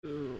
Ooh.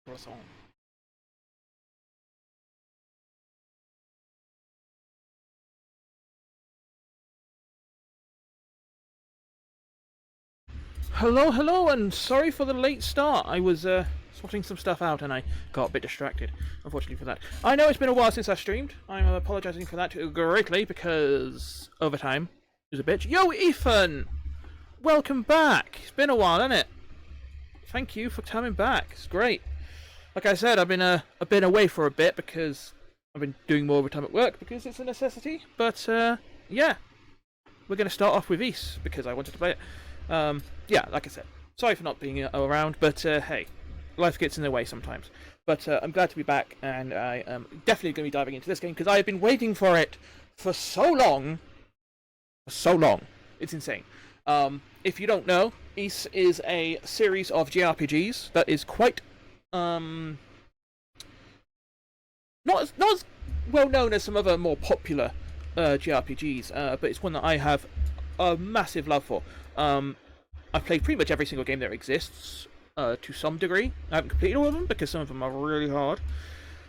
Croissant. Hello, hello, and sorry for the late start. I was sorting some stuff out and I got a bit distracted, unfortunately for that. I know it's been a while since I streamed. I'm apologizing for that greatly because overtime is a bitch. Yo, Ethan! Welcome back. It's been a while, hasn't it? Thank you for coming back. It's great. Like I said, I've been away for a bit because I've been doing more overtime at work because it's a necessity. But yeah, we're going to start off with East because I wanted to play it. Yeah, like I said, sorry for not being around, but hey, life gets in the way sometimes. But I'm glad to be back, and I am definitely going to be diving into this game because I have been waiting for it for so long. For so long. It's insane. If you don't know, Ys is a series of JRPGs that is quite not as well known as some other more popular JRPGs, but it's one that I have a massive love for. I've played pretty much every single game that exists to some degree. I haven't completed all of them because some of them are really hard.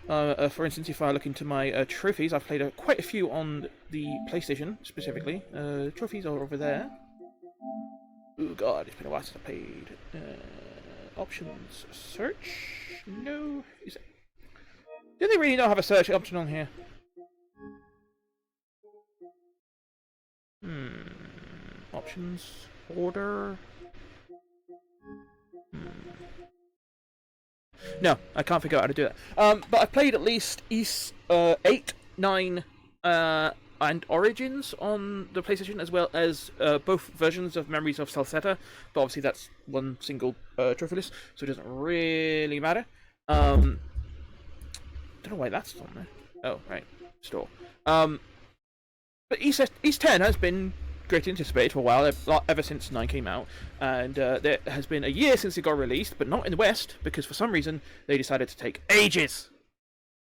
For instance, if I look into my trophies, I've played quite a few on the PlayStation specifically. Trophies are over there. Oh god, it's been a while since I played. Options. Search? No. Is it... Do they really not have a search option on here? Options. Order. No, I can't figure out how to do that. But I've played at least East 8, 9, and Origins on the PlayStation, as well as both versions of Memories of Salsetta. But obviously that's one single trophy list, so it doesn't really matter. Don't know why that's on there. Oh, right. Store. But East 10 has been greatly anticipated for a while, ever since 9 came out, and there has been a year since it got released, but not in the West, because for some reason they decided to take ages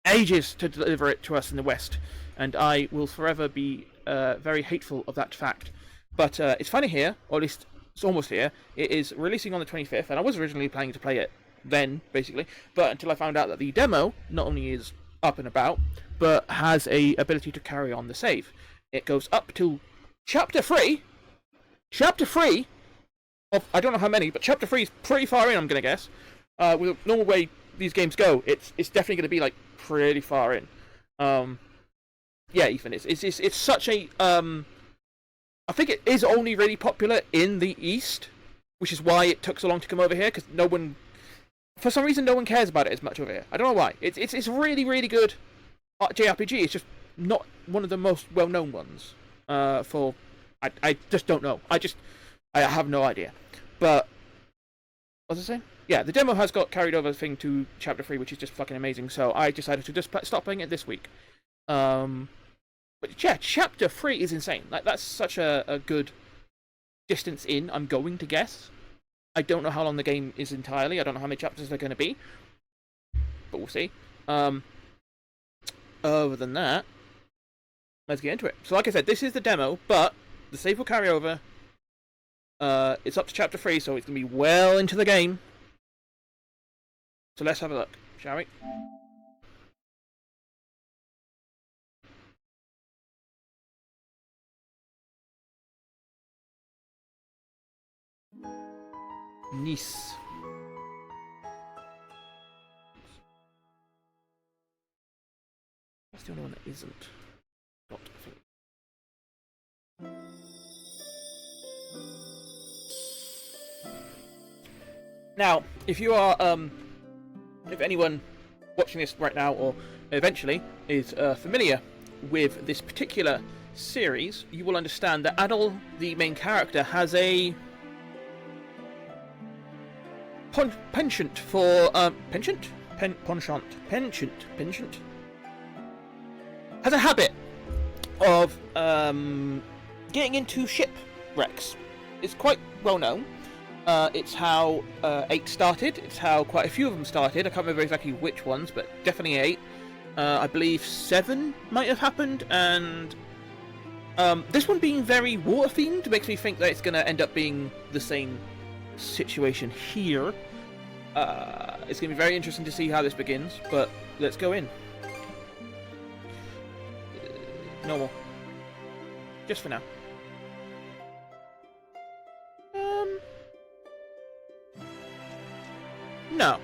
to deliver it to us in the West, and I will forever be very hateful of that fact. But it's finally here, or at least it's almost here. It is releasing on the 25th, and I was originally planning to play it then, basically, but until I found out that the demo not only is up and about, but has a ability to carry on the save. It goes up to Chapter 3 of, I don't know how many, but Chapter 3 is pretty far in, I'm going to guess. With the normal way these games go, it's definitely going to be, like, pretty far in. Yeah, Ethan, it's such a, I think it is only really popular in the East, which is why it took so long to come over here, because no one, for some reason, no one cares about it as much over here. I don't know why. It's really, really good JRPG. It's just not one of the most well-known ones. I just don't know. I have no idea. But what was I saying? Yeah, the demo has got carried over thing to Chapter 3, which is just fucking amazing. So I decided to just stop playing it this week. But yeah, Chapter 3 is insane. Like, that's such a good distance in, I'm going to guess. I don't know how long the game is entirely. I don't know how many chapters they're going to be. But we'll see. Other than that, let's get into it. So like I said, this is the demo, but the save will carry over. It's up to Chapter 3, so it's going to be well into the game. So let's have a look, shall we? Nice. That's the only one that isn't. Not, I think. Now, if you are, if anyone watching this right now or eventually is familiar with this particular series, you will understand that Adol, the main character, has a penchant for penchant has a habit of getting into shipwrecks. It's quite well known. It's how 8 started. It's how quite a few of them started. I can't remember exactly which ones, but definitely 8. I believe 7 might have happened, and this one being very water themed makes me think that it's going to end up being the same situation here. It's going to be very interesting to see how this begins, but let's go in. Normal. Just for now. No.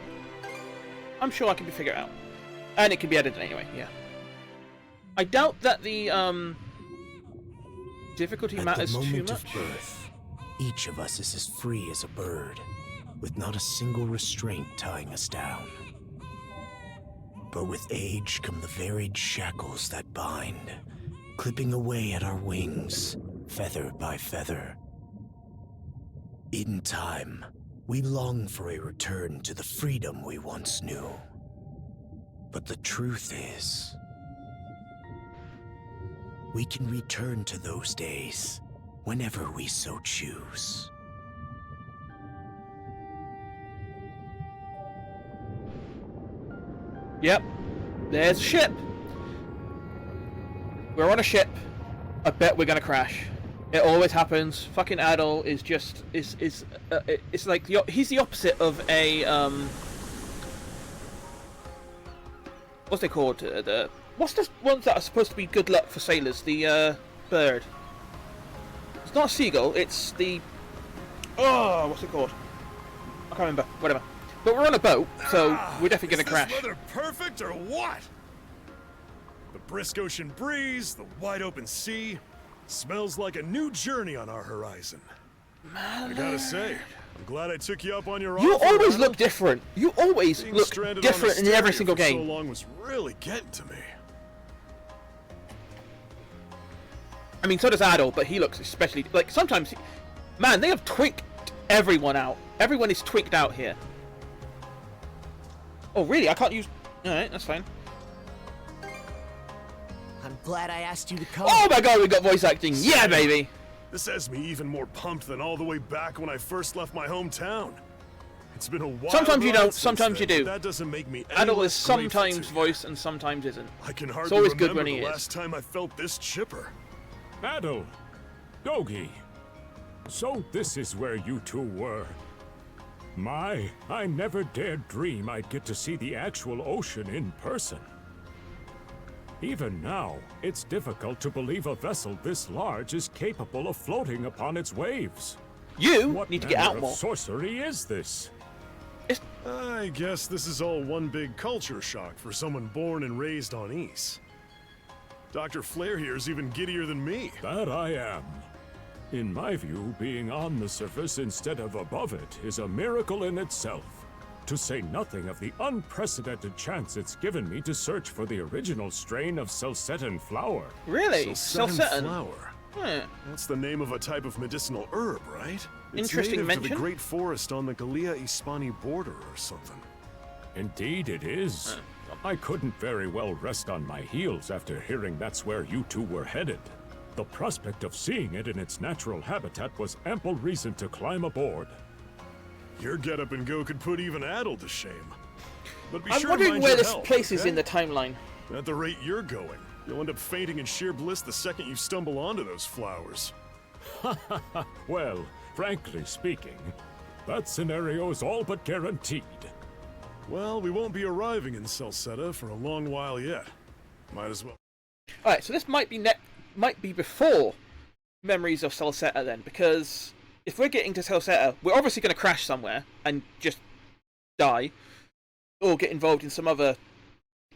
I'm sure I can figure it out. And it can be edited anyway, yeah. I doubt that the difficulty matters too much. At the moment of birth, each of us is as free as a bird, with not a single restraint tying us down. But with age come the varied shackles that bind, clipping away at our wings, feather by feather. In time, we long for a return to the freedom we once knew. But the truth is, we can return to those days whenever we so choose. Yep. There's a ship. We're on a ship. I bet we're gonna crash. It always happens. Fucking Adol is just it's like he's the opposite of a what's they called? What's the ones that are supposed to be good luck for sailors? The bird. It's not a seagull. It's the what's it called? I can't remember. Whatever. But we're on a boat, so we're definitely gonna crash. Is this weather perfect or what? The brisk ocean breeze, the wide open sea. Smells like a new journey on our horizon. I gotta say, I'm glad I took you up on your offer. You always look different. You always look different in every single game. So long was really getting to me. I mean, so does Adol, but he looks especially like sometimes. Man, they have twinked everyone out. Everyone is twinked out here. Oh, really? I can't use. All right, that's fine. I'm glad I asked you to come. Oh my god, we got voice acting. Yeah, baby. This has me even more pumped than all the way back when I first left my hometown. It's been a while. Sometimes you don't, sometimes you do. That doesn't make me. Adol is sometimes voice and sometimes isn't. I can hardly it's always remember good when he the is. last time I felt this chipper. Adol, Dogi. So this is where you two were. My, I never dared dream I'd get to see the actual ocean in person. Even now, it's difficult to believe a vessel this large is capable of floating upon its waves. You What need to get out manner more. of sorcery is this? I guess this is all one big culture shock for someone born and raised on Ys. Dr. Flair here's even giddier than me. That I am. In my view, being on the surface instead of above it is a miracle in itself. To say nothing of the unprecedented chance it's given me to search for the original strain of Celsetan flower. Really? Celsetan flower. Huh. That's the name of a type of medicinal herb, right? It's Interesting native to mention. the Great Forest on the Gallia-Hispani border or something. Indeed it is. I couldn't very well rest on my heels after hearing that's where you two were headed. The prospect of seeing it in its natural habitat was ample reason to climb aboard. Your get-up and go could put even Adol to shame. But be I'm sure to wondering mind where your this health, place is okay? in the timeline. At the rate you're going, you'll end up fainting in sheer bliss the second you stumble onto those flowers. Well, frankly speaking, that scenario's all but guaranteed. Well, we won't be arriving in Celceta for a long while yet. Might as well. Alright, so this might be before Memories of Celceta then, because if we're getting to Celceta, we're obviously going to crash somewhere and just die, or get involved in some other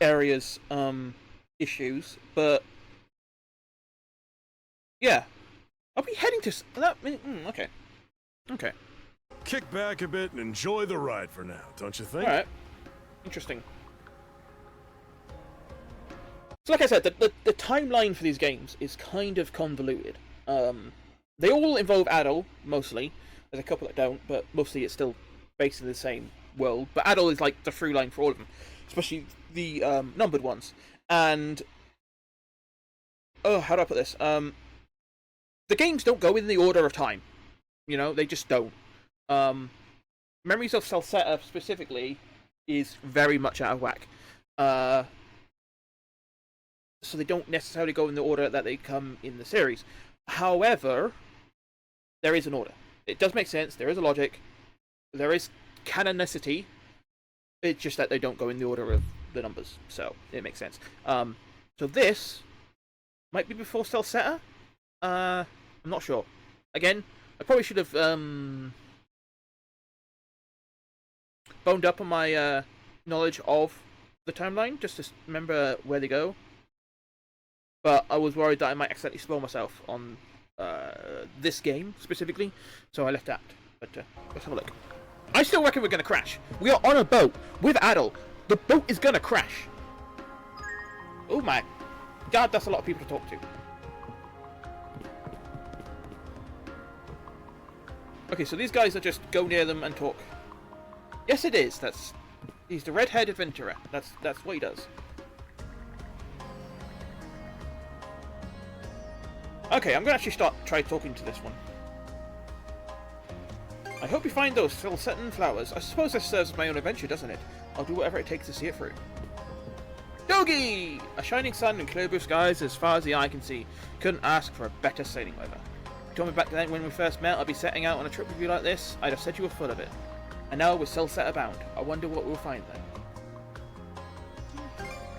areas issues. But yeah, I'll be heading to okay. Kick back a bit and enjoy the ride for now, don't you think? All right, interesting. So, like I said, the timeline for these games is kind of convoluted. They all involve Adol, mostly. There's a couple that don't, but mostly it's still based in the same world. But Adol is like the through line for all of them, especially the numbered ones. And how do I put this? The games don't go in the order of time. You know, they just don't. Memories of Celceta specifically is very much out of whack. So they don't necessarily go in the order that they come in the series. However, there is an order. It does make sense. There is a logic. There is canonicity. It's just that they don't go in the order of the numbers. So it makes sense. So this might be before Celceta. I'm not sure. Again, I probably should have boned up on my knowledge of the timeline, just to remember where they go. But I was worried that I might accidentally spoil myself on this game, specifically, so I left out. But let's have a look. I still reckon we're going to crash. We are on a boat with Adol. The boat is going to crash. Oh my god, that's a lot of people to talk to. Okay, so these guys are just go near them and talk. Yes, it is. He's the red-haired adventurer. That's what he does. Okay, I'm gonna actually try talking to this one. I hope you find those Celcetan flowers. I suppose this serves as my own adventure, doesn't it? I'll do whatever it takes to see it through. Dogi! A shining sun and clear blue skies as far as the eye can see. Couldn't ask for a better sailing weather. You told me back then when we first met I'd be setting out on a trip with you like this. I'd have said you were full of it. And now we're Celceta bound. I wonder what we'll find then.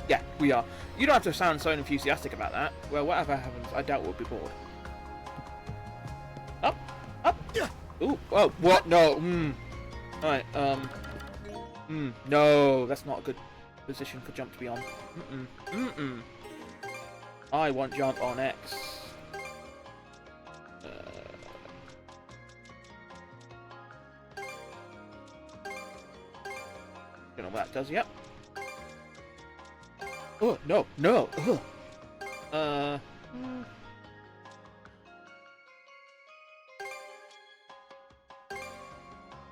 Yeah, we are. You don't have to sound so enthusiastic about that. Well, whatever happens, I doubt we'll be bored. Up! Up! Yeah. Ooh, oh, what? No, Alright, no, that's not a good position for jump to be on. I want jump on X. Don't know what that does, yep. Oh, no, no, ugh.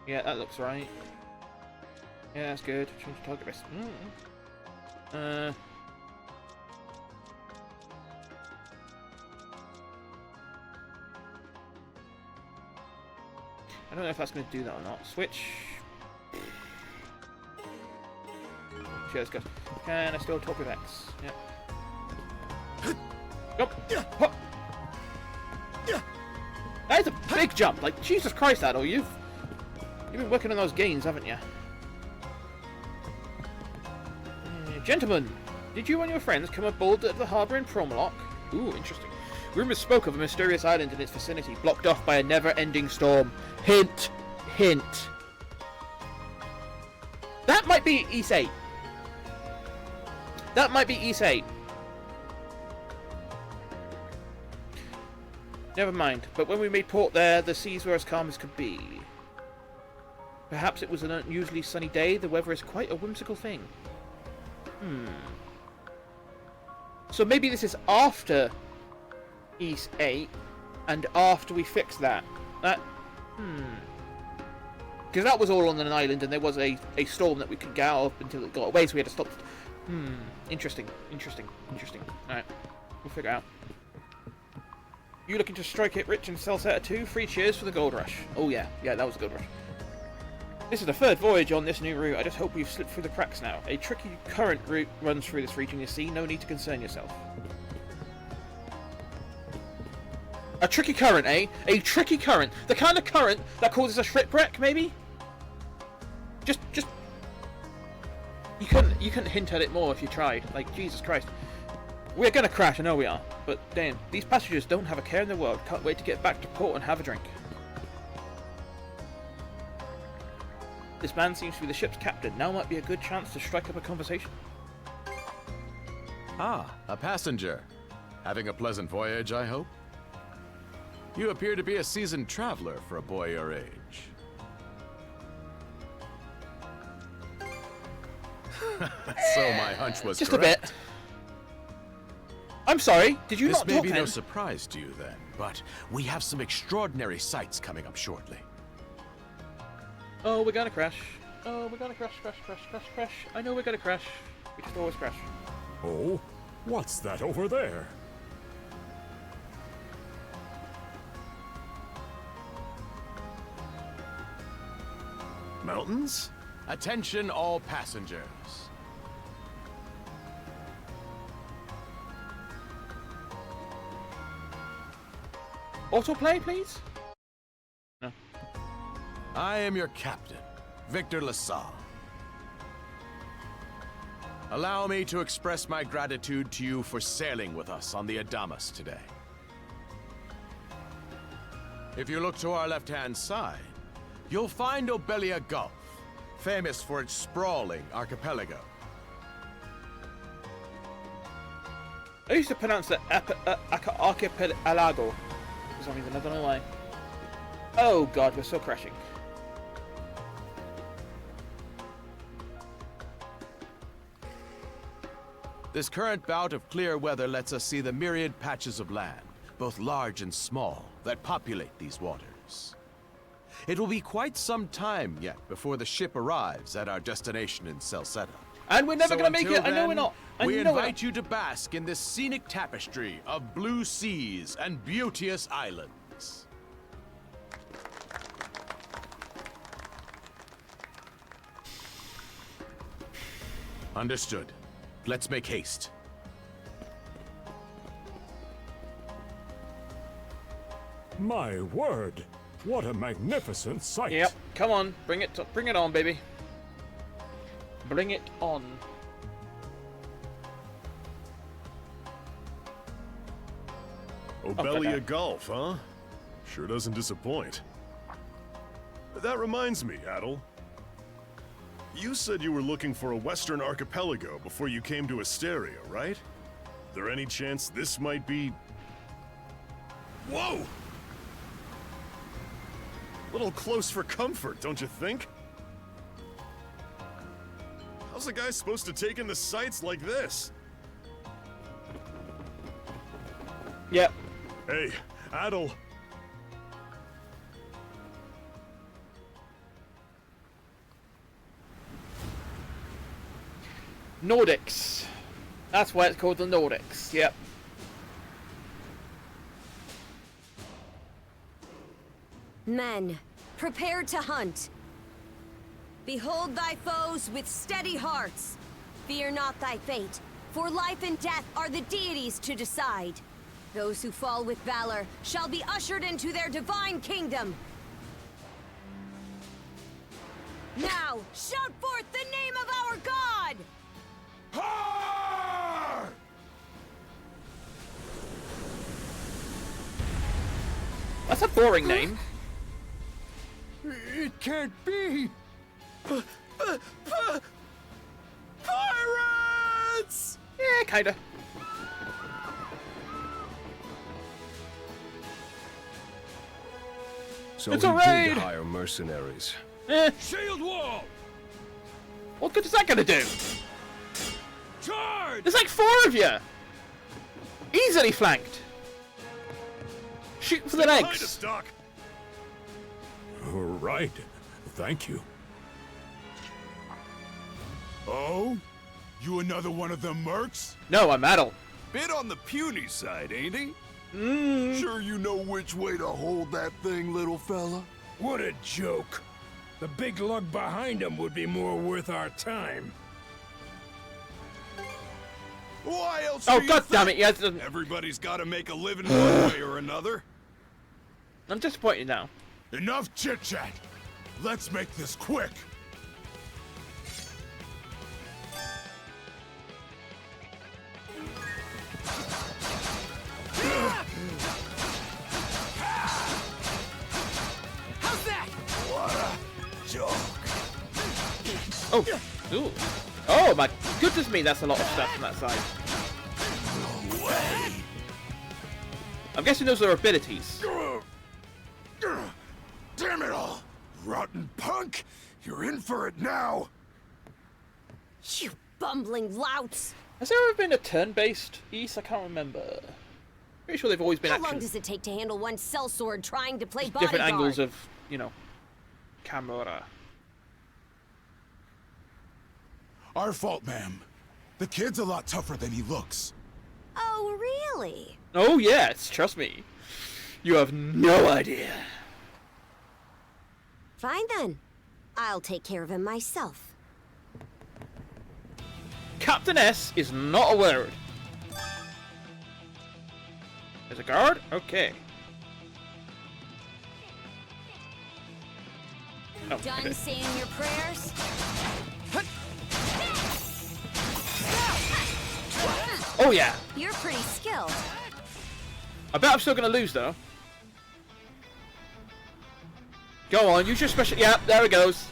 Yeah, that looks right. Yeah, that's good. Change target risk. I don't know if that's going to do that or not. Switch. Sure, let's go. Can I still talk with X? Yeah. Jump! Hop! That is a big jump! Like, Jesus Christ, Adol, you've been working on those gains, haven't you? Gentlemen, did you and your friends come aboard at the harbour in Promalock? Ooh, interesting. Rumours spoke of a mysterious island in its vicinity, blocked off by a never-ending storm. Hint! Hint! That might be East 8. That might be East 8. Never mind, but when we made port there, the seas were as calm as could be. Perhaps it was an unusually sunny day. The weather is quite a whimsical thing. So maybe this is after East 8, and after we fix that. Because that was all on an island, and there was a storm that we could get out of until it got away, so we had to stop. Interesting. Alright, we'll figure it out. You looking to strike it rich in Salsetta too? 3 cheers for the gold rush. Oh yeah, that was a gold rush. This is the 3rd voyage on this new route. I just hope we've slipped through the cracks now. A tricky current route runs through this region, you see. No need to concern yourself. A tricky current, eh? A tricky current. The kind of current that causes a shipwreck, maybe? Just... You couldn't hint at it more if you tried. Like, Jesus Christ. We're gonna crash, I know we are. But, damn, these passengers don't have a care in the world. Can't wait to get back to port and have a drink. This man seems to be the ship's captain. Now might be a good chance to strike up a conversation. Ah, a passenger. Having a pleasant voyage, I hope? You appear to be a seasoned traveler for a boy your age. So my hunch was just correct. a bit. I'm sorry, did you This not may talk be then? no surprise to you then, but we have some extraordinary sights coming up shortly. Oh, we're gonna crash. Oh, we're gonna crash. I know we're gonna crash. We just always crash. Oh, what's that over there? Mountains? Attention all passengers. Autoplay, please? No. I am your captain, Victor LaSalle. Allow me to express my gratitude to you for sailing with us on the Adamas today. If you look to our left-hand side, you'll find Obelia Gulf, famous for its sprawling archipelago. I used to pronounce that archipelago for some reason, I don't know why. Oh god, we're still crashing. This current bout of clear weather lets us see the myriad patches of land, both large and small, that populate these waters. It will be quite some time yet before the ship arrives at our destination in Salsetta. And we're never So gonna make it, until I know we're then, not. We invite you to bask in this scenic tapestry of blue seas and beauteous islands. Understood. Let's make haste. My word, what a magnificent sight. Yep, come on, bring it on, baby. Bring it on. Obelia Gulf, huh? Sure doesn't disappoint. That reminds me, Adol. You said you were looking for a western archipelago before you came to Asteria, right? There any chance this might be... Whoa! A little close for comfort, don't you think? How's a guy supposed to take in the sights like this? Yep. Hey, Adol. Nordics. That's why it's called the Nordics. Yep. Men, prepare to hunt. Behold thy foes with steady hearts. Fear not thy fate, for life and death are the deities to decide. Those who fall with valor shall be ushered into their divine kingdom. Now, shout forth the name of our god! That's a boring name. It can't be! Pirates! Yeah, kinda. So It's he a raid! did hire mercenaries. Shield wall! What good is that gonna do? Charge! There's like 4 of you! Easily flanked! Shoot for the Behind legs! us, Doc. Right. Thank you. Oh? You another one of them mercs? No, I'm Adol. Bit on the puny side, ain't he? Mm. Sure you know which way to hold that thing, little fella? What a joke. The big lug behind him would be more worth our time. Why else Oh, do you god damn it, think? he hasn't... Everybody's gotta make a living one way or another. I'm disappointed now. Enough chit-chat. Let's make this quick. How's that? What a joke. Oh, ooh. Oh my goodness me, that's a lot of stuff from that side. No way. I'm guessing those are abilities. Damn it all. Rotten punk. You're in for it now. You bumbling louts! Has there ever been a turn-based East? I can't remember. Pretty sure they've always been How long action. does it take to handle one sellsword trying to play Just bodyguard? different angles of, you know, camera. Our fault, ma'am. The kid's a lot tougher than he looks. Oh, really? Oh yes, trust me. You have no idea. Fine then. I'll take care of him myself. Captain S is not a word. There's a guard? Okay. Oh, Done okay. saying your prayers? Oh yeah. You're pretty skilled. I bet I'm still gonna lose though. Go on, use your special. Yeah, there it goes.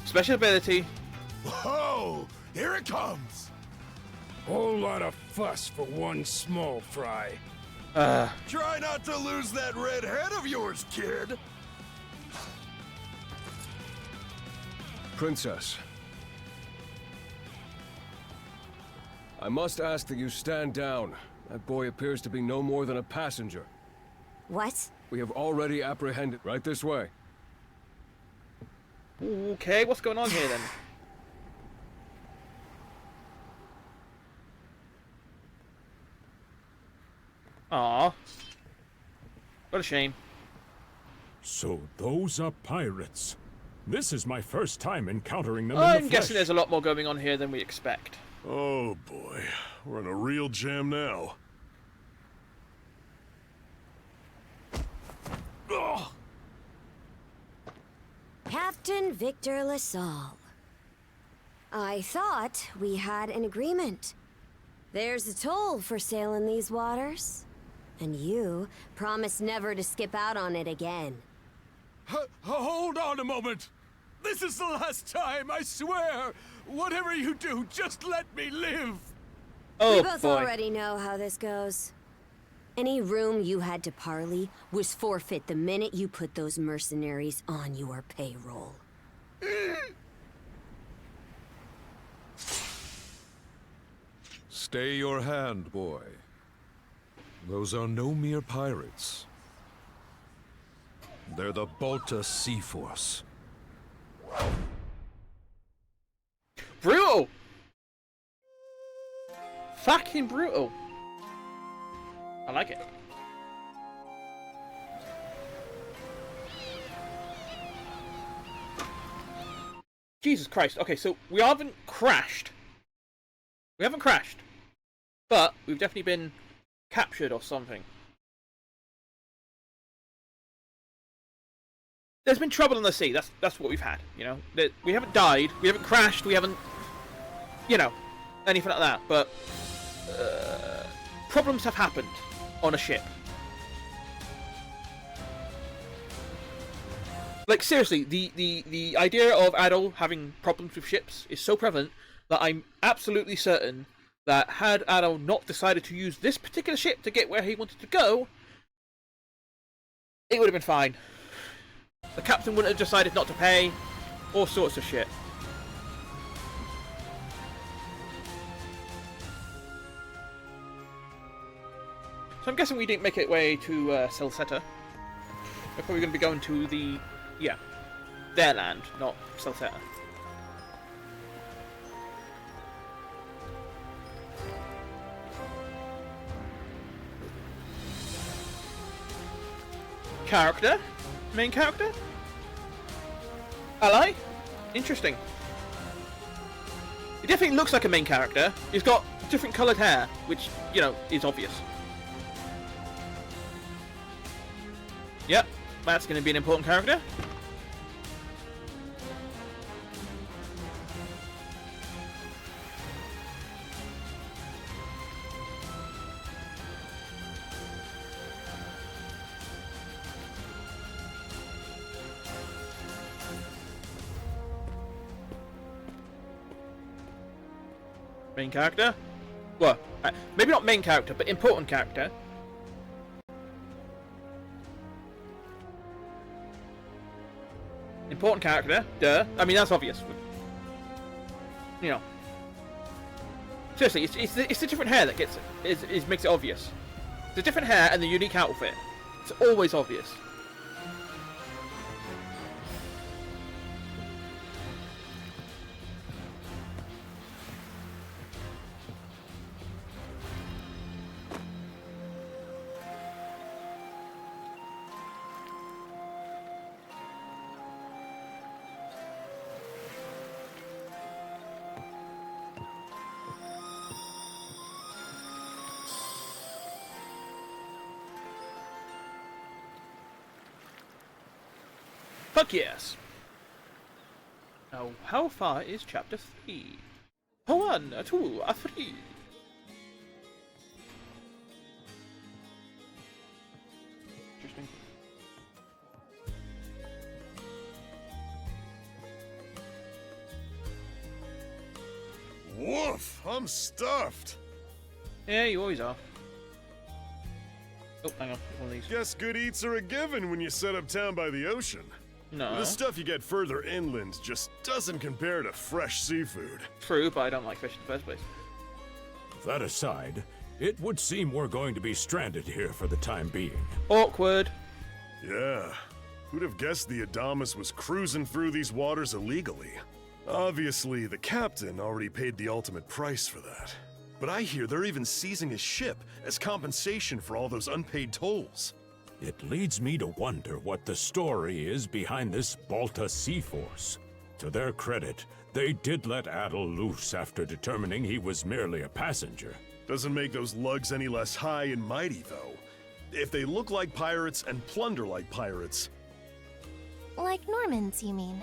Special ability. Whoa! Here it comes. Whole lot of fuss for one small fry. Try not to lose that red head of yours, kid. Princess. I must ask that you stand down. That boy appears to be no more than a passenger. What? We have already apprehended. Right this way. Okay, what's going on here then? Aw. What a shame. So those are pirates. This is my first time encountering them in the I'm flesh. guessing there's a lot more going on here than we expect. Oh boy, we're in a real jam now. Ugh. Captain Victor LaSalle. I thought we had an agreement. There's a toll for sailing these waters. And you promised never to skip out on it again. Hold on a moment. This is the last time, I swear. Whatever you do, just let me live. Oh We both boy. already know how this goes. Any room you had to parley was forfeit the minute you put those mercenaries on your payroll. Stay your hand, boy. Those are no mere pirates. They're the Balta Sea Force. Brutal! Fucking brutal. I like it. Jesus Christ. Okay, so we haven't crashed. We haven't crashed. But we've definitely been captured or something. There's been trouble on the sea. That's what we've had, you know. We haven't died. We haven't crashed. We haven't, you know, anything like that. But problems have happened on a ship. Like seriously, the idea of Adol having problems with ships is so prevalent that I'm absolutely certain that had Adol not decided to use this particular ship to get where he wanted to go, it would have been fine. The captain wouldn't have decided not to pay. All sorts of shit. So I'm guessing we didn't make it way to Salsetta. We're probably going to be going to the... yeah. Their land, not Salsetta. Character? Main character? Ally? Interesting. He definitely looks like a main character. He's got different coloured hair, which, you know, is obvious. Yep, that's going to be an important character. Main character? Well, maybe not main character, but important character. Important character, duh. I mean, that's obvious. You know. Seriously, it's the different hair that gets it. Makes it obvious. The different hair and the unique outfit. It's always obvious. Fuck yes! Now, how far is chapter 3? A 1, a 2, a 3. Interesting. Woof! I'm stuffed. Yeah, you always are. Oh, hang on. One of these. Guess good eats are a given when you set up town by the ocean. No. The stuff you get further inland just doesn't compare to fresh seafood. True, but I don't like fish in the first place. That aside, it would seem we're going to be stranded here for the time being. Awkward. Yeah. Who'd have guessed the Adamus was cruising through these waters illegally? Obviously, the captain already paid the ultimate price for that. But I hear they're even seizing his ship as compensation for all those unpaid tolls. It leads me to wonder what the story is behind this Balta Sea Force. To their credit, they did let Adol loose after determining he was merely a passenger. Doesn't make those lugs any less high and mighty, though. If they look like pirates and plunder like pirates... Like Normans, you mean?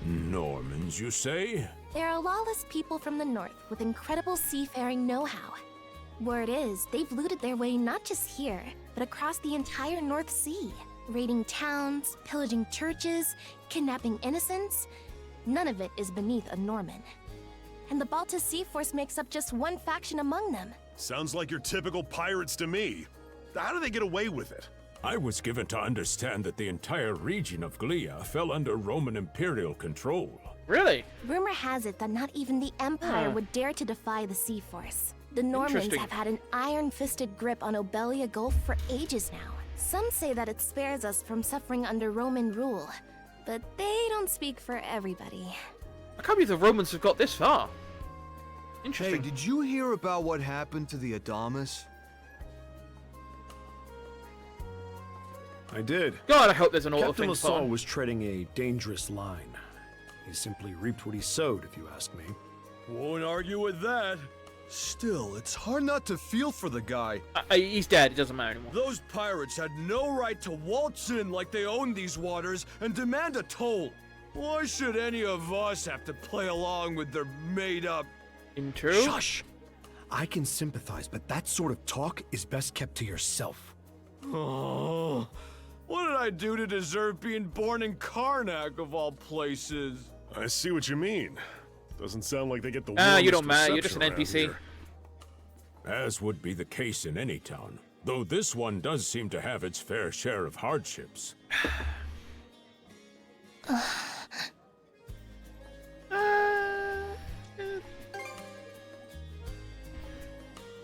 Normans, you say? They're a lawless people from the north with incredible seafaring know-how. Word is, they've looted their way not just here, but across the entire North Sea. Raiding towns, pillaging churches, kidnapping innocents. None of it is beneath a Norman. And the Balta Sea Force makes up just one faction among them. Sounds like your typical pirates to me. How do they get away with it? I was given to understand that the entire region of Glia fell under Roman imperial control. Really? Rumor has it that not even the Empire would dare to defy the Sea Force. The Normans have had an iron-fisted grip on Obelia Gulf for ages now. Some say that it spares us from suffering under Roman rule, but they don't speak for everybody. I can't believe the Romans have got this far. Interesting. Hey, did you hear about what happened to the Adamus? I did. God, I hope there's an auto Captain thing LaSalle spot. was treading a dangerous line. He simply reaped what he sowed, if you ask me. Won't argue with that. Still, it's hard not to feel for the guy. He's dead, it doesn't matter anymore. Those pirates had no right to waltz in like they own these waters and demand a toll. Why should any of us have to play along with their made-up... Intro? Shush! I can sympathize, but that sort of talk is best kept to yourself. Oh, what did I do to deserve being born in Karnak, of all places? I see what you mean. Doesn't sound like they get the you warmest don't matter, you're just an reception NPC. around here. As would be the case in any town. Though this one does seem to have its fair share of hardships.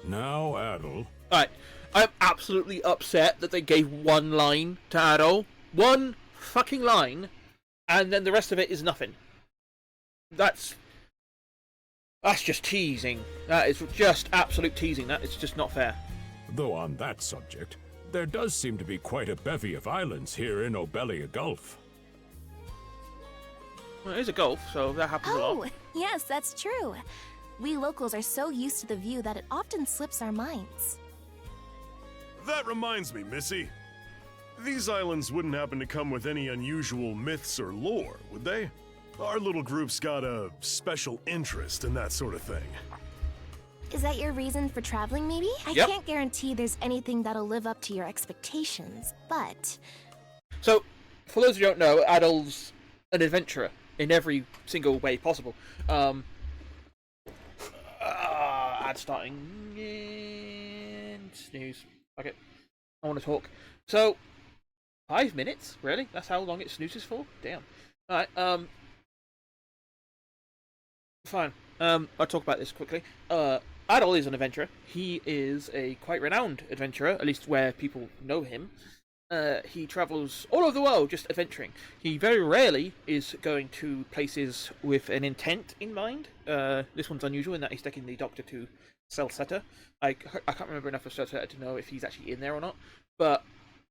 Now, Adol. Alright, I'm absolutely upset that they gave one line to Adol. One fucking line, and then the rest of it is nothing. That's just teasing. That is just absolute teasing. That is just not fair. Though on that subject, there does seem to be quite a bevy of islands here in Obelia Gulf. Well, it is a gulf, so that happens a lot. Oh, yes, that's true. We locals are so used to the view that it often slips our minds. That reminds me, Missy. These islands wouldn't happen to come with any unusual myths or lore, would they? Our little group's got a special interest in that sort of thing. Is that your reason for traveling, maybe? I Yep. can't guarantee there's anything that'll live up to your expectations, but... So, for those who don't know, Adol's an adventurer in every single way possible. Ad starting. And snooze. Okay. I want to talk. So, 5 minutes? Really? That's how long it snoozes for? Damn. Alright, fine. I'll talk about this quickly. Adol is an adventurer. He is a quite renowned adventurer, at least where people know him. He travels all over the world just adventuring. He very rarely is going to places with an intent in mind. This one's unusual in that he's taking the Doctor to Celceta. I can't remember enough of Celceta to know if he's actually in there or not. But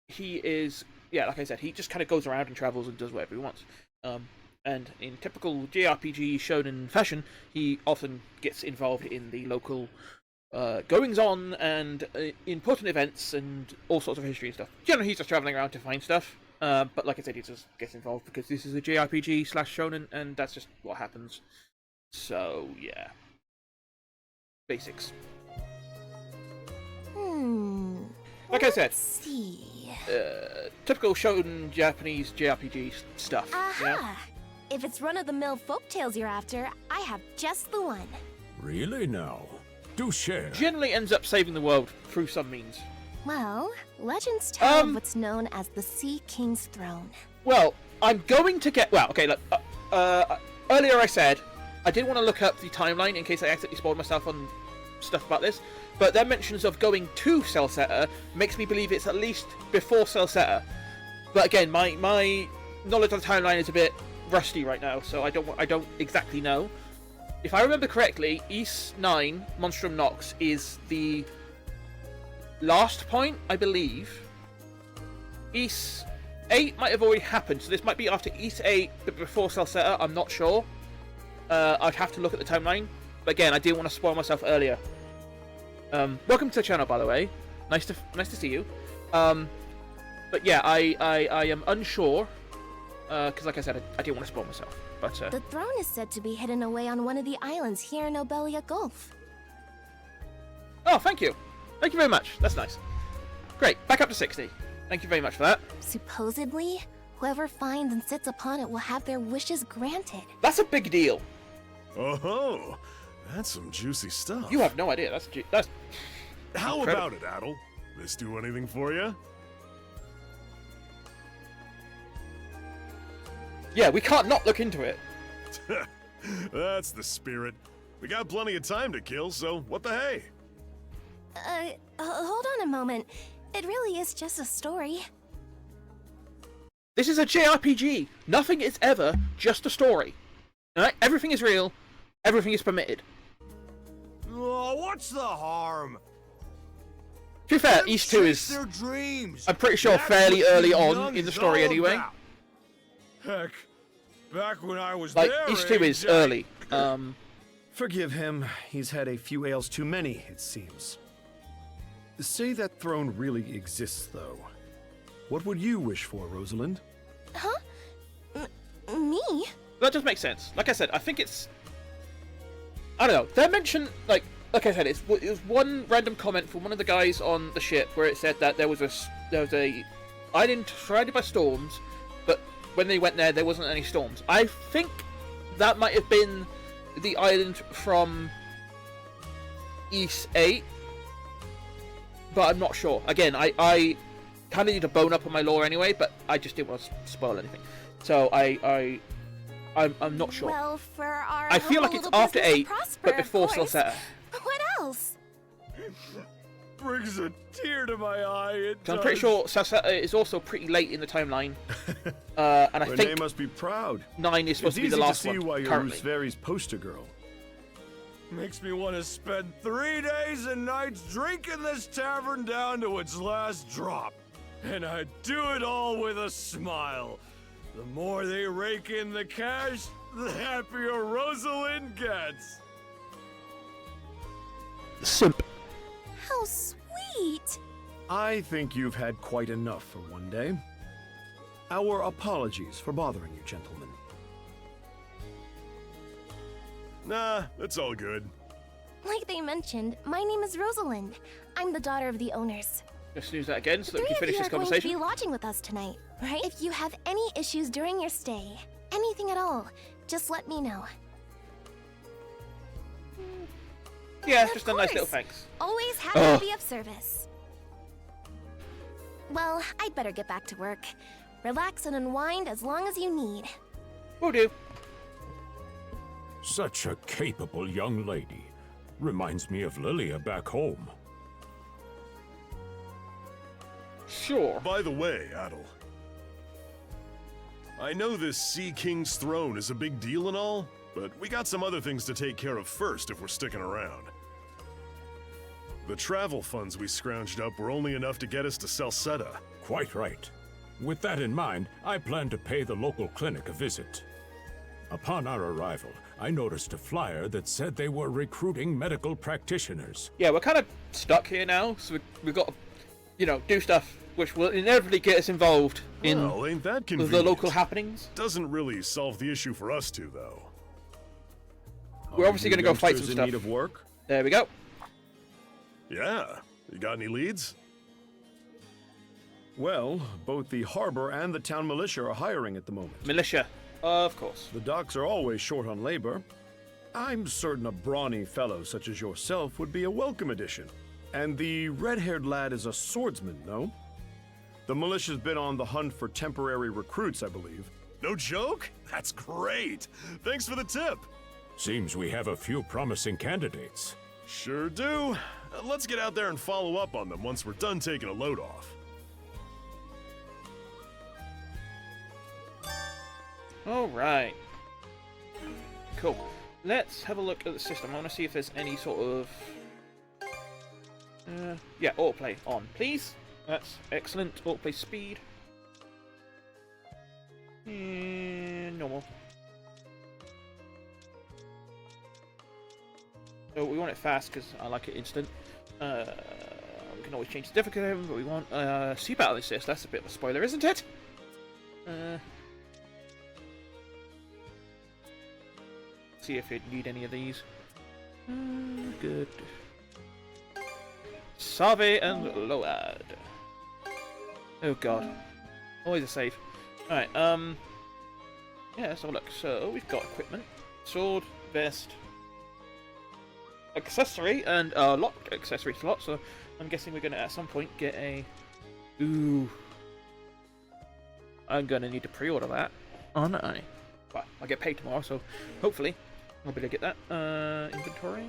he is, yeah, like I said, he just kind of goes around and travels and does whatever he wants. And in typical JRPG shonen fashion, he often gets involved in the local goings-on and important events and all sorts of history and stuff. Generally, he's just traveling around to find stuff. But like I said, he just gets involved because this is a JRPG/shonen, and that's just what happens. So, yeah. Basics. Like I said, Let's see. typical shonen Japanese JRPG stuff. Aha! You know? If it's run-of-the-mill folktales you're after, I have just the one. Really now? Do share. Generally ends up saving the world through some means. Well, legends tell of what's known as the Sea King's Throne. Well, I'm going to get... Well, okay, look. Earlier I said I didn't want to look up the timeline in case I accidentally spoiled myself on stuff about this, but their mentions of going to Celceta makes me believe it's at least before Celceta. But again, my knowledge of the timeline is a bit rusty right now, so I don't exactly know. If I remember correctly, East 9, Monstrum Nox, is the last point, I believe. East 8 might have already happened, so this might be after East 8, but before Celceta, I'm not sure. I'd have to look at the timeline, but again, I didn't want to spoil myself earlier. Welcome to the channel, by the way. Nice to see you. But yeah, I am unsure, because like I said, I didn't want to spoil myself. But The throne is said to be hidden away on one of the islands here in Obelia Gulf. oh, thank you. Thank you very much. That's nice. Great. Back up to 60. Thank you very much for that. Supposedly, whoever finds and sits upon it will have their wishes granted. That's a big deal. Oh, that's some juicy stuff. You have no idea. That's How incredible. about it, Adol? This do anything for you? Yeah, we can't not look into it. That's the spirit. We got plenty of time to kill, so what the hey? Hold on a moment. It really is just a story. This is a JRPG. Nothing is ever just a story. Alright? Everything is real. Everything is permitted. Oh, what's the harm? To be fair, Let 'em East 2 chase is, their dreams. I'm pretty sure, That's fairly what early being on young in the is story all anyway. about. Heck, back when I was Like, their East 2 is age, early. Forgive him. He's had a few ales too many, it seems. Say that throne really exists, though. What would you wish for, Rosalind? Huh? Me? That just makes sense. Like I said, I think it's... I don't know. They mentioned, like I said, it was one random comment from one of the guys on the ship where it said that there was a island surrounded by storms, but when they went there wasn't any storms. I think that might have been the island from East 8. but I'm not sure. Again, I kind of need to bone up on my lore anyway, but I just didn't want to spoil anything. So I'm not sure. Well, for our I feel like it's little after business to 8, prosper, but of before course. Salsetta. What else? Brings a tear to my eye. So I'm pretty sure Salsetta is also pretty late in the timeline. And I Renee think must be proud. 9 is supposed to be the last It's easy to see one why you're currently. Rooseveri's poster girl. Makes me want to spend 3 days and nights drinking this tavern down to its last drop. And I do it all with a smile. The more they rake in the cash, the happier Rosalind gets. Simp. How sweet! I think you've had quite enough for one day. Our apologies for bothering you, gentlemen. Nah, it's all good. Like they mentioned, my name is Rosalind. I'm the daughter of the owners. Just use that again so that we Three can of finish you this are going to conversation. be lodging with us tonight, right? If you have any issues during your stay, anything at all, just let me know. Yeah, Of just a nice little course. thanks. Always happy Ugh. to be of service. Well, I'd better get back to work. Relax and unwind as long as you need. Will do. Such a capable young lady. Reminds me of Lilia back home. Sure. By the way, Adol, I know this Sea King's throne is a big deal and all, but we got some other things to take care of first if we're sticking around. The travel funds we scrounged up were only enough to get us to Salsetta. Quite right. With that in mind, I plan to pay the local clinic a visit. Upon our arrival, I noticed a flyer that said they were recruiting medical practitioners. Yeah, we're kind of stuck here now, so we've got to, do stuff which will inevitably get us involved in Well, ain't that the convenient? local happenings. Doesn't really solve the issue for us two, though. We're obviously going to go fight some Youngsters in stuff. need of work? There we go. Yeah. You got any leads? Well, both the harbor and the town militia are hiring at the moment. Militia, of course. The docks are always short on labor. I'm certain a brawny fellow such as yourself would be a welcome addition. And the red-haired lad is a swordsman, no? The militia's been on the hunt for temporary recruits, I believe. No joke? That's great. Thanks for the tip. Seems we have a few promising candidates. Sure do. Let's get out there and follow up on them once we're done taking a load off. Alright. Cool. Let's have a look at the system. I want to see if there's any sort of... yeah, autoplay on, please. That's excellent. Autoplay speed. Normal. So we want it fast because I like it instant. We can always change the difficulty, but we want sea battle assist. That's a bit of a spoiler, isn't it? See if you need any of these. Good. Save and Load. Oh god. Always a save. Alright, yeah, let's have a look. So, we've got equipment. Sword, vest, accessory, and locked accessory slot, so I'm guessing we're going to at some point get a... Ooh. I'm going to need to pre-order that, aren't I? Well, I'll get paid tomorrow, so hopefully I'll be able to get that. Inventory.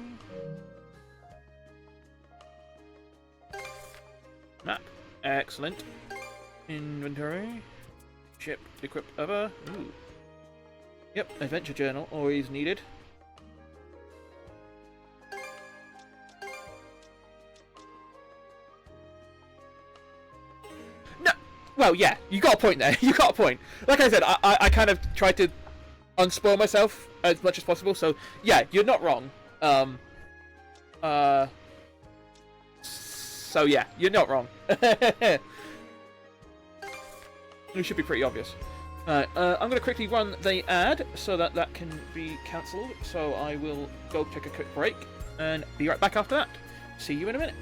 Map. Excellent. Inventory. Ship. Equipped other. Ooh. Yep, adventure journal. Always needed. No! Well, yeah, you got a point there. You got a point. Like I said, I kind of tried to unspoil myself as much as possible, so yeah, you're not wrong. So yeah, you're not wrong. It should be pretty obvious. I'm going to quickly run the ad so that that can be cancelled. So I will go take a quick break and be right back after that. See you in a minute.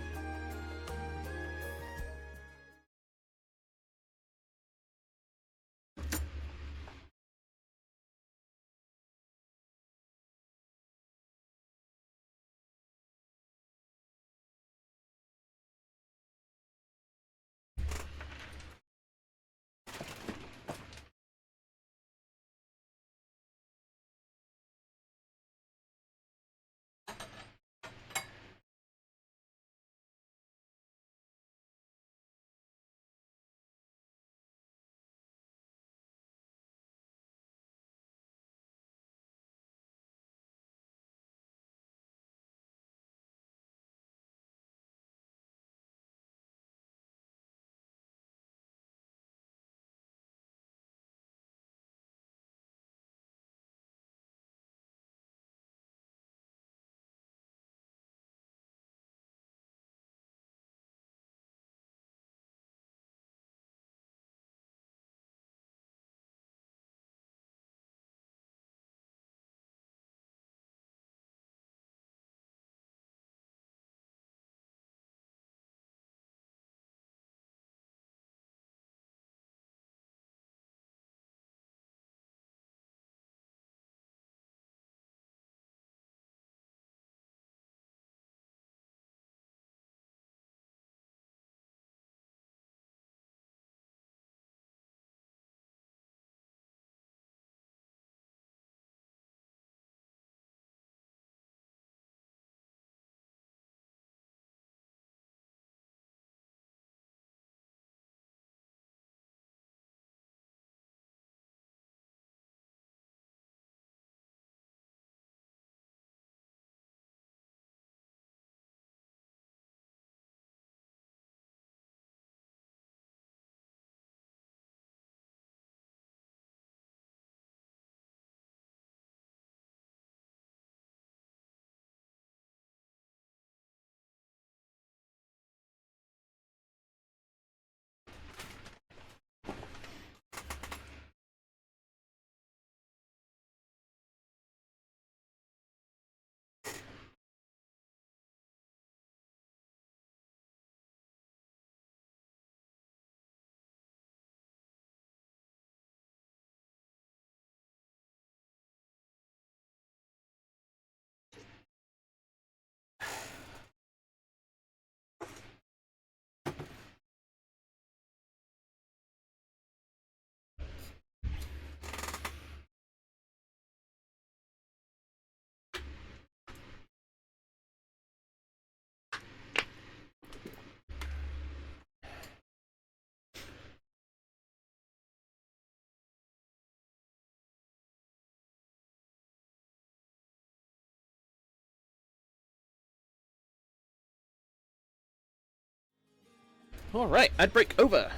Alright, ad break over.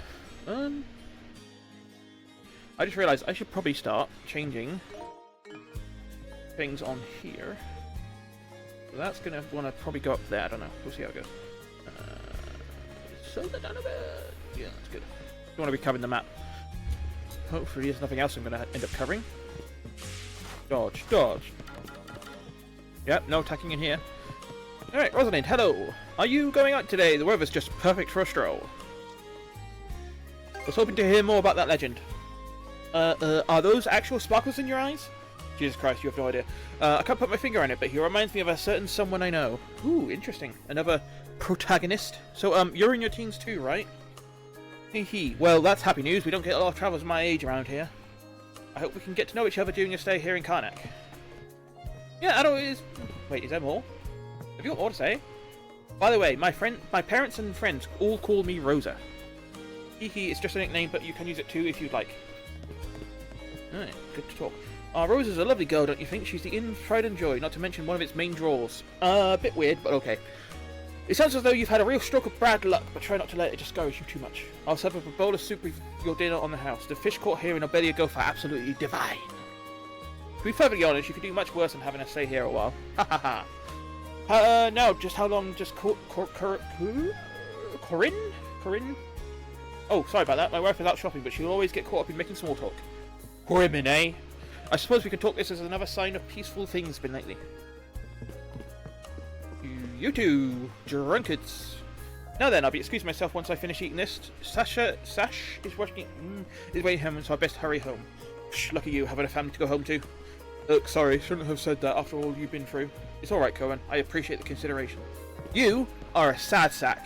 I just realised I should probably start changing things on here. So that's gonna want to probably go up there. I don't know. We'll see how it goes. Slow that down a bit. Yeah, that's good. Don't want to be covering the map. Hopefully there's nothing else I'm going to end up covering. Dodge, dodge. Yep, no attacking in here. Alright, Rosalind, hello. Are you going out today? The weather's just perfect for a stroll. I was hoping to hear more about that legend. Are those actual sparkles in your eyes? Jesus Christ, you have no idea. I can't put my finger on it, but he reminds me of a certain someone I know. Ooh, interesting. Another protagonist. So, you're in your teens too, right? Hee. Well, that's happy news. We don't get a lot of travelers my age around here. I hope we can get to know each other during your stay here in Karnak. Yeah, Adol is... Wait, is there more? Have you got more to say? By the way, my parents and friends all call me Rosa. Hee, it's just a nickname, but you can use it too if you'd like. Alright, good to talk. Rosa's a lovely girl, don't you think? She's the inn's pride and joy, not to mention one of its main draws. A bit weird, but okay. It sounds as though you've had a real stroke of bad luck, but try not to let it discourage you too much. I'll serve up a bowl of soup with your dinner on the house. The fish caught here in Obelia Gulf are absolutely divine. To be perfectly honest, you could do much worse than having us stay here a while. Ha ha ha. Now, just how long just Corinne? Oh, sorry about that. My wife is out shopping, but she'll always get caught up in making small talk. Corinne, eh? I suppose we could talk this as another sign of peaceful things been lately. You two, drunkards. Now then, I'll be excusing myself once I finish eating this. Sash is waiting home, so I best hurry home. Psh, lucky you, having a family to go home to. Look, sorry, shouldn't have said that after all you've been through. It's alright, Cohen. I appreciate the consideration. You are a sad sack.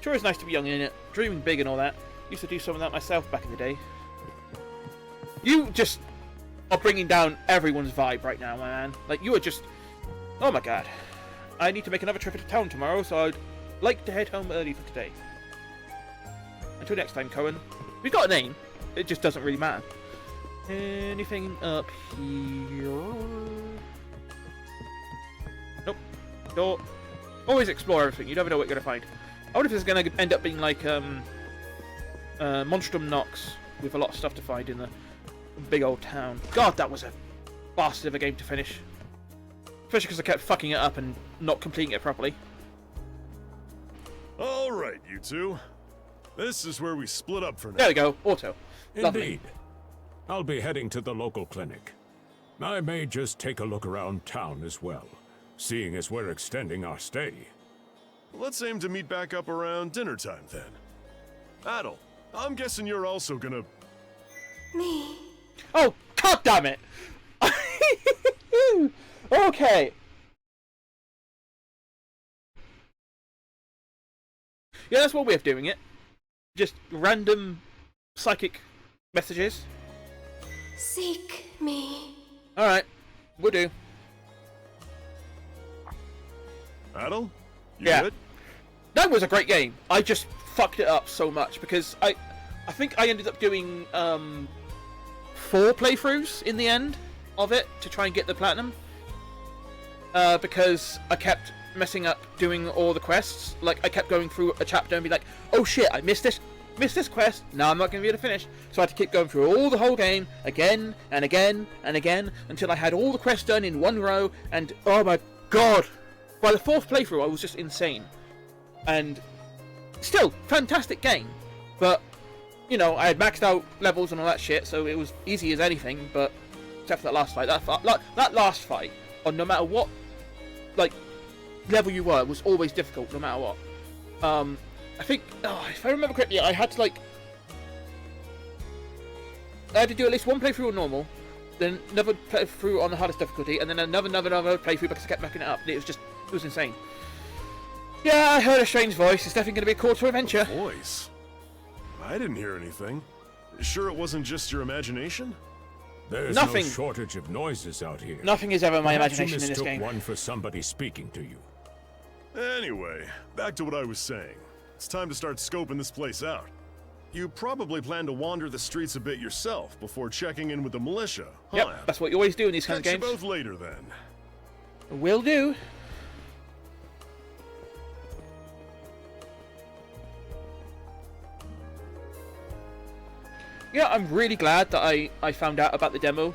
Sure is nice to be young, innit? Dreaming big and all that. Used to do some of that myself back in the day. You just are bringing down everyone's vibe right now, my man. Like, you are just... Oh my god. I need to make another trip into town tomorrow, so I'd like to head home early for today. Until next time, Cohen. We've got a name. It just doesn't really matter. Anything up here? Nope. Door. Always explore everything. You never know what you're going to find. I wonder if this is going to end up being like Monstrum Nox, with a lot of stuff to find in the big old town. God, that was a bastard of a game to finish. Especially because I kept fucking it up and not completing it properly. Alright, you two. This is where we split up for now. There we go. Auto. Indeed. Lovely. I'll be heading to the local clinic. I may just take a look around town as well, seeing as we're extending our stay. Let's aim to meet back up around dinner time then. Adol, I'm guessing you're also gonna... Me. Oh, god damn it! Okay. Yeah, that's one way of doing it. Just random psychic messages. Seek me. Alright, we'll do. Adol? You Yeah. good? That was a great game. I just fucked it up so much because I think I ended up doing 4 playthroughs in the end of it to try and get the platinum. Because I kept messing up doing all the quests. Like, I kept going through a chapter and be like, oh shit, I missed this quest, now I'm not going to be able to finish. So I had to keep going through all the whole game, again, and again, and again, until I had all the quests done in one row, and oh my god! By the 4th playthrough, I was just insane. And still, fantastic game. But, you know, I had maxed out levels and all that shit, so it was easy as anything, but except for that last fight. That last fight, no matter what, like, level you were, was always difficult, no matter what. I think, if I remember correctly, I had to, like... I had to do at least one playthrough on normal, then another playthrough on the hardest difficulty, and then another playthrough because I kept messing it up. It was insane. Yeah, I heard a strange voice. It's definitely going to be a call to adventure. Voice? I didn't hear anything. Sure it wasn't just your imagination? There's Nothing. no shortage of noises out here. Nothing is ever my Perhaps imagination you in this mistook game. one for somebody speaking to you. Anyway, back to what I was saying. It's time to start scoping this place out. You probably plan to wander the streets a bit yourself before checking in with the militia, huh? Yep, that's what you always do in these kinds of Catch games. you both later then. Will do. Yeah, I'm really glad that I found out about the demo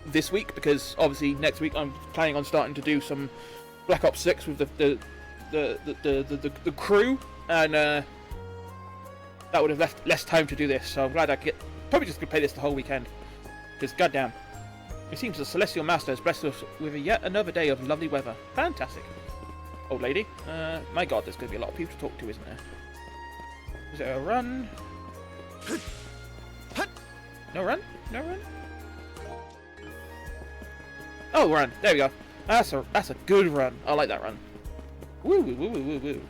this week, because obviously next week I'm planning on starting to do some Black Ops 6 with the crew, and that would have left less time to do this. So I'm glad I get probably just gonna play this the whole weekend, because goddamn, it seems the Celestial Master has blessed us with yet another day of lovely weather. Fantastic, old lady. My God, there's gonna be a lot of people to talk to, isn't there? Is there a run? No run? No run? Oh, run. There we go. That's a good run. I like that run. Woo woo woo woo woo woo.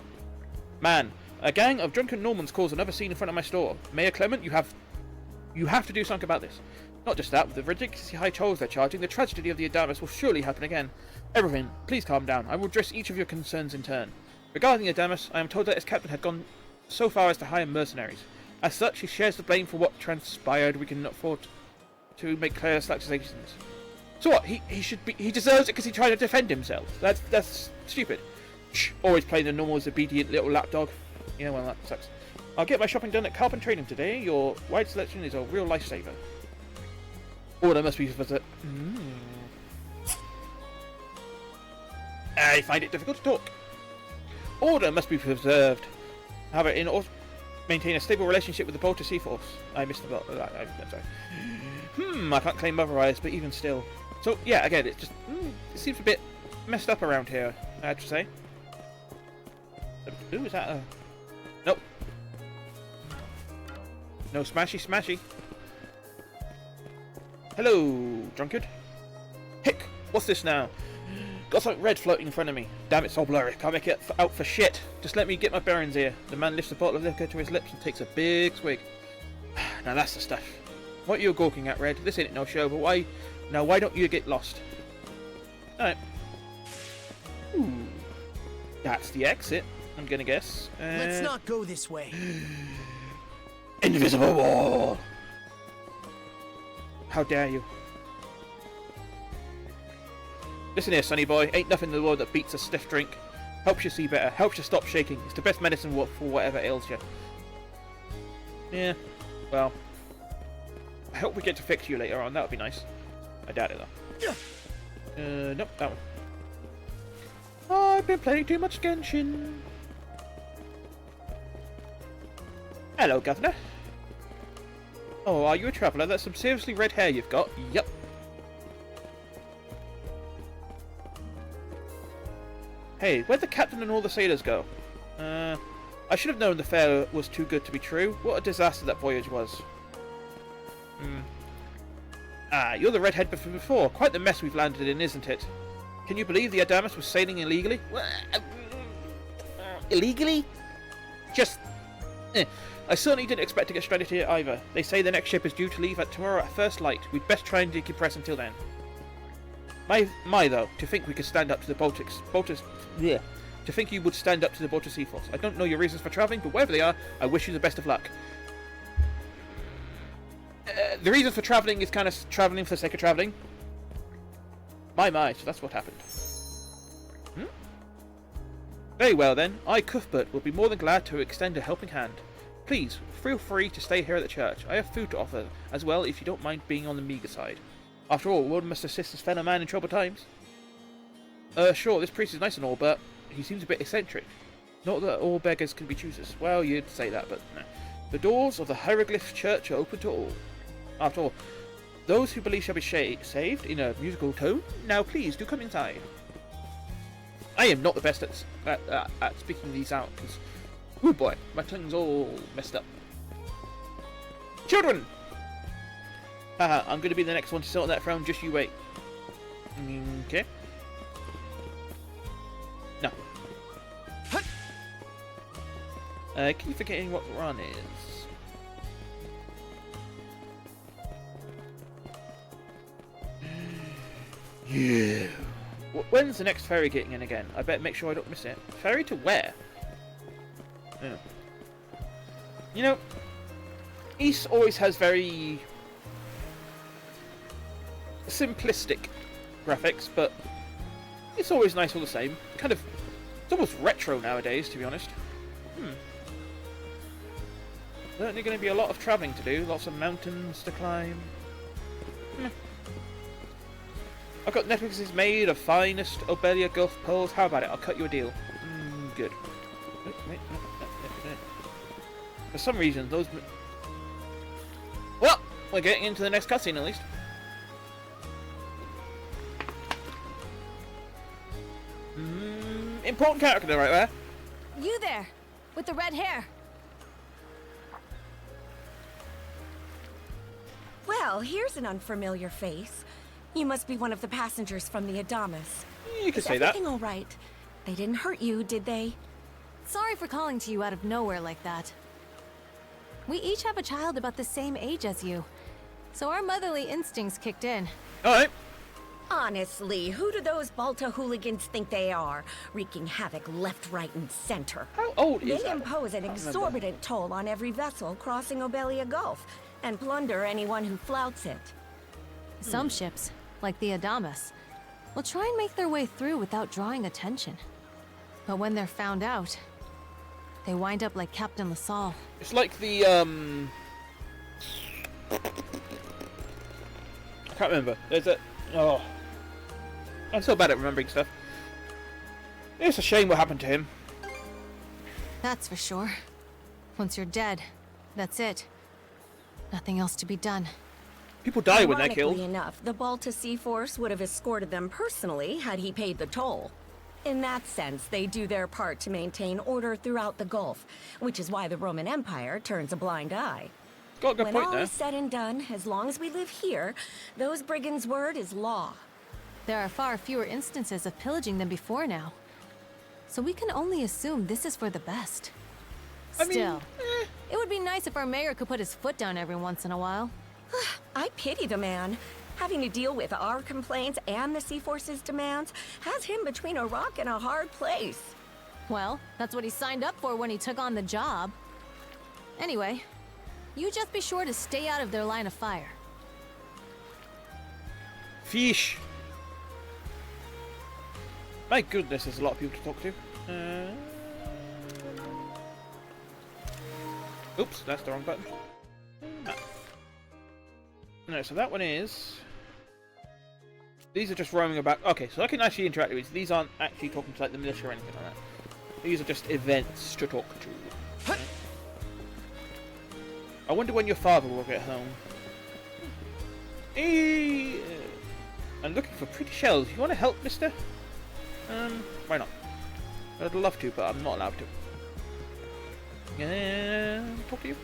Man, a gang of drunken Normans caused another scene in front of my store. Mayor Clement, you have to do something about this. Not just that, with the ridiculously high tolls they're charging, the tragedy of the Adamus will surely happen again. Everything, please calm down. I will address each of your concerns in turn. Regarding the Adamus, I am told that its captain had gone so far as to hire mercenaries. As such, he shares the blame for what transpired. We cannot afford to make careless accusations. So what? He deserves it because he tried to defend himself. That's stupid. Shh, always playing the normal as obedient little lapdog. Yeah, well, that sucks. I'll get my shopping done at Carpent Trading today. Your wide selection is a real lifesaver. Order must be visit. I find it difficult to talk. Order must be preserved. However, in order to maintain a stable relationship with the Bolter Sea Force. I missed the belt. I'm sorry. I can't claim otherwise, but even still. So yeah, again, it seems a bit messed up around here, I have to say. Ooh, is that a... Nope. No smashy smashy. Hello, drunkard. Hick, what's this now? Got something red floating in front of me. Damn, it's so blurry. Can't make it out for shit. Just let me get my bearings here. The man lifts a bottle of liquor to his lips and takes a big swig. Now that's the stuff. What are you gawking at, Red? This ain't no show, but why... Now, why don't you get lost? Alright. Ooh. That's the exit, I'm gonna guess. Let's not go this way. Invisible wall! How dare you? Listen here, sonny boy. Ain't nothing in the world that beats a stiff drink. Helps you see better. Helps you stop shaking. It's the best medicine for whatever ails you. Yeah. Well. I hope we get to fix you later on. That would be nice. I doubt it though. Nope, that one. I've been playing too much Genshin. Hello, Governor. Oh, are you a traveller? That's some seriously red hair you've got. Yep. Hey, where'd the captain and all the sailors go? I should have known the fair was too good to be true. What a disaster that voyage was. Ah, you're the redhead before. Quite the mess we've landed in, isn't it? Can you believe the Adamus was sailing illegally? Illegally? Just... I certainly didn't expect to get stranded here either. They say the next ship is due to leave tomorrow at first light. We'd best try and decompress until then. My though, to think we could stand up to the to think you would stand up to the Bolter Sea Force. I don't know your reasons for travelling, but wherever they are, I wish you the best of luck. The reason for travelling is kind of travelling for the sake of travelling. My, so that's what happened. Very well then, I, Cuthbert, will be more than glad to extend a helping hand. Please, feel free to stay here at the church. I have food to offer as well, if you don't mind being on the meagre side. After all, one must assist his fellow man in troubled times. Sure, this priest is nice and all, but he seems a bit eccentric. Not that all beggars can be choosers. Well, you'd say that, but no. The doors of the Hieroglyph Church are open to all. After all, those who believe shall be saved in a musical tone. Now, please, do come inside. I am not the best at speaking these out, because... Oh boy, my tongue's all messed up. Children! Haha, I'm going to be the next one to sit on that throne, just you wait. Okay. No. Keep forgetting what run is. Yeah. When's the next ferry getting in again? I better make sure I don't miss it. Ferry to where? Yeah. You know, East always has very simplistic graphics, but it's always nice all the same. Kind of, it's almost retro nowadays, to be honest. Certainly going to be a lot of travelling to do, lots of mountains to climb. I've got necklaces made of finest Obelia Gulf pearls. How about it? I'll cut you a deal. Good. For some reason, those... Well, we're getting into the next cutscene at least. Important character right there. You there, with the red hair. Well, here's an unfamiliar face. You must be one of the passengers from the Adamas. You could say that. Everything all right? They didn't hurt you, did they? Sorry for calling to you out of nowhere like that. We each have a child about the same age as you, so our motherly instincts kicked in. Alright. Honestly, who do those Balta hooligans think they are? Wreaking havoc left, right, and center. How old is They that? impose an exorbitant toll on every vessel crossing Obelia Gulf, and plunder anyone who flouts it. Some ships, like the Adamas, will try and make their way through without drawing attention. But when they're found out, they wind up like Captain LaSalle. It's like the, I can't remember. There's a... Oh. I'm so bad at remembering stuff. It's a shame what happened to him. That's for sure. Once you're dead, that's it. Nothing else to be done. People die when they're Ironically killed. enough, the Balta Sea Force would have escorted them personally had he paid the toll. In that sense, they do their part to maintain order throughout the Gulf, which is why the Roman Empire turns a blind eye. Got a good When point all there. is said and done, as long as we live here, those brigands' word is law. There are far fewer instances of pillaging than before now. So we can only assume this is for the best. Still, it would be nice if our mayor could put his foot down every once in a while. I pity the man. Having to deal with our complaints and the Sea Force's demands has him between a rock and a hard place. Well, that's what he signed up for when he took on the job. Anyway, you just be sure to stay out of their line of fire. Fish. My goodness, there's a lot of people to talk to. Oops, that's the wrong button. No, so that one is... These are just roaming about. Okay, so I can actually interact with these. These aren't actually talking to like the militia or anything like that. These are just events to talk to. Okay. I wonder when your father will get home. I'm looking for pretty shells. You want to help, mister? Why not? I'd love to, but I'm not allowed to. Talk to you?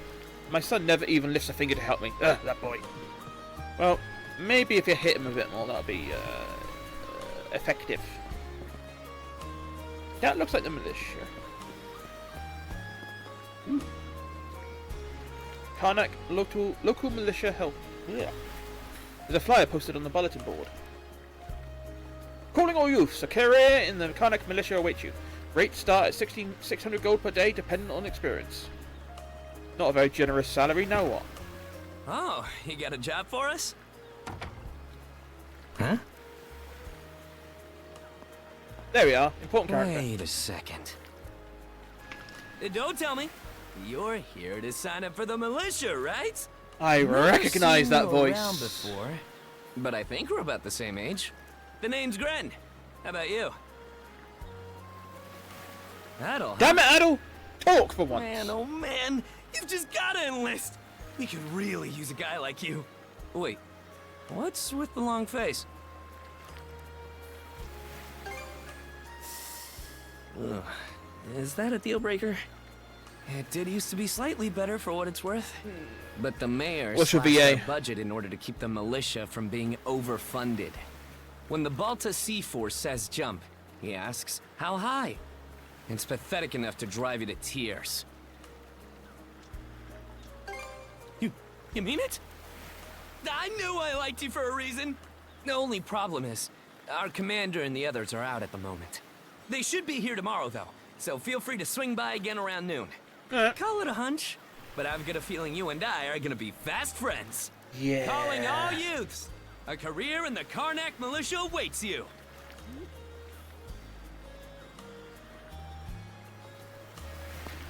My son never even lifts a finger to help me. Ugh, that boy. Well, maybe if you hit him a bit more, that'll be effective. That looks like the militia. Karnak local militia help. Yeah. There's a flyer posted on the bulletin board. Calling all youths, a career in the Karnak militia awaits you. Rates start at 600 gold per day, dependent on experience. Not a very generous salary, now what? Oh, you got a job for us? Huh? There we are. Important character. Wait a second. Don't tell me. You're here to sign up for the militia, right? I recognize that voice. Around before, but I think we're about the same age. The name's Gren. How about you? Adol. Damn it, Adol! Talk for once. Man, oh man, you've just gotta enlist. We could really use a guy like you. Wait, what's with the long face? Ugh. Is that a deal breaker? It did used to be slightly better for what it's worth. But the mayor What's your slashed VA? their budget in order to keep the militia from being overfunded. When the Balta Sea Force says jump, he asks, how high? It's pathetic enough to drive you to tears. You mean it? I knew I liked you for a reason. The only problem is, our commander and the others are out at the moment. They should be here tomorrow, though, so feel free to swing by again around noon. Call it a hunch, but I've got a feeling you and I are gonna be fast friends. Yeah. Calling all youths. A career in the Karnak militia awaits you.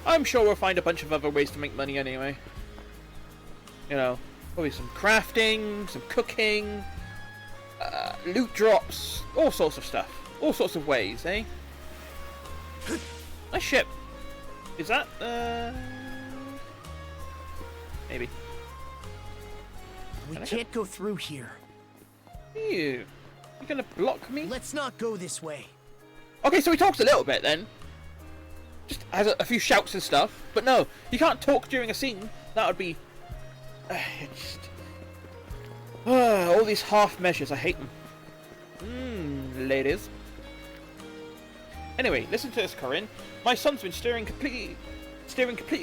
I'm sure we'll find a bunch of other ways to make money anyway. You know, probably some crafting, some cooking, loot drops, all sorts of stuff. All sorts of ways, eh? Nice ship. Is that, maybe. We can't go through here. You gonna block me? Let's not go this way. Okay, so he talks a little bit then. Just has a few shouts and stuff. But no, you can't talk during a scene. That would be... all these half measures, I hate them. Ladies. Anyway, listen to this, Corinne. My son's been steering completely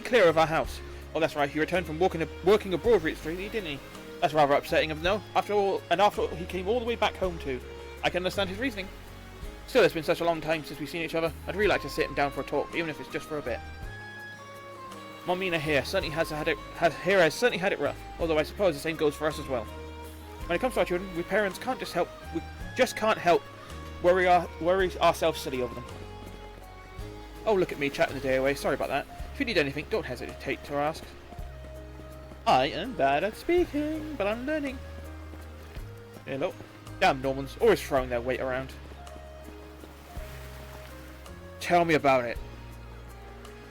clear of our house. Oh, that's right, he returned from working abroad recently, didn't he? That's rather upsetting of no. After all, he came all the way back home too. I can understand his reasoning. Still, it's been such a long time since we've seen each other. I'd really like to sit him down for a talk, even if it's just for a bit. Momina here certainly has had it rough. Although I suppose the same goes for us as well. When it comes to our children, we parents can't just help. We just can't help worry ourselves silly over them. Oh, look at me chatting the day away. Sorry about that. If you need anything, don't hesitate to ask. I am bad at speaking, but I'm learning. Hello. Damn Normans, always throwing their weight around. Tell me about it.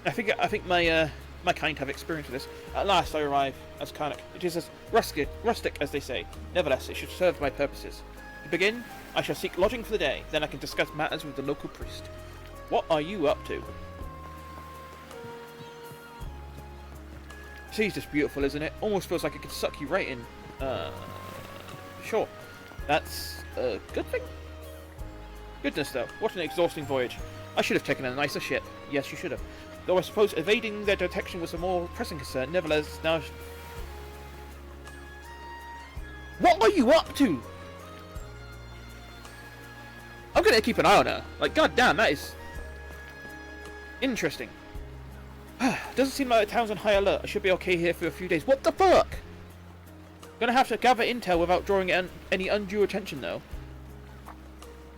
I think my kind have experience with this. At last I arrive as Karnak. It is as rustic as they say. Nevertheless, it should serve my purposes. To begin, I shall seek lodging for the day. Then I can discuss matters with the local priest. What are you up to? She's just beautiful, isn't it? Almost feels like it could suck you right in. Sure. That's a good thing. Goodness though, what an exhausting voyage. I should have taken a nicer ship. Yes, you should have. Though I suppose evading their detection was a more pressing concern. Nevertheless, now... What are you up to? I'm gonna keep an eye on her. Like, goddamn, that is... interesting. Doesn't seem like the town's on high alert. I should be okay here for a few days. What the fuck? Gonna have to gather intel without drawing any undue attention, though.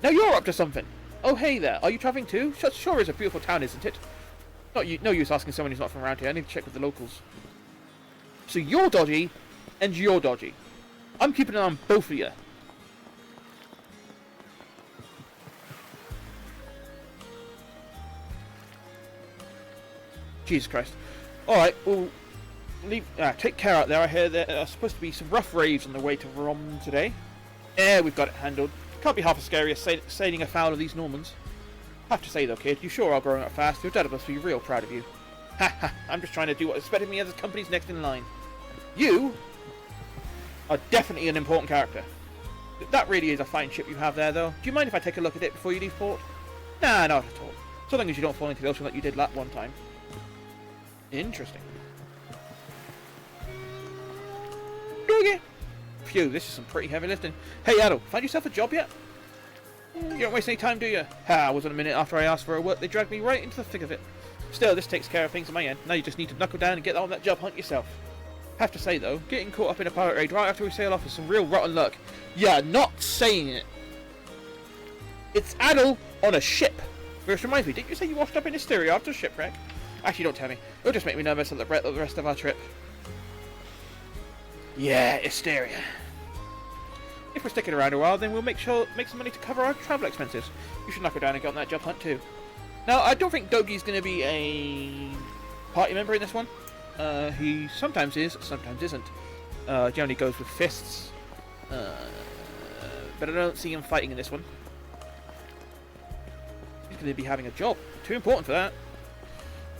Now you're up to something. Oh, hey there. Are you traveling too? Sure is a beautiful town, isn't it? No use asking someone who's not from around here. I need to check with the locals. So you're dodgy, and you're dodgy. I'm keeping an eye on both of you. Jesus Christ. Alright, we'll leave, take care out there. I hear there are supposed to be some rough raves on the way to Rom today. Yeah, we've got it handled. Can't be half as scary as sailing afoul of these Normans. Have to say though, kid, you sure are growing up fast. Your dad must be real proud of you. Ha ha, I'm just trying to do what's expected of me as the company's next in line. You are definitely an important character. That really is a fine ship you have there, though. Do you mind if I take a look at it before you leave port? Nah, not at all. So long as you don't fall into the ocean like you did that one time. Interesting. Okay. Phew, this is some pretty heavy lifting. Hey, Adol, find yourself a job yet? You don't waste any time, do you? Ha, wasn't a minute after I asked for a work, they dragged me right into the thick of it. Still, this takes care of things on my end. Now you just need to knuckle down and get on that job hunt yourself. Have to say, though, getting caught up in a pirate raid right after we sail off is some real rotten luck. Yeah, not saying it. It's Adol on a ship. Which reminds me, didn't you say you washed up in Hysteria after a shipwreck? Actually, don't tell me. It'll just make me nervous at the rest of our trip. Yeah, Hysteria. If we're sticking around a while, then we'll make some money to cover our travel expenses. You should knuckle down and get on that job hunt too. Now, I don't think Dogi's going to be a party member in this one. He sometimes is, sometimes isn't. Generally goes with fists. But I don't see him fighting in this one. He's going to be having a job. Too important for that.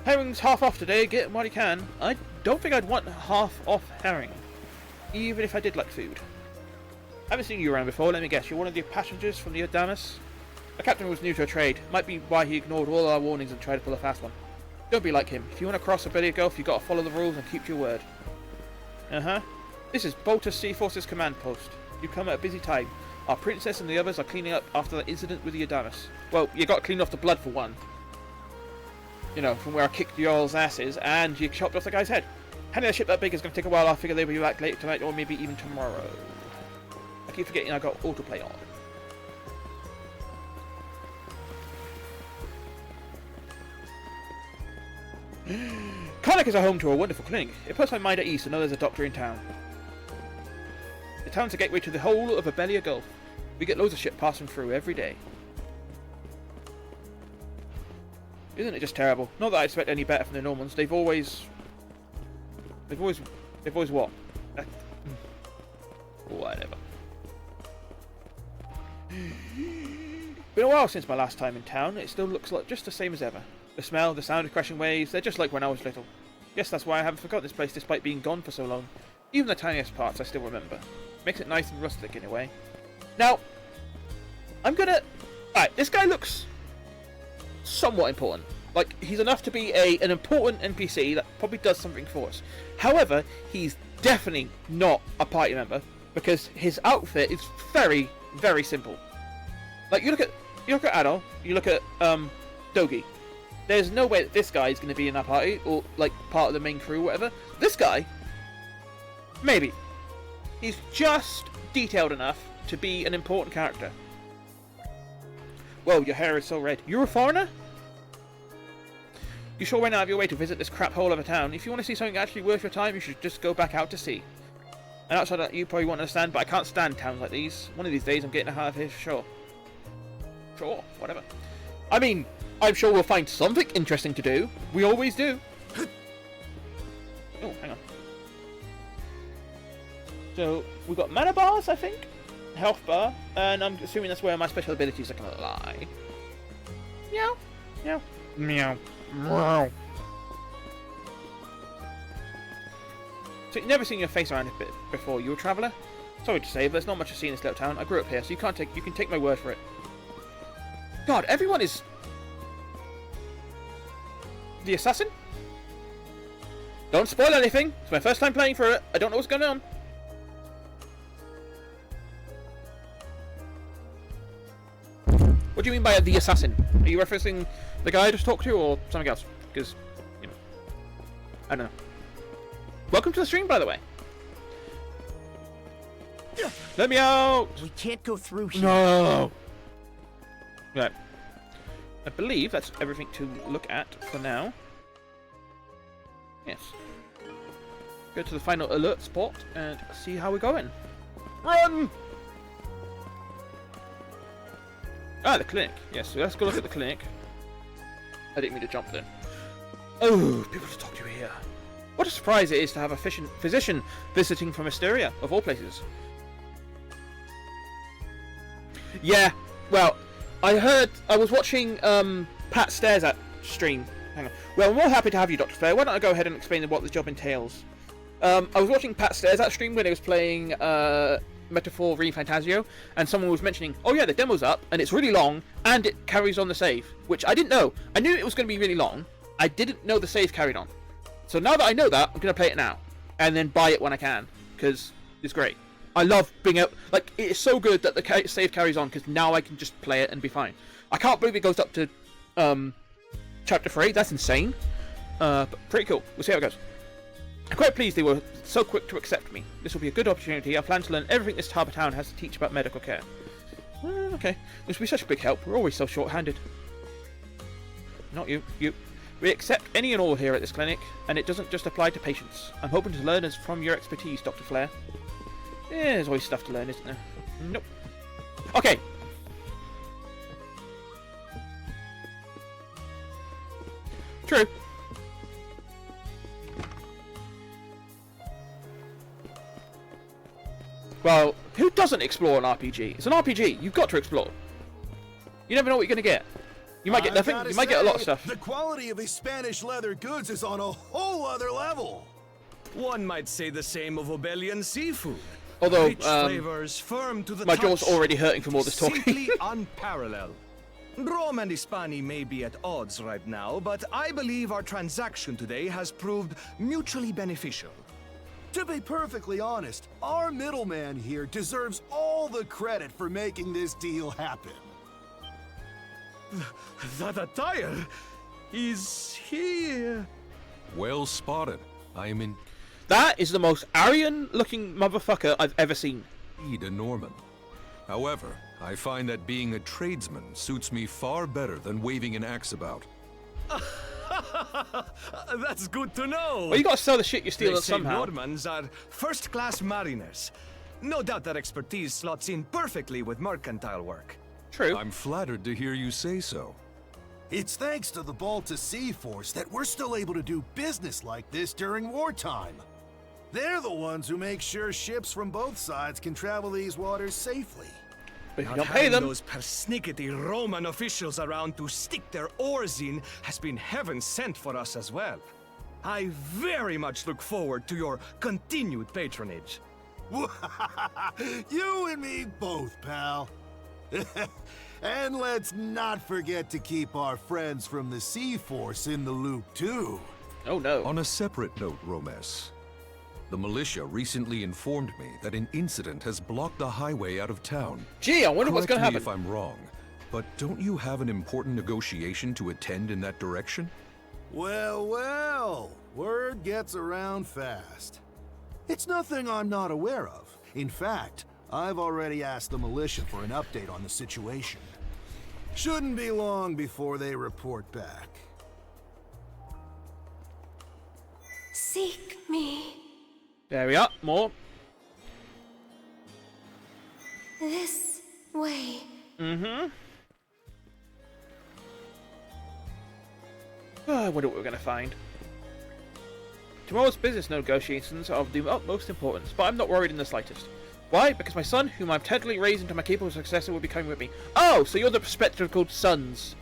Herring's half off today, get him while you can. I don't think I'd want half off herring. Even if I did like food. I haven't seen you around before, let me guess. You're one of the passengers from the Adamus? The captain was new to a trade. Might be why he ignored all our warnings and tried to pull a fast one. Don't be like him. If you want to cross a Billy Gulf, you've got to follow the rules and keep to your word. Uh-huh. This is Bolter Sea Force's command post. You come at a busy time. Our princess and the others are cleaning up after the incident with the Adamus. Well, you got to clean off the blood for one. You know, from where I kicked the y'all's asses, and you chopped off the guy's head. Handling a ship that big is going to take a while. I figure they'll be back later tonight, or maybe even tomorrow. I keep forgetting I got autoplay on. Karnak is a home to a wonderful clinic. It puts my mind at ease to know there's a doctor in town. The town's a gateway to the whole of Abelia Gulf. We get loads of shit passing through every day. Isn't it just terrible? Not that I expect any better from the Normans. They've always what? Whatever. Been a while since my last time in town. It still looks like just the same as ever. The smell, the sound of crashing waves, they're just like when I was little. Guess that's why I haven't forgotten this place despite being gone for so long. Even the tiniest parts I still remember. Makes it nice and rustic in a way. Now, I'm gonna... Alright, this guy looks somewhat important. Like, he's enough to be an important NPC that probably does something for us. However, he's definitely not a party member because his outfit is very, very simple. Like, you look at Adol, you look at Dogi. There's no way that this guy is going to be in our party or like part of the main crew or whatever. This guy, maybe. He's just detailed enough to be an important character. Whoa, your hair is so red. You're a foreigner? You sure went out of your way to visit this crap hole of a town. If you want to see something actually worth your time, you should just go back out to sea. And outside that, you probably won't understand, but I can't stand towns like these. One of these days, I'm getting out of here for sure. Sure, whatever. I mean, I'm sure we'll find something interesting to do. We always do. Oh, hang on. So, we've got mana bars, I think. Health bar. And I'm assuming that's where my special abilities are going to lie. Meow. Meow. Meow. Meow. So, you've never seen your face around a bit before, you a traveller? Sorry to say, but there's not much to see in this little town. I grew up here, so you can take my word for it. God, everyone is... The assassin? Don't spoil anything. It's my first time playing for it. I don't know what's going on. What do you mean by the assassin? Are you referencing the guy I just talked to or something else? Because, you know, I don't know. Welcome to the stream, by the way. Let me out! We can't go through here. No! Right. I believe that's everything to look at for now. Yes. Go to the final alert spot and see how we're going. Run! Ah, the clinic. Yes, so let's go look at the clinic. I didn't mean to jump then. Oh, people to talk to here. What a surprise it is to have a physician visiting from Mysteria, of all places. Yeah, well, I was watching Pat Stares at stream. Hang on. Well, I'm more happy to have you, Dr. Fair. Why don't I go ahead and explain what the job entails? I was watching Pat Stares at stream when he was playing Metaphor ReFantasio, and someone was mentioning, oh yeah, the demo's up, and it's really long, and it carries on the save, which I didn't know. I knew it was going to be really long. I didn't know the save carried on. So now that I know that, I'm going to play it now, and then buy it when I can, because it's great. I love being able, like, it's so good that the save carries on, because now I can just play it and be fine. I can't believe it goes up to Chapter 3, that's insane. But pretty cool, we'll see how it goes. I'm quite pleased they were so quick to accept me. This will be a good opportunity. I plan to learn everything this harbour town has to teach about medical care. Okay, this will be such a big help, we're always so short-handed. Not you, you. We accept any and all here at this clinic, and it doesn't just apply to patients. I'm hoping to learn from your expertise, Dr. Flair. Yeah, there's always stuff to learn, isn't there? Nope. Okay. True. Well, who doesn't explore an RPG? It's an RPG. You've got to explore. You never know what you're going to get. You might get nothing. You might get a lot of stuff. The quality of his Spanish leather goods is on a whole other level. One might say the same of Obelian seafood. Although, Rich flavors, firm to the my touch, jaw's already hurting from all this talking. Simply unparalleled. Rome and Hispani may be at odds right now, but I believe our transaction today has proved mutually beneficial. To be perfectly honest, our middleman here deserves all the credit for making this deal happen. That attire is here. Well spotted. I am in... That is the most Aryan-looking motherfucker I've ever seen. Indeed a Norman. However, I find that being a tradesman suits me far better than waving an axe about. That's good to know. Well, you gotta sell the shit you're stealing They say somehow. Normans are first-class mariners. No doubt their expertise slots in perfectly with mercantile work. True. I'm flattered to hear you say so. It's thanks to the Balta Sea Force that we're still able to do business like this during wartime. They're the ones who make sure ships from both sides can travel these waters safely. But if you Not don't pay having them, those persnickety Roman officials around to stick their oars in has been heaven sent for us as well. I very much look forward to your continued patronage. You and me both, pal. And let's not forget to keep our friends from the Sea Force in the loop, too. Oh no. On a separate note, Romes, the militia recently informed me that an incident has blocked the highway out of town. Gee, I wonder what's gonna happen. Correct me if I'm wrong, but don't you have an important negotiation to attend in that direction? Well, well, word gets around fast. It's nothing I'm not aware of. In fact, I've already asked the militia for an update on the situation. Shouldn't be long before they report back. Seek me. There we are. More. This way. Mm-hmm. I wonder what we're going to find. Tomorrow's business negotiations are of the utmost importance, but I'm not worried in the slightest. Why? Because my son, whom I've tenderly raised into my capable successor, will be coming with me. Oh, so you're the spectacled son's,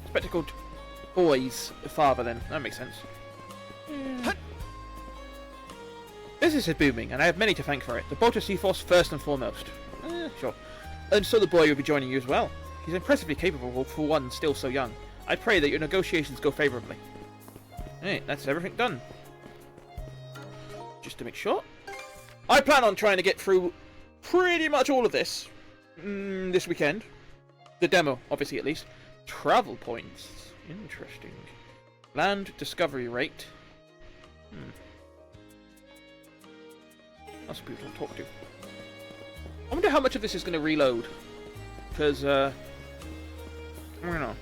spectacled boy's father then. That makes sense. Business is booming, and I have many to thank for it. The Balta Sea Force first and foremost. Sure. And so the boy will be joining you as well. He's impressively capable for one still so young. I pray that your negotiations go favourably. Hey, that's everything done. Just to make sure. I plan on trying to get through pretty much all of this this weekend. The demo, obviously, at least. Travel points. Interesting. Land discovery rate. That's people to talk to. I wonder how much of this is going to reload. Because, I don't know.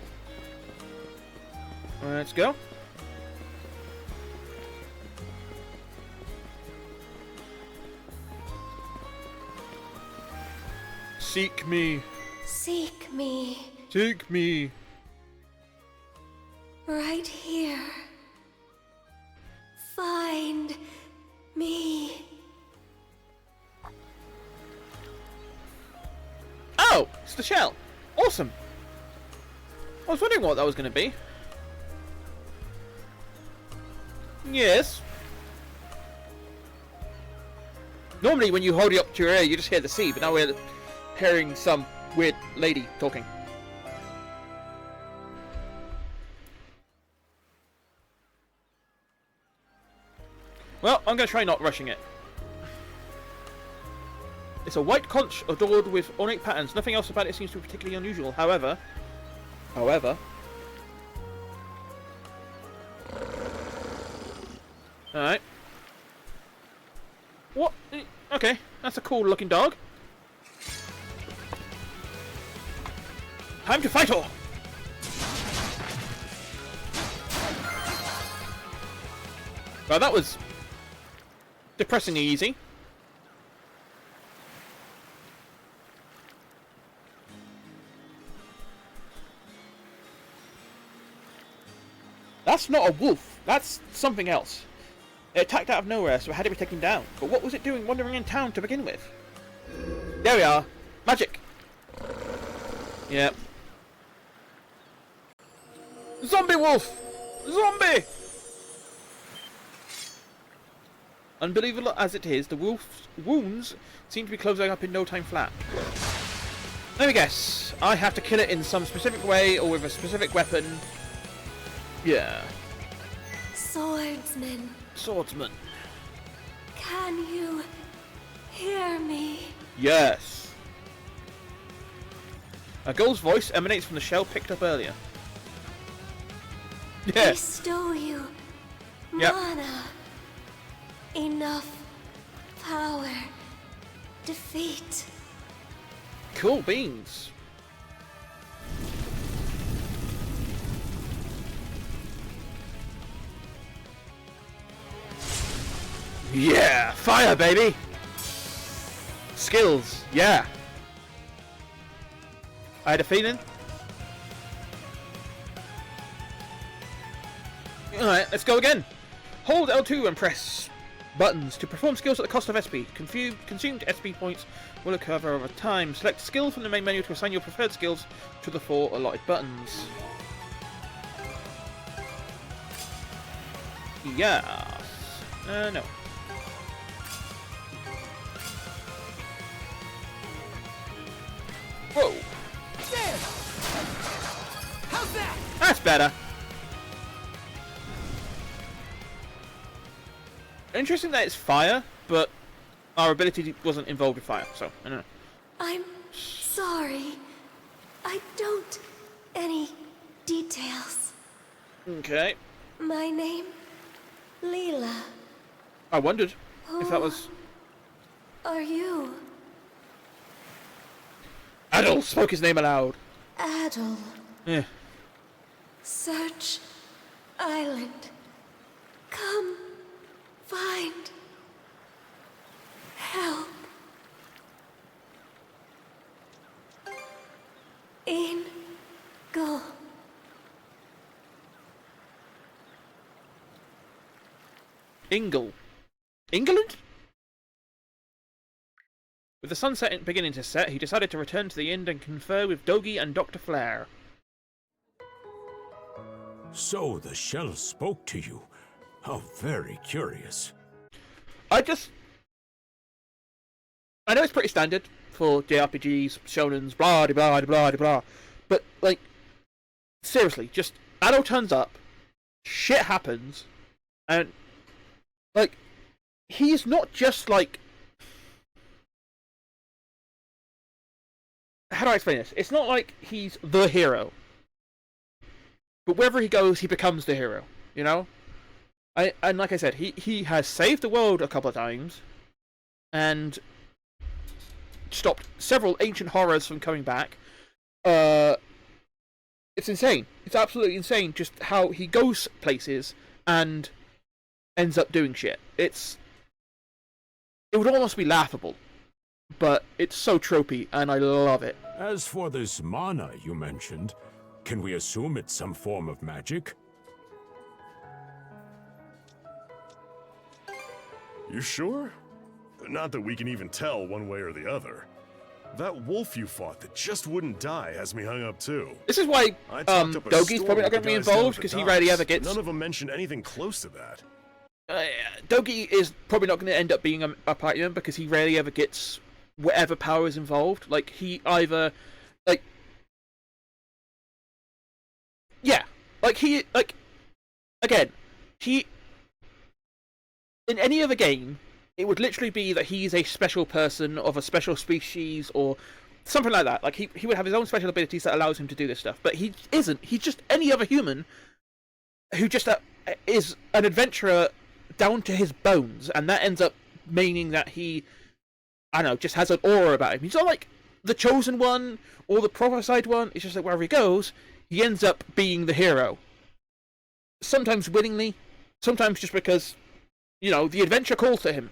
Let's go. Seek me. Seek me. Seek me. Right here. Find me. Oh! It's the shell. Awesome. I was wondering what that was going to be. Yes. Normally when you hold it up to your ear, you just hear the sea, but now we're hearing some weird lady talking. Well, I'm going to try not rushing it. It's a white conch adorned with ornate patterns. Nothing else about it seems to be particularly unusual. However... Alright. What? Okay, that's a cool looking dog. Time to fight all! Well, that was depressingly easy. That's not a wolf. That's something else. It attacked out of nowhere, so it had to be taken down. But what was it doing wandering in town to begin with? There we are. Magic. Yep. Zombie wolf! Zombie! Unbelievable as it is, the wolf's wounds seem to be closing up in no time flat. Let me guess. I have to kill it in some specific way or with a specific weapon. Yeah. Swordsman. Swordsman. Can you hear me? Yes. A girl's voice emanates from the shell picked up earlier. Yeah. Bestow you Yep. mana. Enough power. Defeat. Cool beans. Yeah, fire, baby. Skills, yeah. I had a feeling. Alright, let's go again. Hold L2 and press buttons to perform skills at the cost of SP. Consumed SP points will occur over time. Select skill from the main menu to assign your preferred skills to the 4 allotted buttons. Yes. No. Whoa. There! How's that? That's better. Interesting that it's fire, but our ability wasn't involved with fire, so I don't know. I'm sorry. I don't... any details. Okay. My name... Leela. I wondered if that was... Are you... Adol spoke his name aloud. Adol. Yeah. Search Island. Come find help. In go. England? With the sunset beginning to set, he decided to return to the inn and confer with Dogi and Dr. Flare. So the shell spoke to you. How very curious. I know it's pretty standard for JRPGs, shonens, blah de blah de blah de blah, but like, seriously, just Adol turns up, shit happens, and like, he's not just like, how do I explain this? It's not like he's the hero, but wherever he goes, he becomes the hero. You know. And like I said, he has saved the world a couple of times, and stopped several ancient horrors from coming back. It's insane. It's absolutely insane just how he goes places and ends up doing shit. It would almost be laughable, but it's so tropey, and I love it. As for this mana you mentioned, can we assume it's some form of magic? You sure? Not that we can even tell one way or the other. That wolf you fought that just wouldn't die has me hung up too. This is why Dogi's probably not going to be involved, because he rarely ever gets... None of them mentioned anything close to that. Dogi is probably not going to end up being a party member, because he rarely ever gets whatever power is involved. Like, he either... Like... Yeah. Like, he... Like... Again, he... In any other game, it would literally be that he's a special person of a special species or something like that. Like, he would have his own special abilities that allows him to do this stuff. But he isn't. He's just any other human who just is an adventurer down to his bones. And that ends up meaning that he, I don't know, just has an aura about him. He's not like the chosen one or the prophesied one. It's just that wherever he goes, he ends up being the hero. Sometimes willingly, sometimes just because... You know, the adventure calls to him,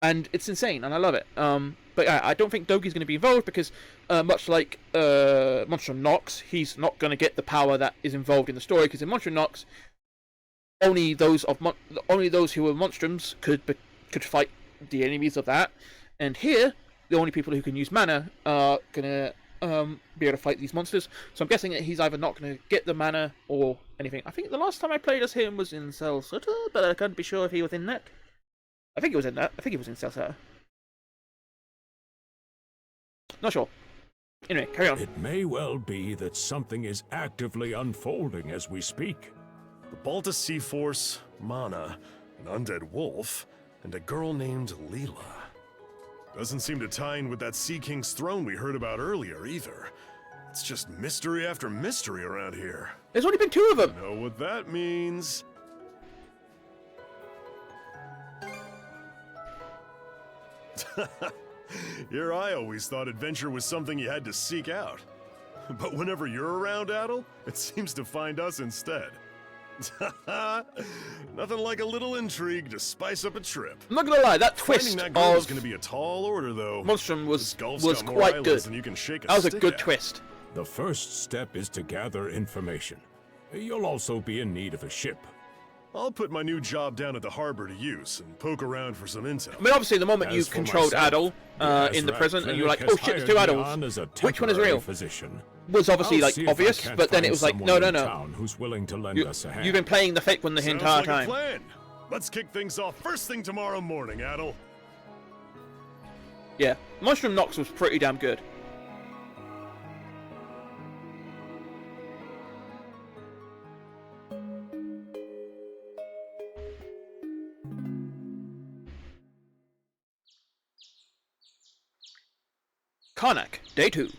and it's insane, and I love it. But yeah, I don't think Dogi's going to be involved because, much like Monstrum Nox, he's not going to get the power that is involved in the story. Because in Monstrum Nox, only those who were Monstrums could fight the enemies of that, and here the only people who can use mana are going to be able to fight these monsters. So I'm guessing that he's either not going to get the mana or anything. I think the last time I played as him was in Cell Sutter, but I can't be sure if he was in that. I think he was in that. I think he was in Cell Sutter. Not sure. Anyway, carry on. It may well be that something is actively unfolding as we speak. The Balta Sea Force, Mana, an undead wolf, and a girl named Leela. Doesn't seem to tie in with that Sea King's throne we heard about earlier, either. It's just mystery after mystery around here. There's only been 2 of them! You know what that means. Here I always thought adventure was something you had to seek out. But whenever you're around, Adol, it seems to find us instead. Nothing like a little intrigue to spice up a trip. I'm not gonna lie, that twist Finding that girl is of going to be a tall order, though. Monstrum was got more quite islands good. than you can shake a That was a stick good at. twist. The first step is to gather information. You'll also be in need of a ship. I'll put my new job down at the harbor to use and poke around for some intel. I mean, obviously, the moment you As for controlled myself, Adol in the prison, and you were like, "Oh shit, there's two Adols. Which one is real?" Was obviously like obvious, but then it was like, "No, no, no. Who's willing to lend us a hand. You've been playing the fake one the Sounds entire like time." a plan. Let's kick things off first thing tomorrow morning, Adol. Yeah, Mushroom Nox was pretty damn good. Karnak, Day 2.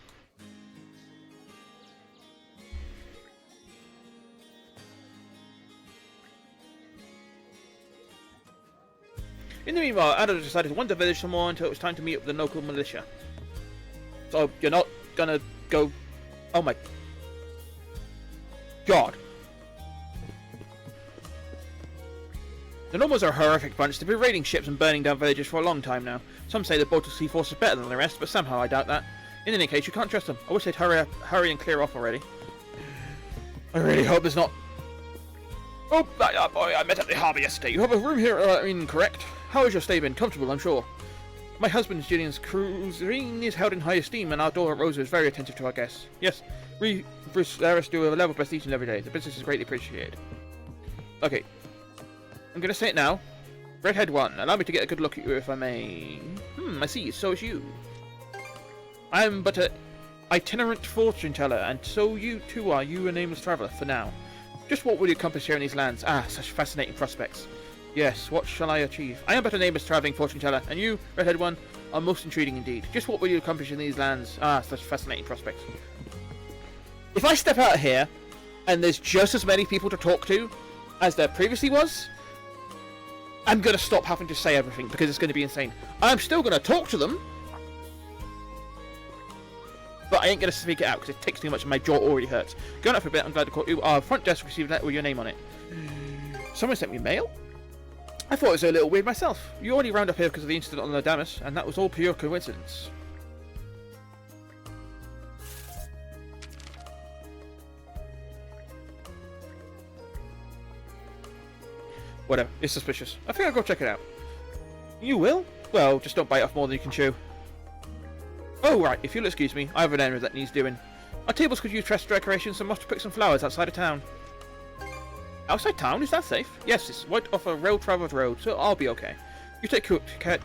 In the meanwhile, Adol decided to wander the village some more until it was time to meet up with the local militia. So, you're not gonna go... Oh my... God. The Normals are a horrific bunch. They've been raiding ships and burning down villages for a long time now. Some say the Baltic Sea Force is better than the rest, but somehow I doubt that. In any case, you can't trust them. I wish they'd hurry and clear off already. I really hope there's not... Oh, boy, I met at the harbour yesterday. You have a room here, correct? How has your stay been? Comfortable, I'm sure. My husband, Julian's cuisine is held in high esteem, and our daughter Rosa is very attentive to our guests. Yes, we, Bruce, Laris do a level best each and every day. The business is greatly appreciated. Okay. I'm gonna say it now. Redhead 1, allow me to get a good look at you if I may. I see, so is you. I am but a itinerant fortune teller, and so you too are you a nameless traveller, for now. Just what will you accomplish here in these lands? Ah, such fascinating prospects. Yes, what shall I achieve? I am but a nameless travelling fortune teller, and you, Redhead 1, are most intriguing indeed. Just what will you accomplish in these lands? Ah, such fascinating prospects. If I step out here, and there's just as many people to talk to as there previously was, I'm going to stop having to say everything, because it's going to be insane. I'm still going to talk to them, but I ain't going to speak it out, because it takes too much and my jaw already hurts. Going up for a bit, I'm glad to call you. Our front desk received a letter with your name on it. Someone sent me mail? I thought it was a little weird myself. You only round up here because of the incident on the Damus, and that was all pure coincidence. Whatever, it's suspicious. I think I'll go check it out. You will? Well, just don't bite off more than you can chew. Oh, right, if you'll excuse me, I have an errand that needs doing. Our tables could use fresh decorations and must pick some flowers outside of town. Outside town? Is that safe? Yes, it's right off a rail-travelled road, so I'll be okay. You take care.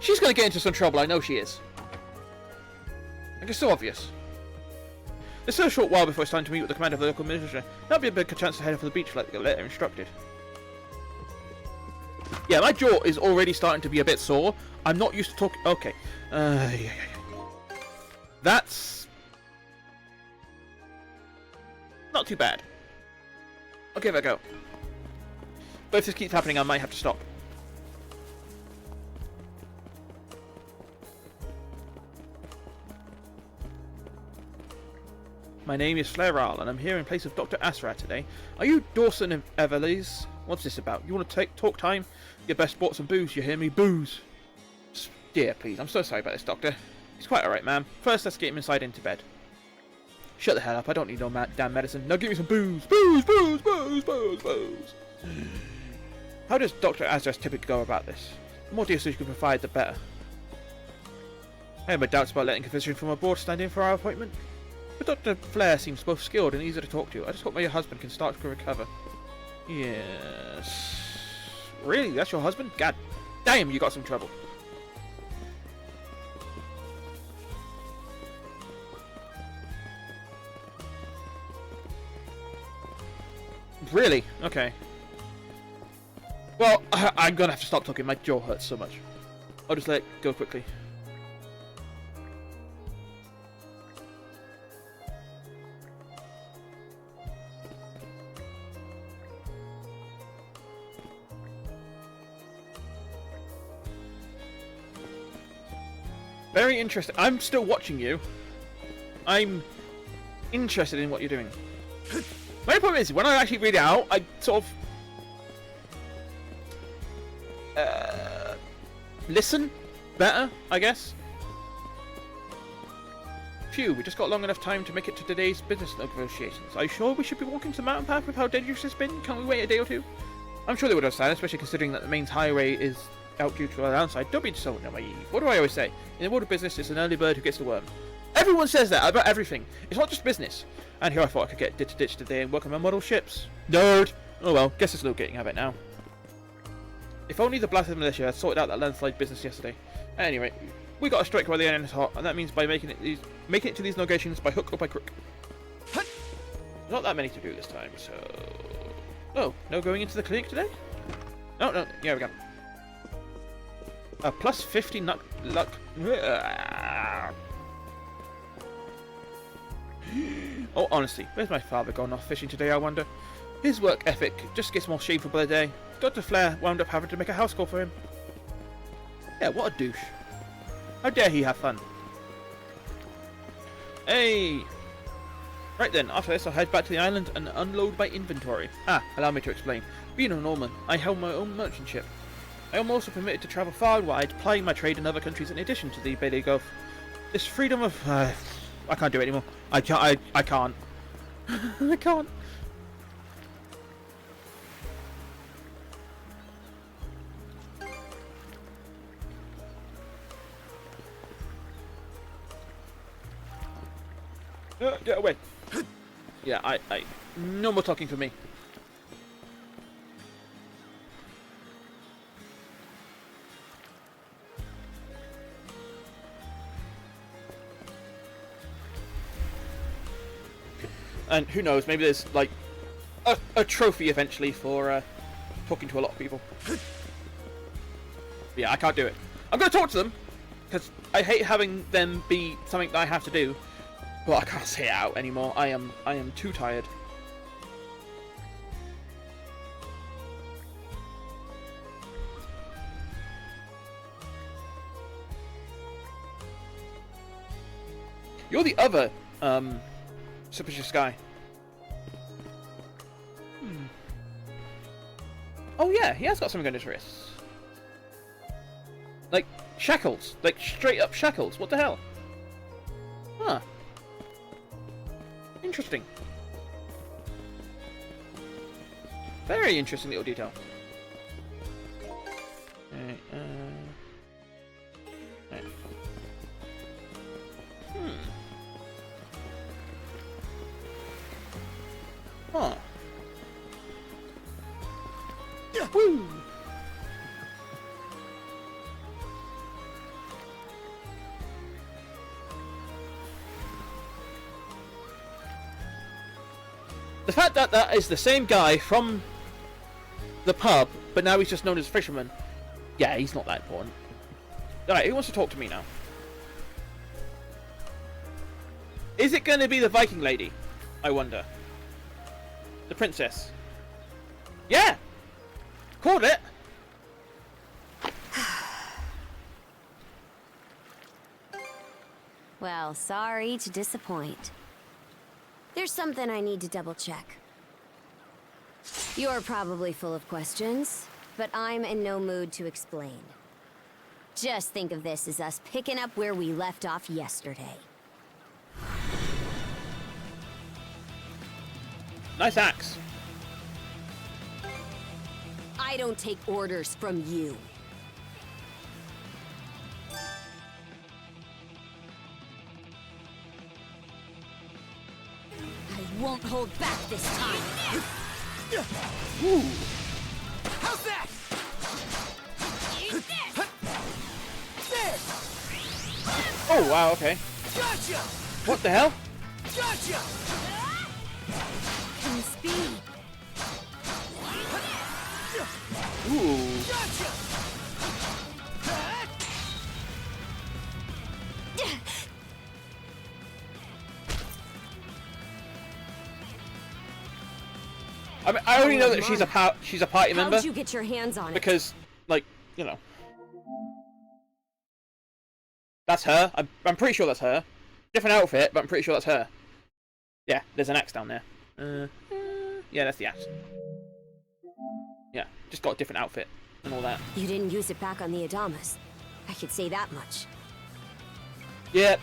She's gonna get into some trouble, I know she is. Like, it's so obvious. There's still a short while before it's time to meet with the commander of the local militia. That'll be a big chance to head for the beach like the letter instructed. Yeah, my jaw is already starting to be a bit sore. I'm not used to talking... Okay. Yeah. That's... not too bad. I'll give it a go. But if this keeps happening, I might have to stop. My name is Flareal, and I'm here in place of Dr. Asrat today. Are you Dawson of Everleys? What's this about? You want to talk time? Your best bought some booze, you hear me? Booze! Dear, please, I'm so sorry about this, Doctor. He's quite alright, ma'am. First, let's get him inside into bed. Shut the hell up, I don't need no damn medicine. Now give me some booze! Booze, booze, booze, booze, booze! How does Dr. Asrat typically go about this? The more details you can provide, the better. I have my doubts about letting a physician from abroad stand in for our appointment. But Dr. Flair seems both skilled and easy to talk to. I just hope my husband can start to recover. Yes... Really? That's your husband? God damn, you got some trouble. Really? Okay. Well, I'm gonna have to stop talking. My jaw hurts so much. I'll just let it go quickly. Very interesting. I'm still watching you. I'm interested in what you're doing. My problem is, when I actually read it out, I sort of listen better, I guess. Phew, we just got long enough time to make it to today's business negotiations. Are you sure we should be walking to the mountain path with how dangerous it's been? Can't we wait a day or two? I'm sure they would understand, especially considering that the main highway is out due to our downside. Don't be so naive. What do I always say? In the world of business, it's an early bird who gets the worm. Everyone says that about everything. It's not just business. And here I thought I could get ditch today and work on my model ships. Nerd! Oh well, guess it's no getting of it now. If only the blasted militia had sorted out that landslide business yesterday. Anyway, we got a strike while the iron is hot, and that means by making it to these negotiations by hook or by crook. Not that many to do this time, so... Oh, no going into the clinic today? No, here we go. A plus 50 luck. Oh, honestly, where's my father gone off fishing today, I wonder? His work ethic just gets more shameful by the day. Dr. Flair wound up having to make a house call for him. Yeah, what a douche. How dare he have fun? Hey! Right then, after this I'll head back to the island and unload my inventory. Allow me to explain. Being a Norman, I held my own merchant ship. I am also permitted to travel far and wide, plying my trade in other countries in addition to the Bailey Gulf. This freedom of... I can't do it anymore. I can't. I can't. Get away. Yeah, I... No more talking for me. And who knows, maybe there's, like, a trophy eventually for talking to a lot of people. Yeah, I can't do it. I'm going to talk to them, because I hate having them be something that I have to do. But I can't say it out anymore. I am too tired. You're the other, suspicious guy. Oh yeah, he has got something on his wrists. Like, shackles. Like, straight up shackles. What the hell? Huh. Interesting. Very interesting little detail. Okay, right. Huh. Woo! The fact that that is the same guy from the pub, but now he's just known as Fisherman. Yeah, he's not that important. Alright, who wants to talk to me now? Is it going to be the Viking lady? I wonder. The princess. Yeah! Called it! Well, sorry to disappoint. There's something I need to double check. You're probably full of questions, but I'm in no mood to explain. Just think of this as us picking up where we left off yesterday. Nice axe. I don't take orders from you. I won't hold back this time. Ooh. How's that? Oh wow, okay. Gotcha! What the hell? Gotcha! In speed. Ooh. Gotcha! I mean, I already know that she's a party member. How'd you get your hands on it? Because, like, you know, that's her. I'm pretty sure that's her. Different outfit, but I'm pretty sure that's her. Yeah, there's an axe down there. Yeah, that's the axe. Yeah, just got a different outfit and all that. You didn't use it back on the Adamas. I could say that much. Yeah,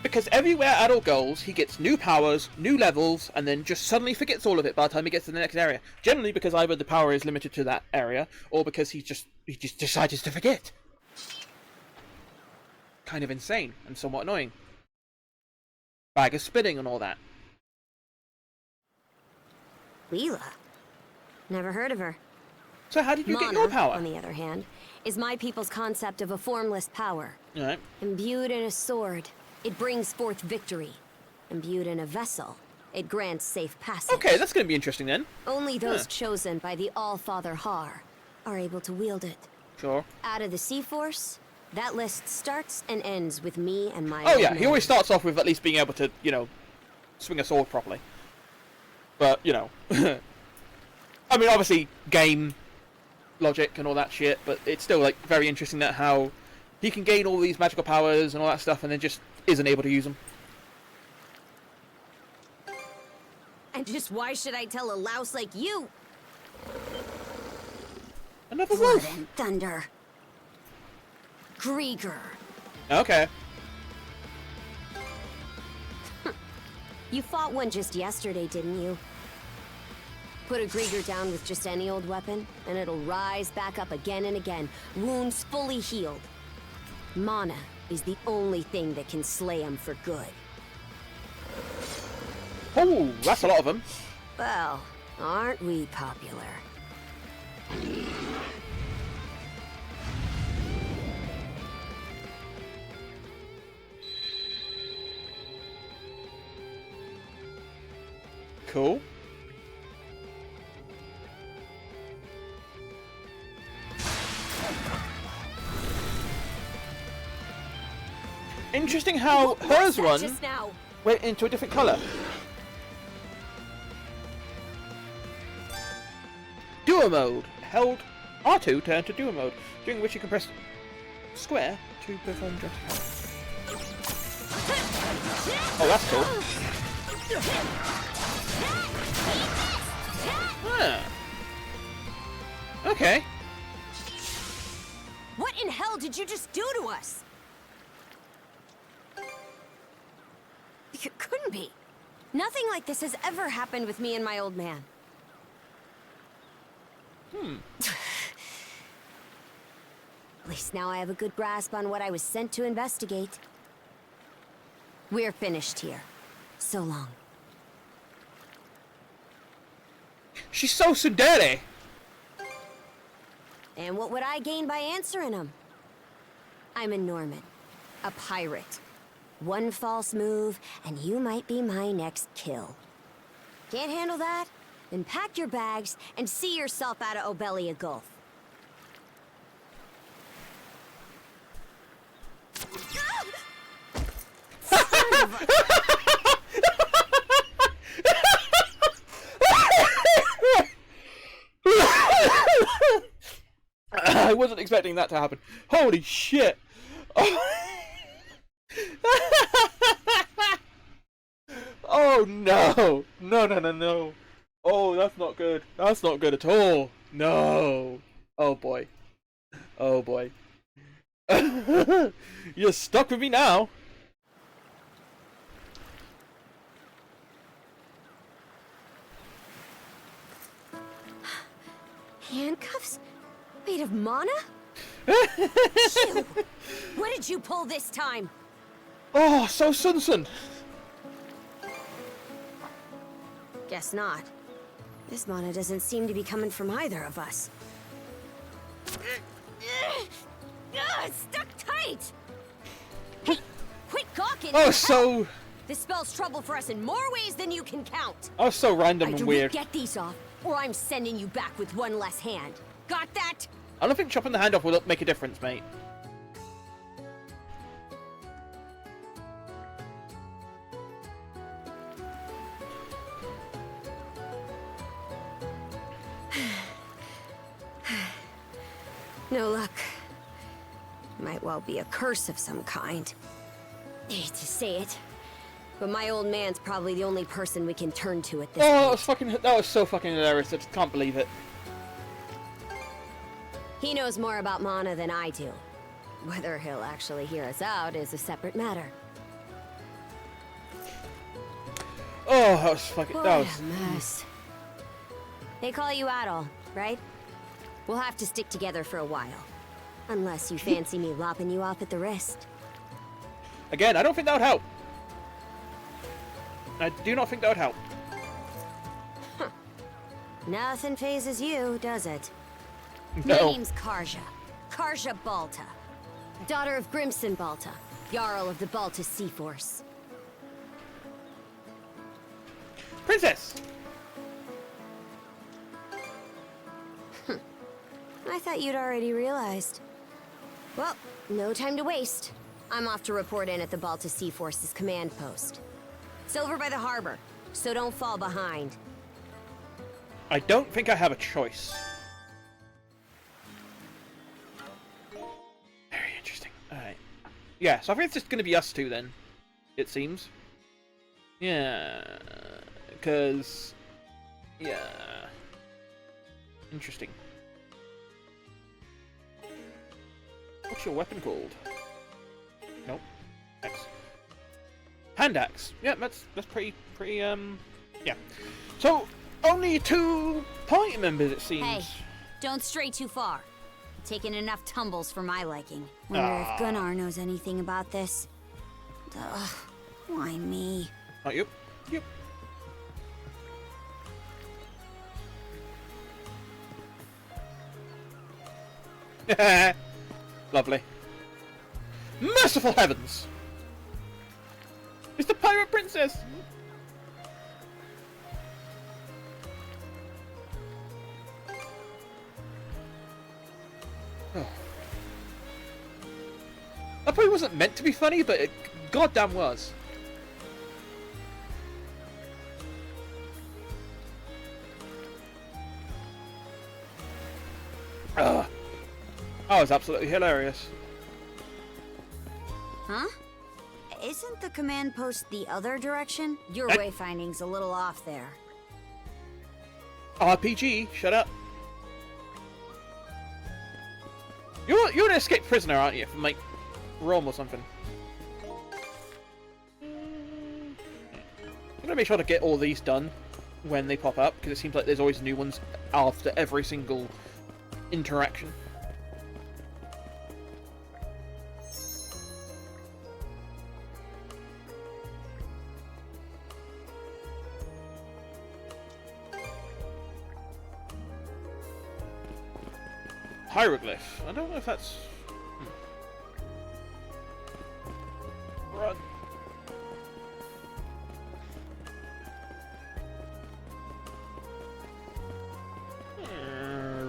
because everywhere Adol goes, he gets new powers, new levels, and then just suddenly forgets all of it by the time he gets to the next area. Generally because either the power is limited to that area, or because he just decides to forget. Kind of insane, and somewhat annoying. Bag of spinning and all that. Leela? Never heard of her. So how did you get Mana, your power? on the other hand, is my people's concept of a formless power. Alright. Imbued in a sword, it brings forth victory. Imbued in a vessel, it grants safe passage. Okay, that's going to be interesting then. Only those chosen by the All-Father Har are able to wield it. Sure. Out of the Sea Force, that list starts and ends with me and my Oh old yeah, man. he always starts off with at least being able to, you know, swing a sword properly. But, you know, I mean, obviously, game logic and all that shit, but it's still, like, very interesting that how he can gain all these magical powers and all that stuff and then just isn't able to use them. And just why should I tell a louse like you? Another Blood wolf. and thunder. Grieger. Okay. You fought one just yesterday, didn't you? Put a Grieger down with just any old weapon, and it'll rise back up again and again, wounds fully healed. Mana is the only thing that can slay him for good. Oh, that's a lot of them. Well, aren't we popular? Cool. Interesting how hers one just now? went into a different colour. Duo mode. Held R2 to enter duo mode, during which you can press square to perform just. Oh, that's cool. Ah. Okay. What in hell did you just do to us? It couldn't be. Nothing like this has ever happened with me and my old man. At least now I have a good grasp on what I was sent to investigate. We're finished here. So long. She's so tsundere. And what would I gain by answering him? I'm a Norman. A pirate. One false move, and you might be my next kill. Can't handle that? Then pack your bags and see yourself out of Obelia Gulf. I wasn't expecting that to happen. Holy shit! Oh no! No, no, no, no! Oh, that's not good. That's not good at all. No! Oh boy. Oh boy. You're stuck with me now. Handcuffs? Made of mana? Phew. What did you pull this time? Oh, so Sun. Guess not. This mana doesn't seem to be coming from either of us. It's stuck tight! Hey, quit gawking! Oh, so... This spells trouble for us in more ways than you can count. Oh, so random Either and we weird. get these off, or I'm sending you back with one less hand. Got that? I don't think chopping the hand off will make a difference, mate. No luck. Might well be a curse of some kind. Hate to say it, But my old man's probably the only person we can turn to at this Oh, point. that was so fucking hilarious. I just can't believe it. He knows more about Mana than I do. Whether he'll actually hear us out is a separate matter. Oh, that was fucking. What That a was. mess. They call you Adol, right? We'll have to stick together for a while. Unless you fancy me lopping you off at the wrist. Again, I don't think that would help. I do not think that would help. Nothing phases you, does it? No. My name's Karja. Karja Balta. Daughter of Grimson Balta, Jarl of the Balta Sea Force. Princess! I thought you'd already realized. Well, no time to waste. I'm off to report in at the Balta Sea Force's command post. It's over by the harbor, so don't fall behind. I don't think I have a choice. Very interesting. Alright. Yeah, so I think it's just going to be us two then. It seems. Yeah. Because... Yeah. Interesting. What's your weapon called? Nope. Axe. Hand axe. Yeah, that's pretty yeah. So only 2 party members, it seems. Hey, don't stray too far. Taking enough tumbles for my liking. Wonder if Gunnar knows anything about this. Ugh, why me? Oh, yep. Lovely. Merciful heavens! It's the pirate princess! Oh. That probably wasn't meant to be funny, but it goddamn was. Ugh. That was absolutely hilarious. Huh? Isn't the command post the other direction? Your wayfinding's a little off there. RPG, shut up. You're an escaped prisoner, aren't you? From like Rome or something. I'm gonna make sure to get all these done when they pop up, because it seems like there's always new ones after every single interaction. Hieroglyph. I don't know if that's... Run.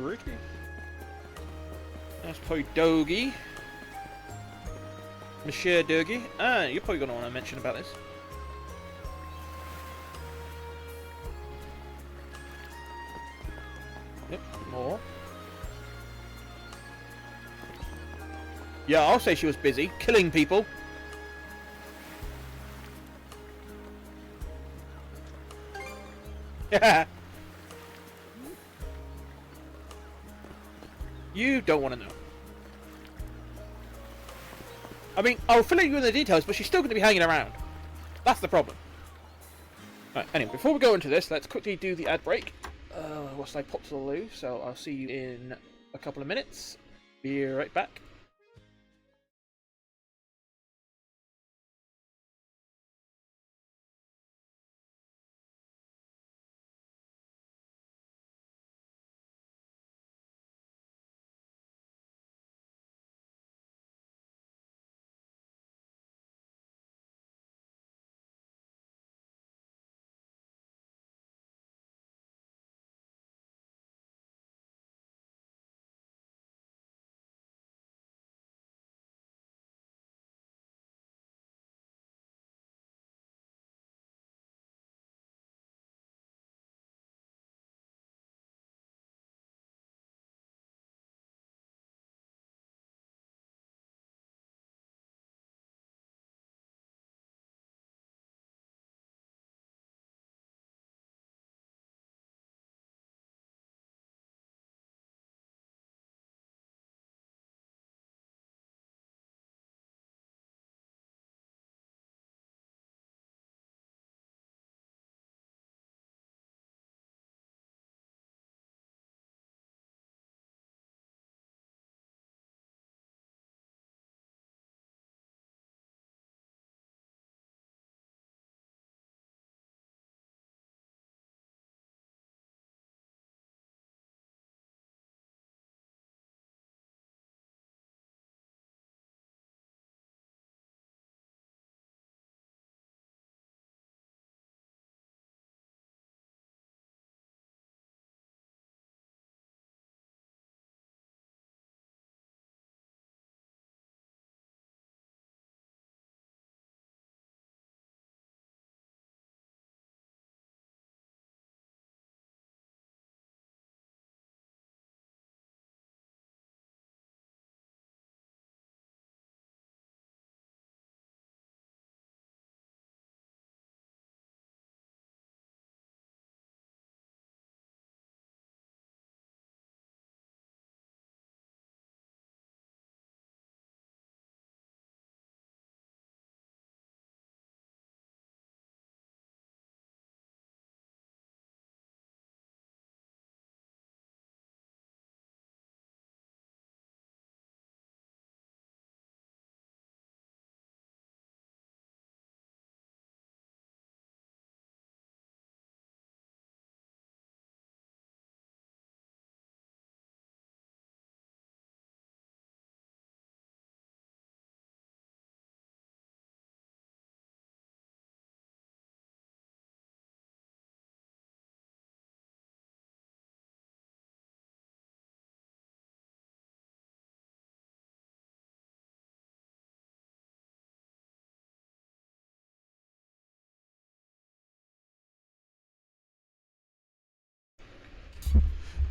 Ricky. That's probably Dogi. Monsieur Dogi. Ah, you're probably going to want to mention about this. Yep, more. Yeah, I'll say she was busy killing people. Yeah. You don't want to know. I mean, I'll fill you in the details, but she's still going to be hanging around. That's the problem. Right, anyway, before we go into this, let's quickly do the ad break. Whilst I pop to the loo, so I'll see you in a couple of minutes. Be right back.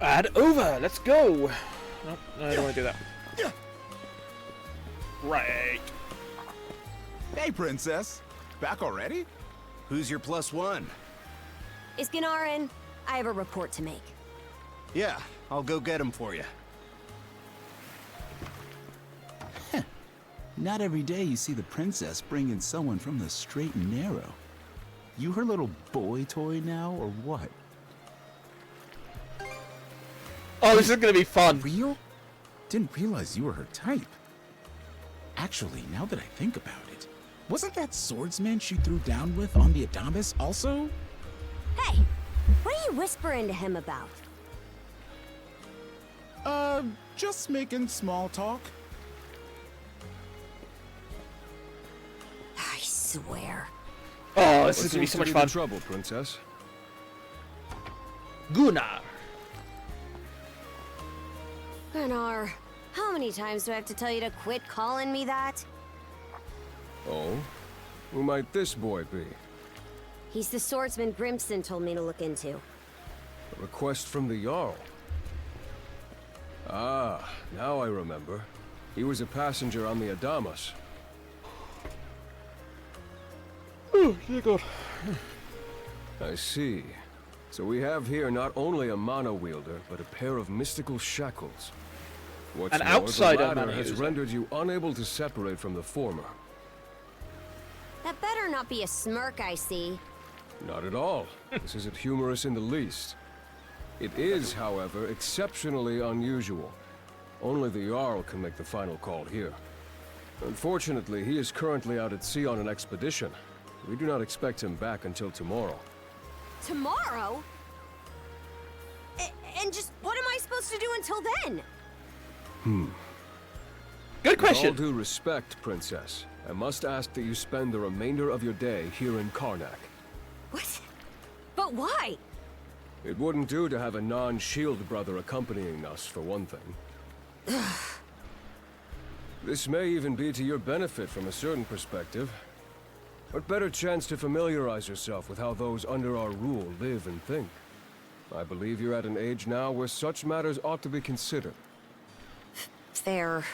Add over. Let's go. Nope, no, I don't want to do that. Right. Hey, Princess. Back already? Who's your +1? Is Gunnar in? I have a report to make. Yeah, I'll go get him for you. Not every day you see the princess bring in someone from the straight and narrow. You her little boy toy now, or what? Oh, this is gonna be fun. Real? Didn't realize you were her type. Actually, now that I think about it, wasn't that swordsman she threw down with on the Adamas also? Hey, what are you whispering to him about? Just making small talk. I swear. Oh, this is gonna be so much fun. Trouble, Princess. Gunnar. Gunnar, how many times do I have to tell you to quit calling me that? Oh? Who might this boy be? He's the swordsman Grimson told me to look into. A request from the Jarl. Ah, now I remember. He was a passenger on the Adamas. Oh, dear God. I see. So we have here not only a mana wielder, but a pair of mystical shackles. What's An more, outsider the latter mana has user. rendered you unable to separate from the former. That better not be a smirk I see. Not at all. This isn't humorous in the least. It is, however, exceptionally unusual. Only the Jarl can make the final call here. Unfortunately, he is currently out at sea on an expedition. We do not expect him back until tomorrow. Tomorrow? And just what am I supposed to do until then? Good question. With all due respect, Princess, I must ask that you spend the remainder of your day here in Karnak. What? But why? It wouldn't do to have a non-shield brother accompanying us, for one thing. This may even be to your benefit from a certain perspective. What better chance to familiarize yourself with how those under our rule live and think? I believe you're at an age now where such matters ought to be considered. Fair.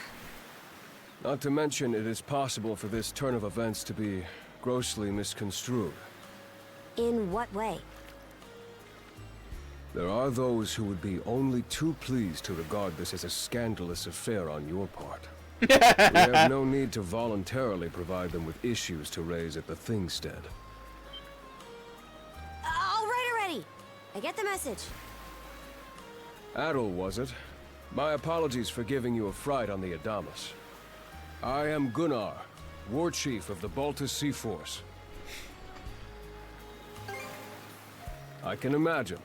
Not to mention, it is possible for this turn of events to be grossly misconstrued. In what way? There are those who would be only too pleased to regard this as a scandalous affair on your part. We have no need to voluntarily provide them with issues to raise at the Thingstead. All right already. I get the message. Adol, was it? My apologies for giving you a fright on the Adamas. I am Gunnar, War Chief of the Baltus Sea Force. I can imagine,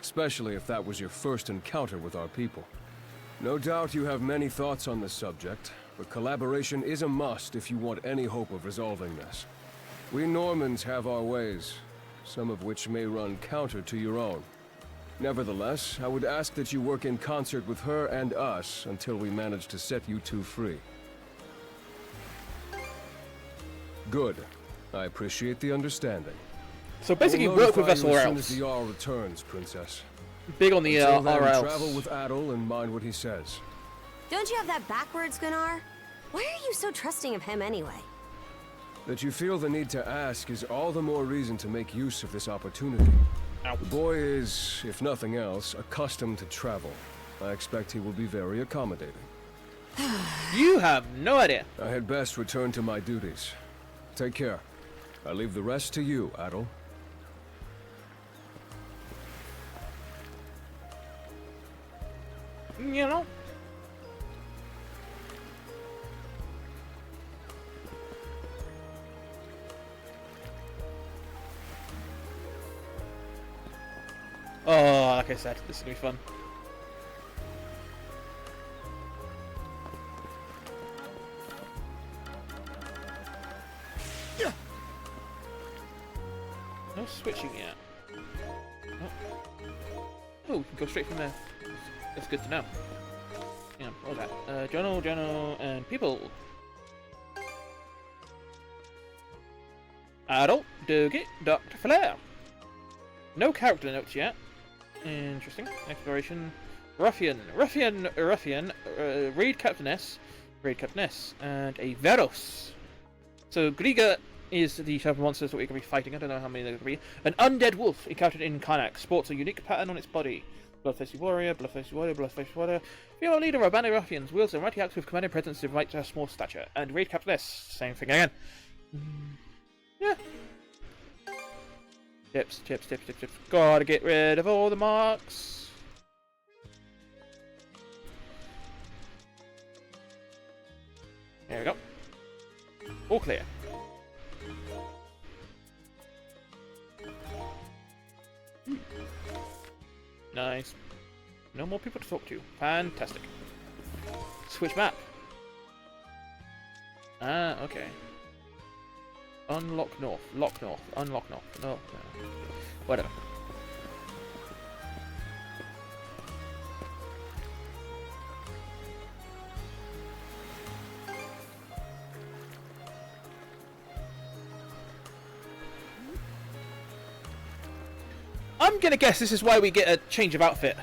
especially if that was your first encounter with our people. No doubt you have many thoughts on this subject, but collaboration is a must if you want any hope of resolving this. We Normans have our ways, some of which may run counter to your own. Nevertheless, I would ask that you work in concert with her and us until we manage to set you two free. Good. I appreciate the understanding. So basically, We'll work with notify us you or as soon else. as the Jarl returns, Princess. Big on the Until then, or else. travel with Adol and mind what he says. Don't you have that backwards, Gunnar? Why are you so trusting of him anyway? That you feel the need to ask is all the more reason to make use of this opportunity. The boy is, if nothing else, accustomed to travel. I expect he will be very accommodating. You have no idea. I had best return to my duties. Take care. I leave the rest to you, Adol. You know? Oh, like I said, this is gonna be fun. No switching yet. Oh, we can go straight from there. That's good to know. Yeah, what was that? Jono, and people. Adol, Dougie, Dr. Flair. No character notes yet. Interesting. Exploration. Ruffian, Raid Captainess, and a Veros. So Griga is the type of monsters that we're going to be fighting. I don't know how many there are going to be. An undead wolf encountered in Karnak sports a unique pattern on its body. Bloodthirsty warrior, bloodthirsty warrior, bloodthirsty warrior. Female leader of a band of ruffians wields a mighty axe with commanding presence despite her small stature. And Raid Captainess, same thing again. Yeah. Tips. Gotta get rid of all the marks. There we go. All clear. Nice. No more people to talk to. Fantastic. Switch map. Ah, okay. Unlock north. Lock north. Unlock north. No. Whatever. I'm gonna guess this is why we get a change of outfit.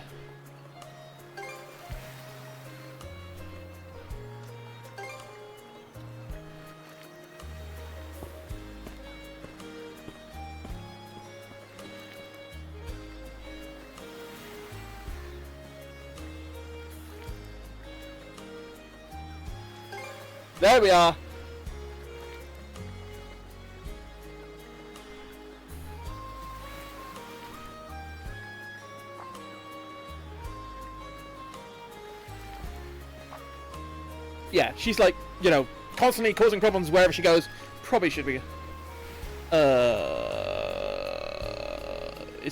There we are. Yeah, she's like, you know, constantly causing problems wherever she goes. Probably should be. Is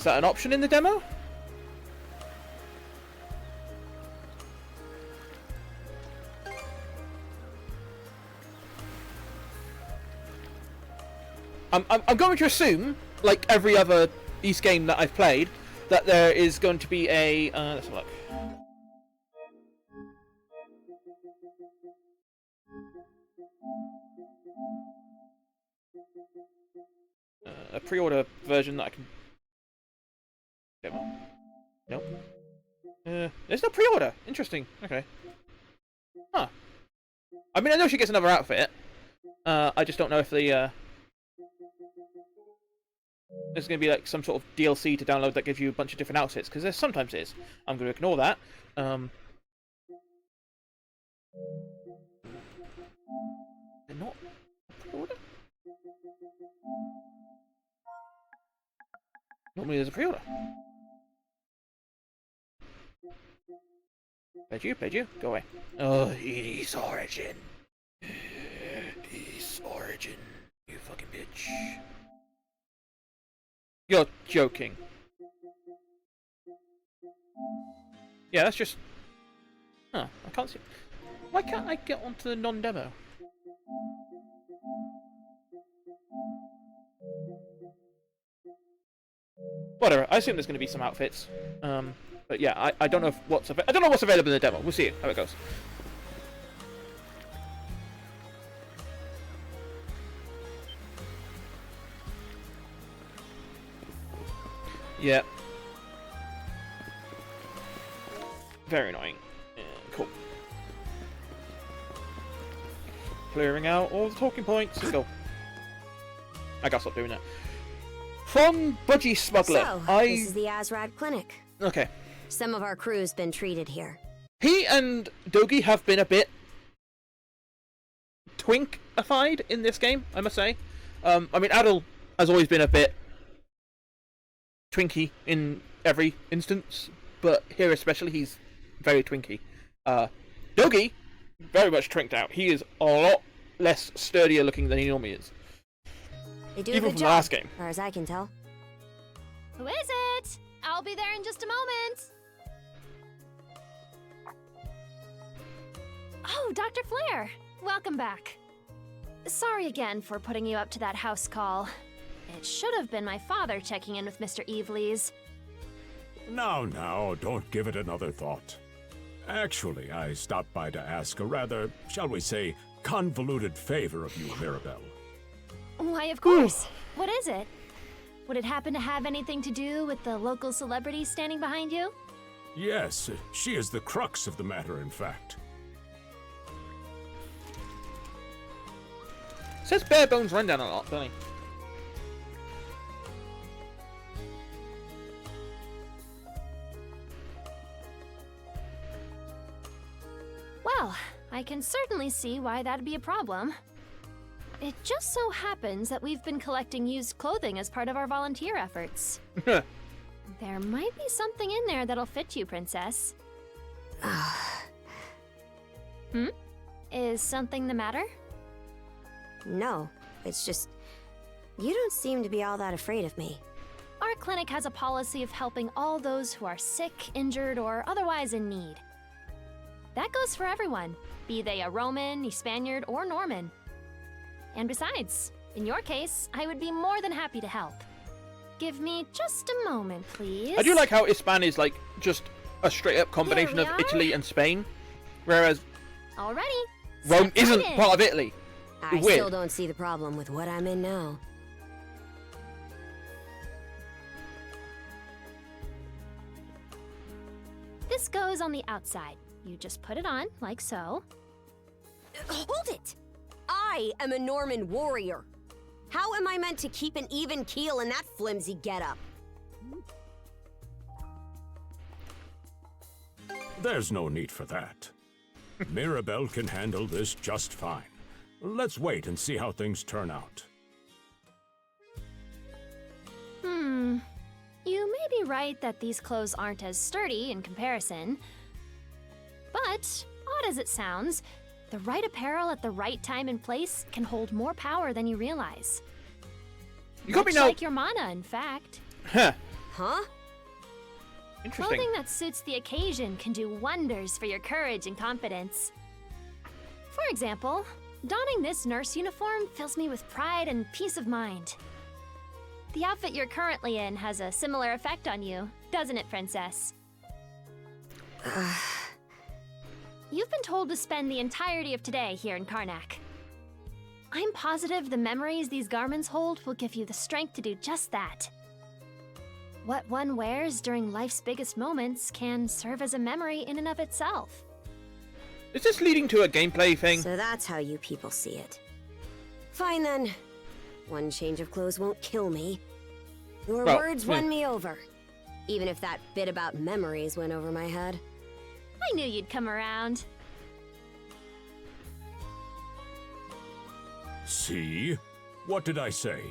that an option in the demo? I'm going to assume, like every other East game that I've played, that there is going to be a. Let's have a look. A pre-order version that I can. Demo? Nope. There's no pre-order. Interesting. Okay. Huh. I mean, I know she gets another outfit. I just don't know if the. There's going to be like some sort of DLC to download that gives you a bunch of different outfits, because there sometimes is. I'm going to ignore that. They're not pre-order? Normally there's a pre-order. Paid you? Go away. Oh, Edie's origin. Edie's origin. You fucking bitch. You're joking. Yeah, that's just... Huh, I can't see... Why can't I get onto the non-demo? Whatever, I assume there's going to be some outfits. But yeah, I don't know what's available in the demo. We'll see how it goes. Yeah. Very annoying. Yeah, cool. Clearing out all the talking points. Let's go. I gotta stop doing that. From Budgie Smuggler. So, this is the Azrad Clinic. Okay. Some of our crew's been treated here. He and Dogi have been a bit twinkified in this game, I must say. I mean, Adol has always been a bit twinky in every instance, but here especially he's very twinky. Dogi, very much trinked out. He is a lot less sturdier looking than he normally is. They do Even a from good the job, last game. as far as I can tell. Who is it? I'll be there in just a moment. Oh, Dr. Flair. Welcome back. Sorry again for putting you up to that house call. It should have been my father checking in with Mr. Evelees. Now, don't give it another thought. Actually, I stopped by to ask a rather, shall we say, convoluted favor of you, Mirabelle. Why, of course. What is it? Would it happen to have anything to do with the local celebrity standing behind you? Yes, she is the crux of the matter, in fact. Says bare bones rundown a lot, doesn't he? Well, I can certainly see why that'd be a problem. It just so happens that we've been collecting used clothing as part of our volunteer efforts. There might be something in there that'll fit you, Princess. Is something the matter? No, it's just... you don't seem to be all that afraid of me. Our clinic has a policy of helping all those who are sick, injured, or otherwise in need. That goes for everyone, be they a Roman, a Spaniard, or Norman. And besides, in your case, I would be more than happy to help. Give me just a moment, please. I do like how Hispan is like just a straight-up combination of Italy and Spain, whereas Alrighty. Rome isn't part of Italy. I Weird. still don't see the problem with what I'm in now. This goes on the outside. You just put it on, like so. Hold it! I am a Norman warrior. How am I meant to keep an even keel in that flimsy getup? There's no need for that. Mirabelle can handle this just fine. Let's wait and see how things turn out. You may be right that these clothes aren't as sturdy in comparison. But, odd as it sounds, the right apparel at the right time and place can hold more power than you realize. You got me Much now. like your mana, in fact. Huh. Huh? Interesting. Clothing that suits the occasion can do wonders for your courage and confidence. For example, donning this nurse uniform fills me with pride and peace of mind. The outfit you're currently in has a similar effect on you, doesn't it, Princess? You've been told to spend the entirety of today here in Karnak. I'm positive the memories these garments hold will give you the strength to do just that. What one wears during life's biggest moments can serve as a memory in and of itself. Is this leading to a gameplay thing? So that's how you people see it. Fine then. One change of clothes won't kill me. Your words won me over. Even if that bit about memories went over my head. I knew you'd come around. See? What did I say?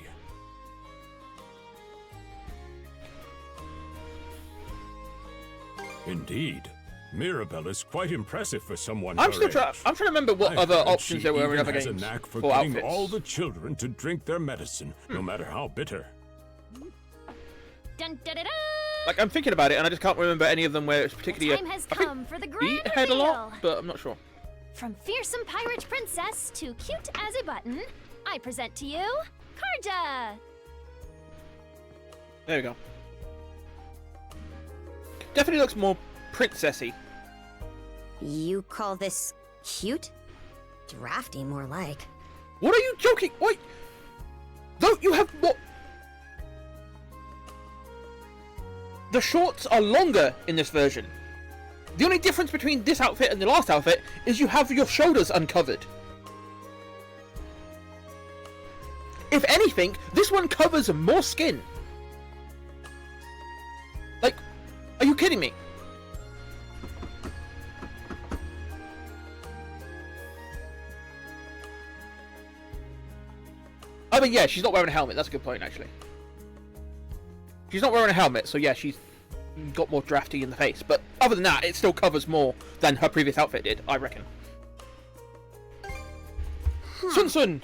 Indeed. Mirabelle is quite impressive for someone I'm her still trying. age. I'm trying to remember what I other heard options she there were in even other has games a knack for for getting outfits. all the children to drink their medicine, no matter how bitter. Dun, da, da, da. Like I'm thinking about it, and I just can't remember any of them where it's particularly. Time has I think come for the eat grand ahead a lot, reveal. but I'm not sure. From fearsome pirate princess to cute as a button, I present to you Karja. There we go. Definitely looks more princessy. You call this cute? Drafty, more like. What are you joking? Wait! Don't you have what? The shorts are longer in this version. The only difference between this outfit and the last outfit is you have your shoulders uncovered. If anything, this one covers more skin. Like, are you kidding me? I mean, yeah, she's not wearing a helmet. That's a good point, actually. She's not wearing a helmet, so yeah, she's got more drafty in the face. But other than that, it still covers more than her previous outfit did, I reckon. Sun Sun!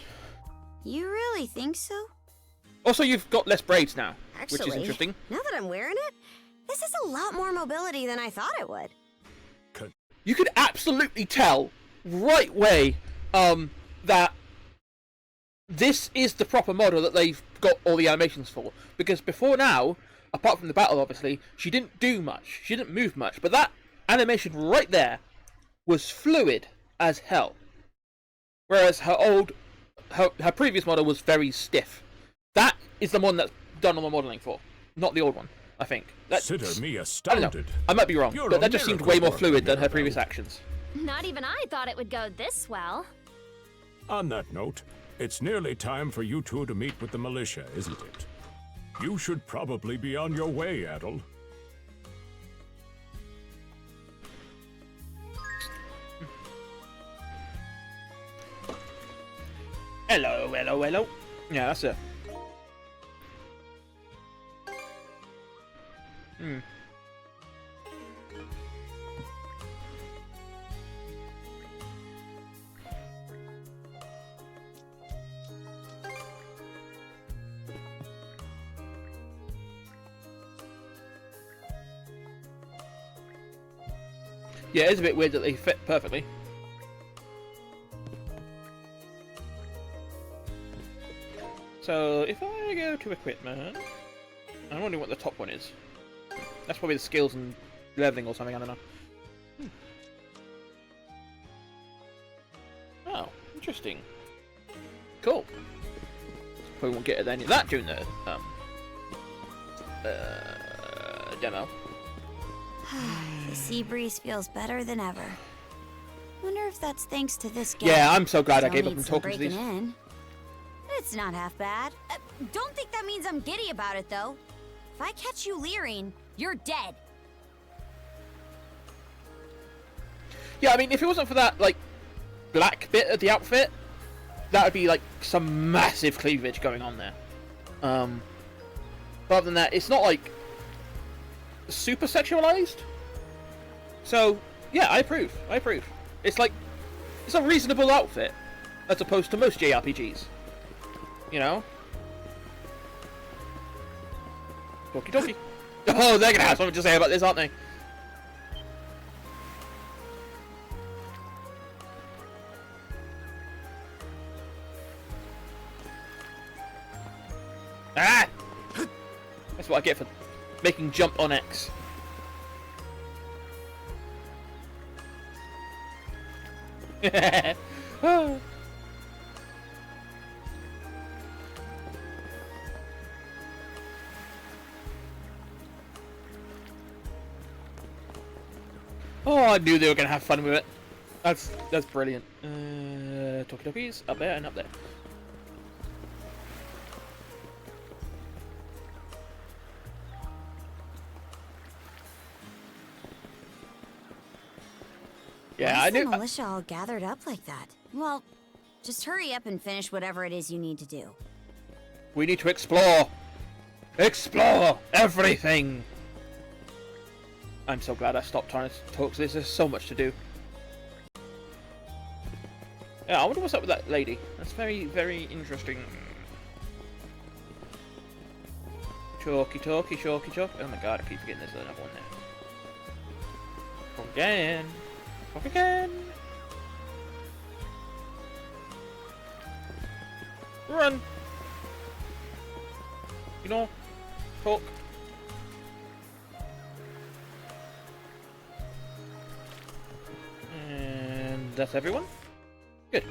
You really think so? Also, you've got less braids now, Actually, which is interesting. now that I'm wearing it, this is a lot more mobility than I thought it would. You could absolutely tell right away that this is the proper model that they've got all the animations for. Because before now, apart from the battle, obviously, she didn't do much. She didn't move much. But that animation right there was fluid as hell. Whereas her previous model was very stiff. That is the one that's done all the modeling for, not the old one. I think. Consider me I don't know. astounded. I might be wrong, You're but a that just seemed miracle way more worker, fluid than her Mirabelle. previous actions. Not even I thought it would go this well. On that note, it's nearly time for you two to meet with the militia, isn't it? You should probably be on your way, Adol. Hello, hello, hello. Yeah, that's it. Hmm. Yeah, it's a bit weird that they fit perfectly. So, if I go to equipment, I'm wondering what the top one is. That's probably the skills and leveling or something, I don't know. Oh, interesting. Cool. Probably won't get any of that during the demo. The sea breeze feels better than ever. Wonder if that's thanks to this guy. Yeah, I'm so glad I Still gave up on needs some talking to these. breaking in. It's not half bad. Don't think that means I'm giddy about it, though. If I catch you leering, you're dead. Yeah, I mean, if it wasn't for that, like, black bit of the outfit, that would be, like, some massive cleavage going on there. But other than that, it's not, like, super sexualized. So, yeah, I approve. I approve. It's, like, it's a reasonable outfit, as opposed to most JRPGs. You know? Doki doki. Oh, they're gonna have something to say about this, aren't they? Ah! That's what I get for making jump on X. Oh. Oh, I knew they were gonna have fun with it. That's brilliant. Talkie talkies up there and up there. Yeah, Why I is the knew. militia all gathered up like that? Well, just hurry up and finish whatever it is you need to do. We need to explore. Explore everything. I'm so glad I stopped trying to talk to this. There's so much to do. Yeah, I wonder what's up with that lady. That's very, very interesting. Chalky talky, chalky chalk. Oh my god, I keep forgetting there's another one there. Talk again. Talk again. Run. You know, talk. And that's everyone? Good.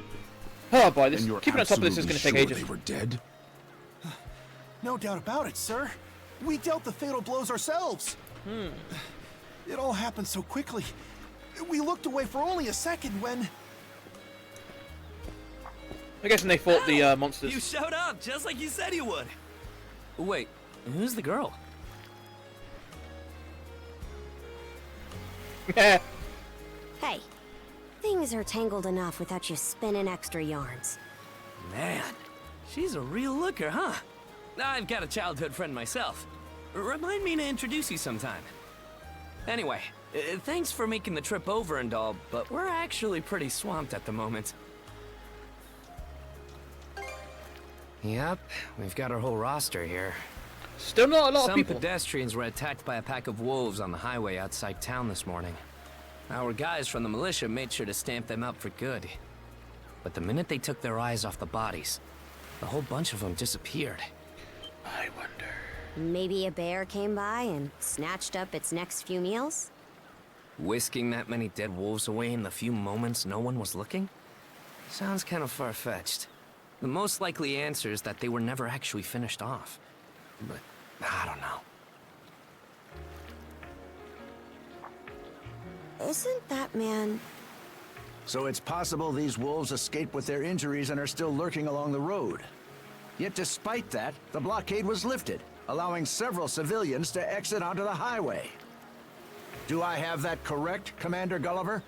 Oh boy, this keeping on top of this is going to take ages. They were dead? No doubt about it, sir. We dealt the fatal blows ourselves. It all happened so quickly. We looked away for only a second when... I guess when they fought the monsters. You showed up, just like you said you would. Wait, who's the girl? Hey, things are tangled enough without you spinning extra yarns. Man, she's a real looker, huh? I've got a childhood friend myself. Remind me to introduce you sometime. Anyway, thanks for making the trip over and all, but we're actually pretty swamped at the moment. Yep, we've got our whole roster here. Still not a lot of people. Some pedestrians were attacked by a pack of wolves on the highway outside town this morning. Our guys from the militia made sure to stamp them out for good. But the minute they took their eyes off the bodies, a whole bunch of them disappeared. I wonder... Maybe a bear came by and snatched up its next few meals? Whisking that many dead wolves away in the few moments no one was looking? Sounds kind of far-fetched. The most likely answer is that they were never actually finished off. But I don't know. Isn't that man... So it's possible these wolves escaped with their injuries and are still lurking along the road. Yet despite that, the blockade was lifted, allowing several civilians to exit onto the highway. Do I have that correct, Commander Gulliver?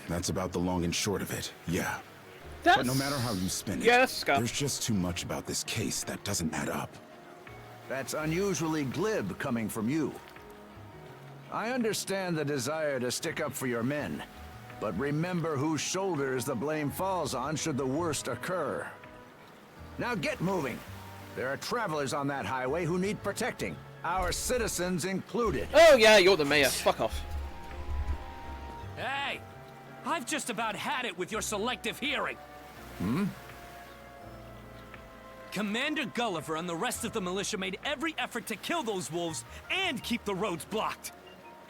That's about the long and short of it, yeah. That's... But no matter how you spin it, there's just too much about this case that doesn't add up. That's unusually glib coming from you. I understand the desire to stick up for your men, but remember whose shoulders the blame falls on should the worst occur. Now get moving. There are travelers on that highway who need protecting, our citizens included. Oh yeah, you're the mayor. Fuck off. Hey! I've just about had it with your selective hearing. Hmm? Commander Gulliver and the rest of the militia made every effort to kill those wolves and keep the roads blocked.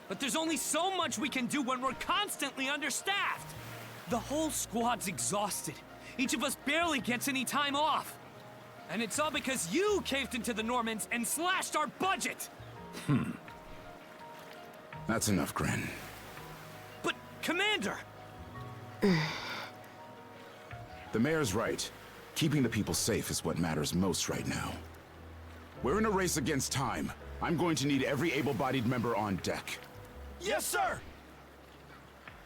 But there's only so much we can do when we're constantly understaffed. The whole squad's exhausted. Each of us barely gets any time off. And it's all because you caved into the Normans and slashed our budget! That's enough, Grin. But, Commander! The mayor's right. Keeping the people safe is what matters most right now. We're in a race against time. I'm going to need every able-bodied member on deck. Yes, sir!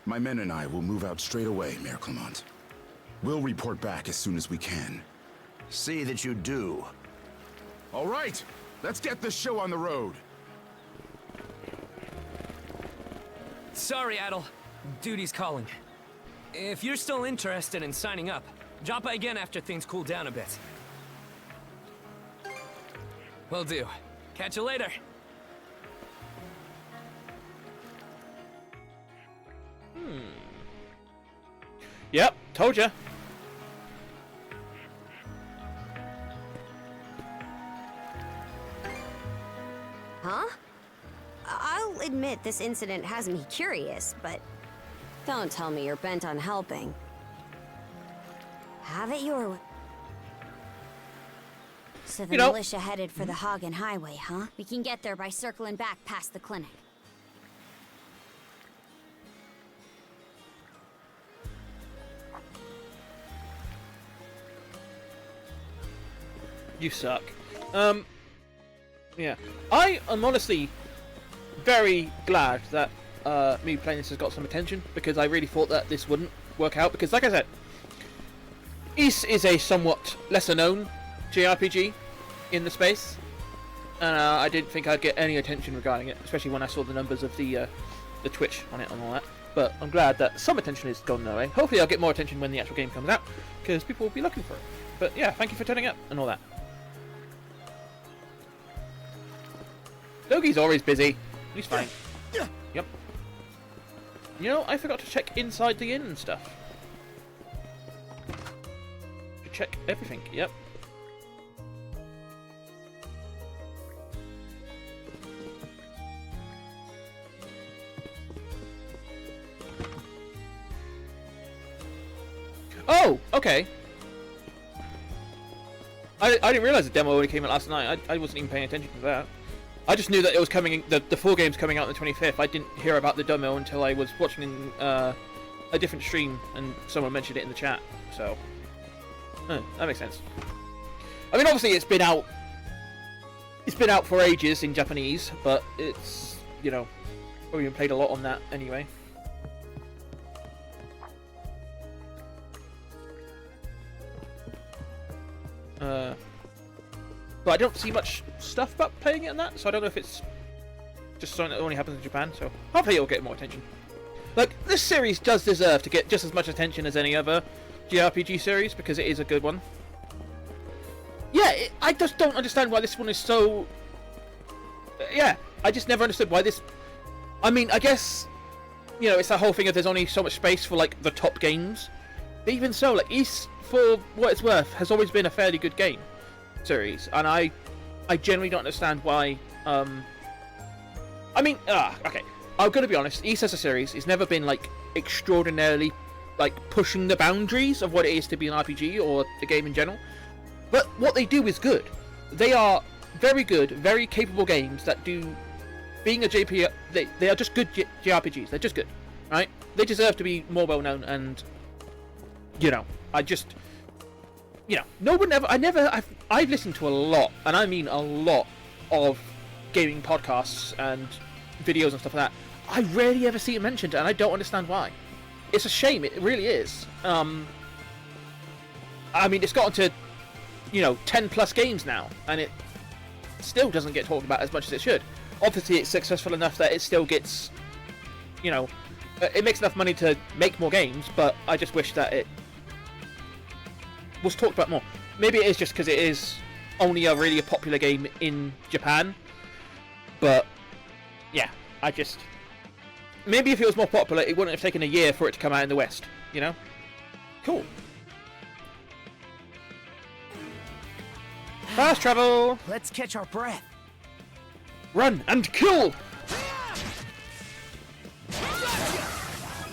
My men and I will move out straight away, Mayor Clement. We'll report back as soon as we can. See that you do. All right, let's get this show on the road. Sorry, Adol. Duty's calling. If you're still interested in signing up, drop by again after things cool down a bit. Will do. Catch you later. Yep, told ya. Huh? I'll admit this incident has me curious, but don't tell me you're bent on helping. Have it your way. So the militia headed for the Hagen Highway, huh? We can get there by circling back past the clinic. You suck. Yeah. I am honestly very glad that me playing this has got some attention, because I really thought that this wouldn't work out, because like I said, Ys is a somewhat lesser known JRPG in the space, and I didn't think I'd get any attention regarding it, especially when I saw the numbers of the Twitch on it and all that. But I'm glad that some attention has gone their way. Hopefully I'll get more attention when the actual game comes out, because people will be looking for it. But yeah, thank you for turning up and all that. Dogi's always busy. He's fine. Yep. You know, I forgot to check inside the inn and stuff. To check everything. Yep. Oh, okay. I didn't realise the demo only came out last night. I wasn't even paying attention to that. I just knew that it was coming. The full game's coming out on the 25th. I didn't hear about the demo until I was watching a different stream and someone mentioned it in the chat. So that makes sense. I mean, obviously it's been out. It's been out for ages in Japanese, but it's, you know, probably been played a lot on that anyway. But I don't see much stuff about playing it on that, so I don't know if it's just something that only happens in Japan, so hopefully it'll get more attention. Like, this series does deserve to get just as much attention as any other JRPG series, because it is a good one. Yeah, I just don't understand why this one is so... Yeah, I just never understood why this... I mean, I guess, you know, it's that whole thing of there's only so much space for, like, the top games. But even so, like, Ys, for what it's worth, has always been a fairly good game series, and I generally don't understand why. I mean, okay, I'm gonna be honest. Ys as a series has never been like extraordinarily like pushing the boundaries of what it is to be an RPG or the game in general. But what they do is good. they are very good, very capable games that do. Being a JP, they are just good JRPGs. They're just good, right? They deserve to be more well known, and no one ever. I've listened to a lot, and I mean a lot, of gaming podcasts and videos and stuff like that. I rarely ever see it mentioned, and I don't understand why. It's a shame. It really is. I mean, it's gotten to 10+ games now, and it still doesn't get talked about as much as it should. Obviously, it's successful enough that it still gets, it makes enough money to make more games, but I just wish that it was talked about more. Maybe it is just because it is only a really popular game in Japan, but yeah, maybe if it was more popular, it wouldn't have taken a year for it to come out in the West, Cool. Fast travel! Let's catch our breath. Run and kill!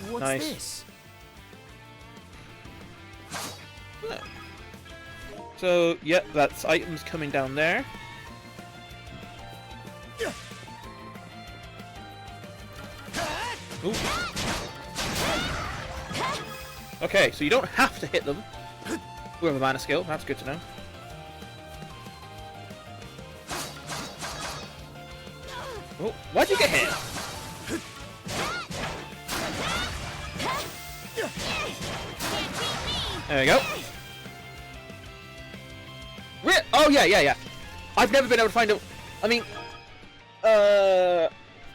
What's nice. this? So, yep, that's items coming down there. Ooh. Okay, so you don't have to hit them with a mana skill. That's good to know. Oh, why'd you get hit? There we go. Oh, yeah. I've never been able to find a... I mean...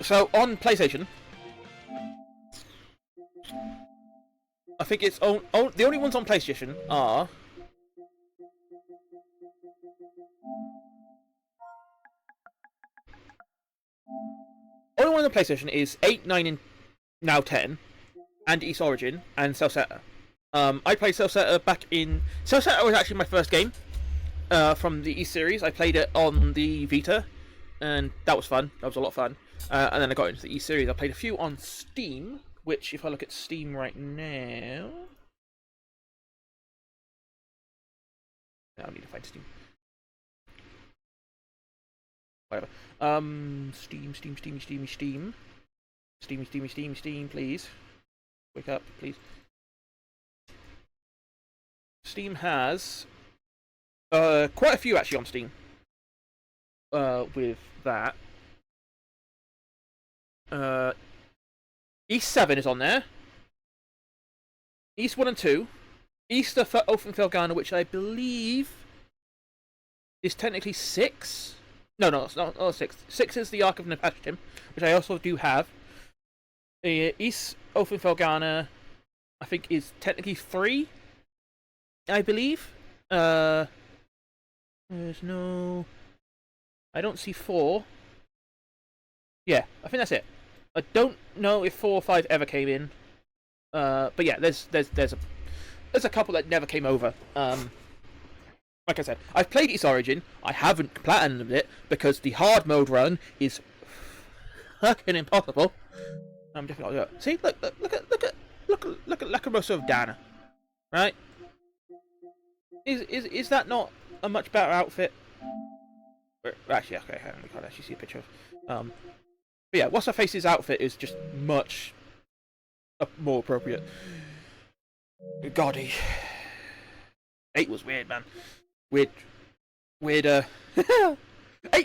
So, on PlayStation... I think it's... the only ones on PlayStation are... Only one on the PlayStation is 8, 9, and now 10, and East Origin, and Celceta. I played Celceta back in... Celceta was actually my first game from the East series. I played it on the Vita, and that was fun. That was a lot of fun. And then I got into the East series. I played a few on Steam, which, if I look at Steam right now... I need to find Steam. Whatever. Steam, please. Wake up, please. Steam has quite a few actually on Steam. With that. East 7 is on there. East 1 and 2. East of Oakenfeldgarner, which I believe is technically 6. No, it's not 6. 6 is the Ark of Nepashtim, which I also do have. East Oakenfeldgarner, I think, is technically 3, I believe. There's no... I don't see 4. Yeah, I think that's it. I don't know if 4 or 5 ever came in. But yeah, there's a couple that never came over. Like I said, I've played East Origin. I haven't platinumed it because the hard mode run is fucking impossible. I'm definitely not doing it. See, look at Lacrimosa of Dana, right? Is that not a much better outfit? Actually, okay, we can't actually see a picture of. But yeah, What's Her Face's outfit is just much more appropriate. Gaudy. 8 was weird, man. Weird. 8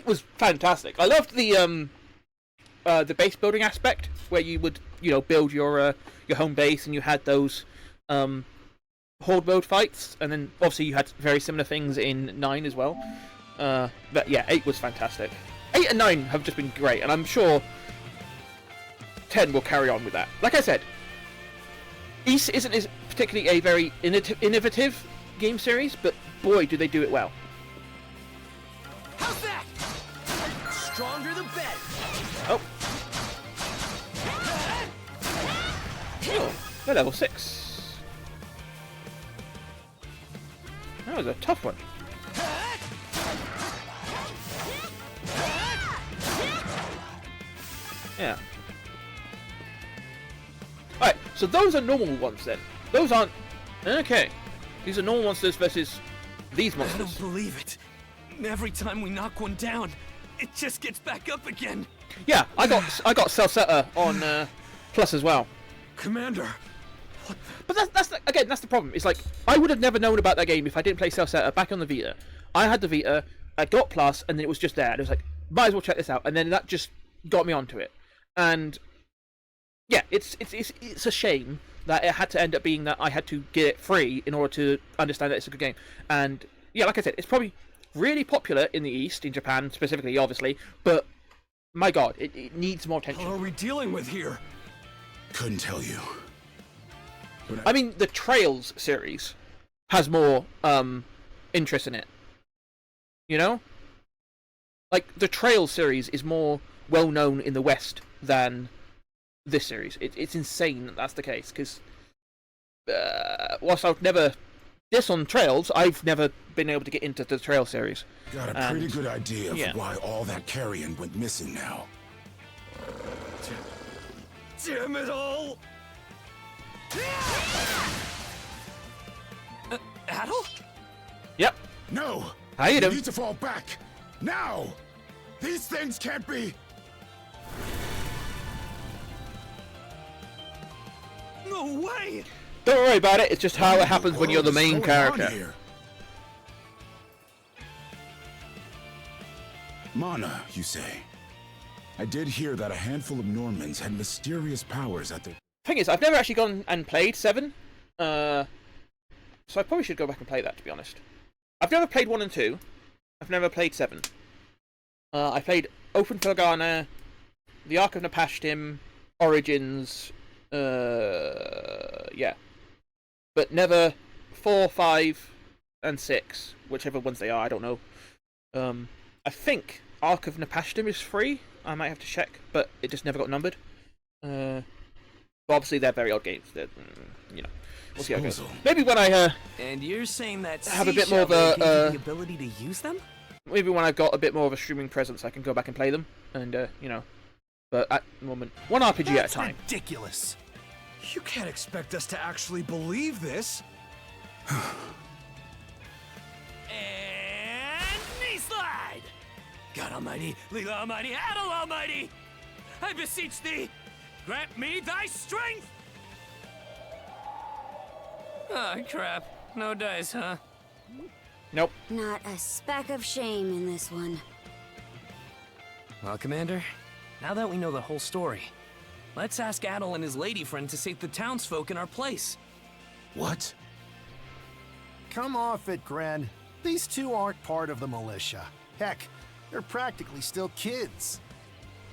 was fantastic. I loved the base building aspect where you would, build your home base and you had those horde mode fights, and then obviously you had very similar things in 9 as well. But yeah, 8 was fantastic. 8 and 9 have just been great, and I'm sure 10 will carry on with that. Like I said, East isn't particularly a very innovative game series, but boy, do they do it well. How's that? Stronger the better. Oh. Oh, they're level 6. That was a tough one. Yeah. Alright, so those are normal ones then. Those aren't... Okay. These are normal monsters versus these monsters. I don't believe it. Every time we knock one down, it just gets back up again. Yeah, I got Celceta on Plus as well. Commander. But that's the problem. It's like I would have never known about that game if I didn't play Celceta back on the Vita. I had the Vita, I got Plus, and then it was just there. And it was like, might as well check this out. And then that just got me onto it. And yeah, it's a shame that it had to end up being that I had to get it free in order to understand that it's a good game. And yeah, like I said, it's probably really popular in the East, in Japan specifically, obviously. But my God, it needs more attention. What are we dealing with here? Couldn't tell you. I mean, the Trails series has more interest in it. You know? Like, the Trails series is more well-known in the West than this series. It's insane that that's the case, because whilst I've never... This on Trails, I've never been able to get into the Trail series. Got a pretty good idea of why all that carrion went missing now. Damn it all! Adol? Yep. No! How you doing? Need to fall back! Now! These things can't be... No way! Don't worry about it, it's just how it happens when you're the main character. Mana, you say? I did hear that a handful of Normans had mysterious powers at their... Thing is, I've never actually gone and played 7. So I probably should go back and play that, to be honest. I've never played 1 and 2. I've never played 7. I played Open Philgana, The Ark of Napashtim, Origins, yeah. But never 4, 5, and 6, whichever ones they are, I don't know. I think Ark of Napashtim is free. I might have to check, but it just never got numbered. But obviously, they're very odd games. They're, you know, we'll see how it goes. Maybe when I And you're saying that have a bit sea more of shovel a gives you the ability to use them? maybe when I've got a bit more of a streaming presence, I can go back and play them, and you know. But at the moment, one RPG at a time. Ridiculous. You can't expect us to actually believe this. And knee slide! God Almighty, Leela Almighty, Adol Almighty! I beseech thee, grant me thy strength! Oh, crap. No dice, huh? Nope. Not a speck of shame in this one. Well, Commander, now that we know the whole story, let's ask Adol and his lady friend to save the townsfolk in our place. What? Come off it, Gren. These two aren't part of the militia. Heck, they're practically still kids.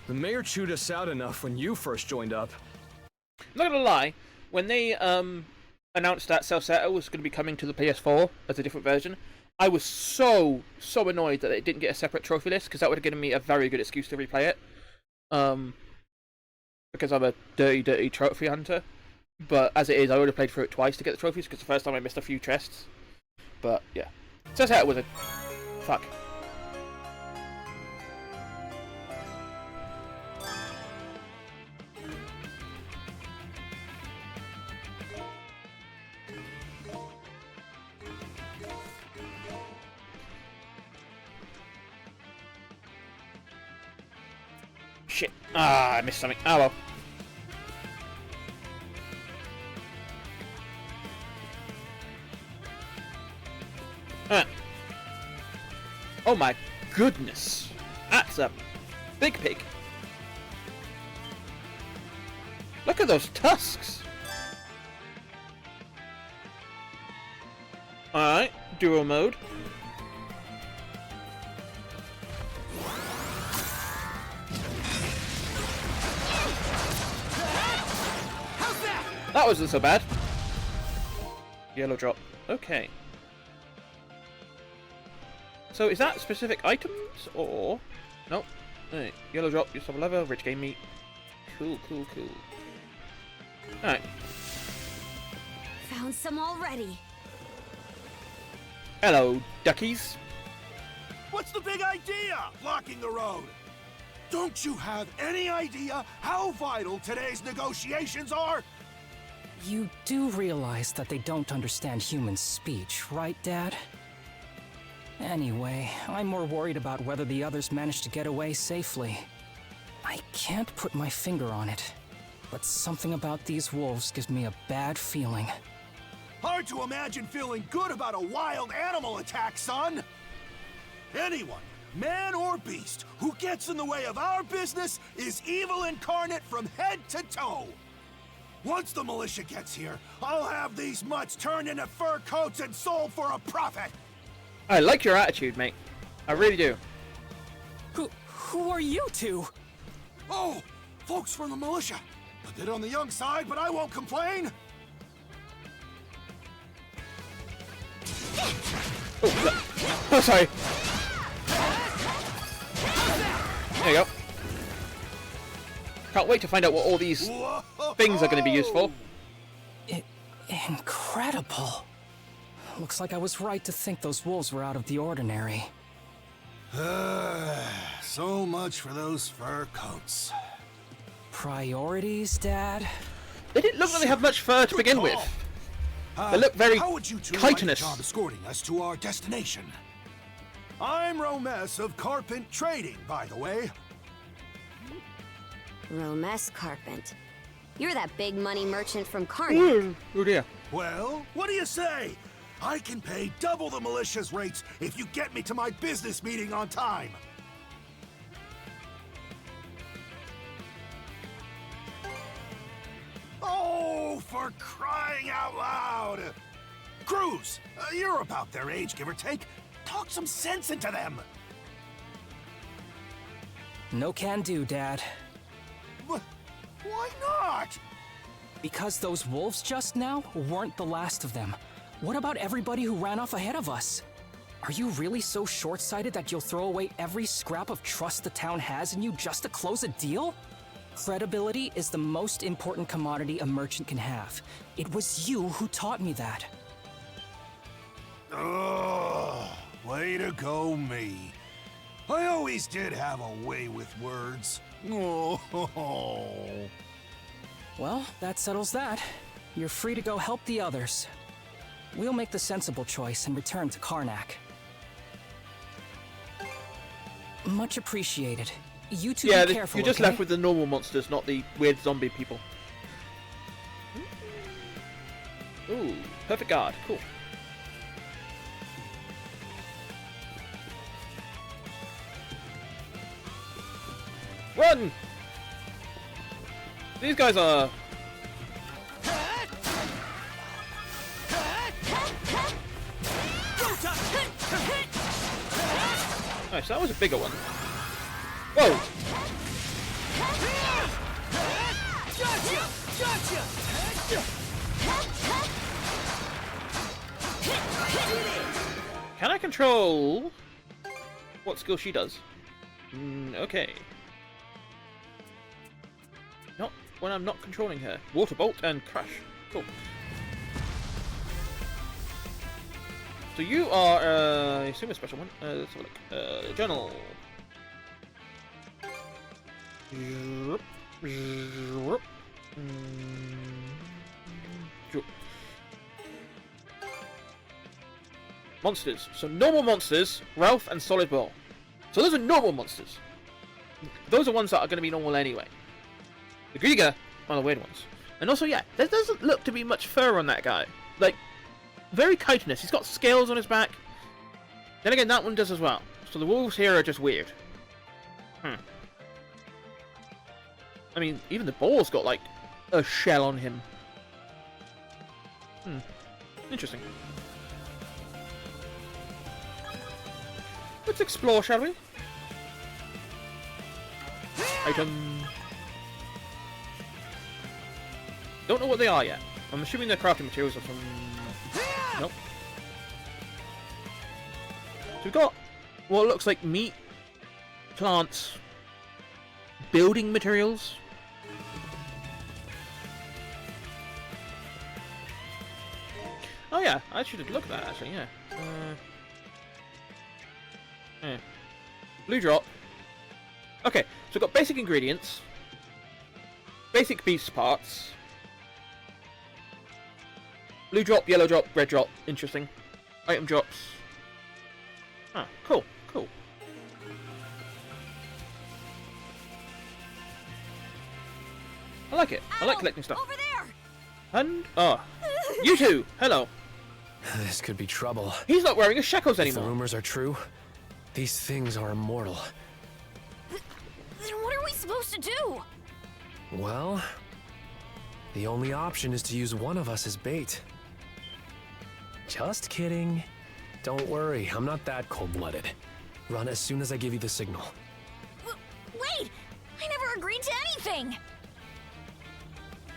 The mayor chewed us out enough when you first joined up. I'm not gonna lie, when they announced that Celceta was going to be coming to the PS4 as a different version, I was so annoyed that it didn't get a separate trophy list, because that would have given me a very good excuse to replay it. Because I'm a dirty trophy hunter. But as it is, I would have played through it twice to get the trophies, because the first time I missed a few chests. But yeah, Celceta was a fuck. Shit. Ah, I missed something. Oh well. Oh my goodness. That's a big pig. Look at those tusks. Alright, duo mode. That wasn't so bad. Yellow drop. Okay. So is that specific items or nope? Right. Yellow drop, use of lever, rich game meat. Cool. Alright. Found some already. Hello, duckies. What's the big idea? Blocking the road. Don't you have any idea how vital today's negotiations are? You do realize that they don't understand human speech, right, Dad? Anyway, I'm more worried about whether the others managed to get away safely. I can't put my finger on it, but something about these wolves gives me a bad feeling. Hard to imagine feeling good about a wild animal attack, son! Anyone, man or beast, who gets in the way of our business is evil incarnate from head to toe! Once the militia gets here, I'll have these mutts turned into fur coats and sold for a profit! I like your attitude, mate. I really do. Who are you two? Oh, folks from the militia. A bit on the young side, but I won't complain. Oh, sorry. There you go. Can't wait to find out what all these things are going to be used for. Incredible. Looks like I was right to think those wolves were out of the ordinary. So much for those fur coats. Priorities, Dad? They didn't look like they have much fur to begin with. They look very how would you two chitinous. like a job escorting us to our destination? I'm Romes of Carpent Trading, by the way. Romes Carpent. You're that big money merchant from Karnak. Oh dear. Well, what do you say? I can pay double the militia's rates if you get me to my business meeting on time. Oh, for crying out loud! Cruz, you're about their age, give or take. Talk some sense into them. No can do, Dad. Why not? Because those wolves just now weren't the last of them. What about everybody who ran off ahead of us? Are you really so short-sighted that you'll throw away every scrap of trust the town has in you just to close a deal? Credibility is the most important commodity a merchant can have. It was you who taught me that. Ugh, way to go, me. I always did have a way with words. Oh. Well, that settles that. You're free to go help the others. We'll make the sensible choice and return to Karnak. Much appreciated. You two be careful, you're just okay? left with the normal monsters, not the weird zombie people. Ooh, perfect guard. Cool. Run! These guys are... Nice, that was a bigger one. Whoa! Can I control what skill she does? Okay. Not when I'm not controlling her. Water Bolt and Crush. Cool. So you are, I assume a special one. Let's have a look. Journal. Monsters. So normal monsters, Ralph and Solid Ball. So those are normal monsters. Those are ones that are going to be normal anyway. The Grieger are the weird ones. And also, yeah, there doesn't look to be much fur on that guy. Like, very chitinous. He's got scales on his back. Then again, that one does as well. So the wolves here are just weird. I mean, even the ball's got, like, a shell on him. Interesting. Let's explore, shall we? Item. Don't know what they are yet. I'm assuming they're crafting materials or some... Nope. So we've got what looks like meat, plants, building materials. Oh yeah, I should look at that actually, yeah. Yeah. Blue drop. Okay, so we've got basic ingredients, basic beast parts, blue drop, yellow drop, red drop, interesting. Item drops. Oh, cool, cool. I like it. I like collecting stuff. Over there! And you two, hello. This could be trouble. He's not wearing his shackles If anymore. the rumors are true, these things are immortal. Then what are we supposed to do? Well, the only option is to use one of us as bait. Just kidding. Don't worry, I'm not that cold-blooded. Run as soon as I give you the signal. Wait! I never agreed to anything!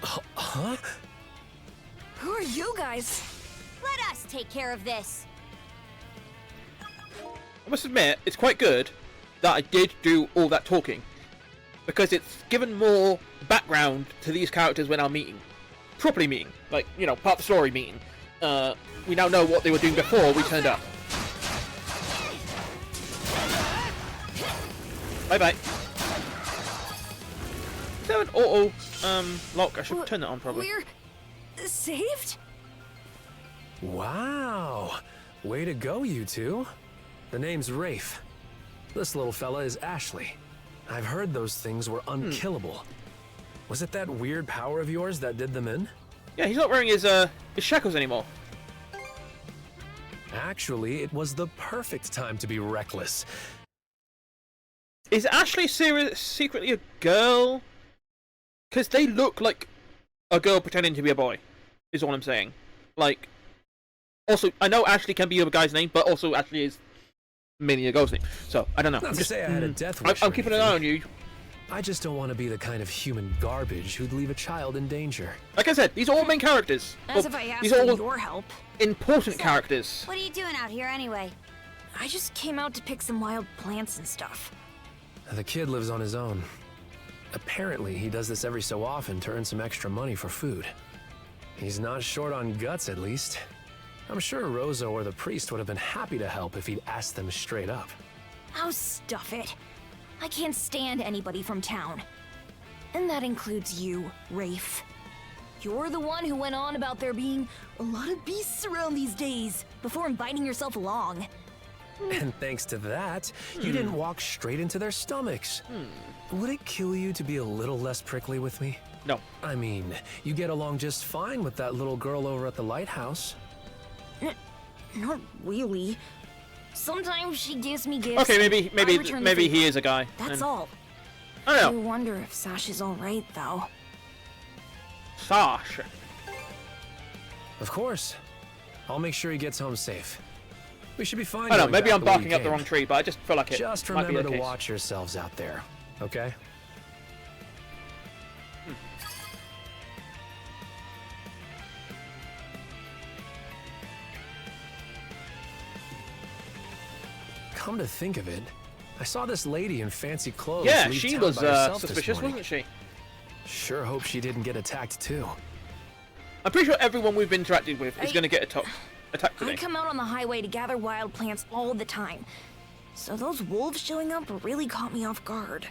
Huh? Who are you guys? Let us take care of this. I must admit, it's quite good that I did do all that talking, because it's given more background to these characters when I'm meeting. Properly meeting. Like, you know, part of the story meeting. We now know what they were doing before we turned up. Bye-bye. Is there an auto, lock? I should turn that on, probably. We're saved? Wow! Way to go, you two. The name's Rafe. This little fella is Ashley. I've heard those things were unkillable. Was it that weird power of yours that did them in? Yeah, he's not wearing his shackles anymore. Actually, it was the perfect time to be reckless. Is Ashley secretly a girl? Because they look like a girl pretending to be a boy, is all I'm saying. Like, also, I know Ashley can be a guy's name, but also Ashley is mainly a girl's name. So, I don't know. Not to say I had a death wish. I'm keeping an eye on you. I just don't want to be the kind of human garbage who'd leave a child in danger. Like I said, these are all main characters. As if I asked these are for all your help. important characters. What are you doing out here anyway? I just came out to pick some wild plants and stuff. The kid lives on his own. Apparently, he does this every so often to earn some extra money for food. He's not short on guts, at least. I'm sure Rozo or the priest would have been happy to help if he'd asked them straight up. Oh, stuff it. I can't stand anybody from town. And that includes you, Rafe. You're the one who went on about there being a lot of beasts around these days, before inviting yourself along. And thanks to that, you didn't walk straight into their stomachs. Would it kill you to be a little less prickly with me? No. I mean, you get along just fine with that little girl over at the lighthouse. Not really. Sometimes she gives me gifts. Okay, maybe the he is a guy. That's all. I don't know. I wonder if Sash is all right, though. Sash. Of course. I'll make sure he gets home safe. We should be fine. I don't know, maybe I'm barking up the wrong tree, but I just feel like it just might be remember the to case. watch yourselves out there, okay? Come to think of it, I saw this lady in fancy clothes. Yeah, leave she town was by herself this suspicious, morning. wasn't she? Sure hope she didn't get attacked too. I'm pretty sure everyone we've interacted with is going to get attacked today. I come out on the highway to gather wild plants all the time. So those wolves showing up really caught me off guard.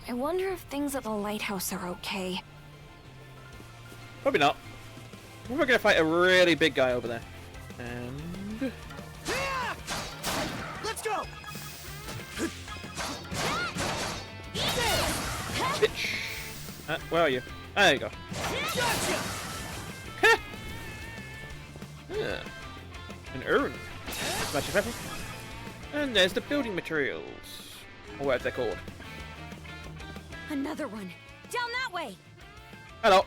I wonder if things at the lighthouse are okay. Probably not. We're going to fight a really big guy over there. And... Let's go! Bitch. Where are you? There you go. Gotcha! Yeah. An urn. Smash pepper. And there's the building materials. Or whatever they're called. Another one. Down that way. Hello.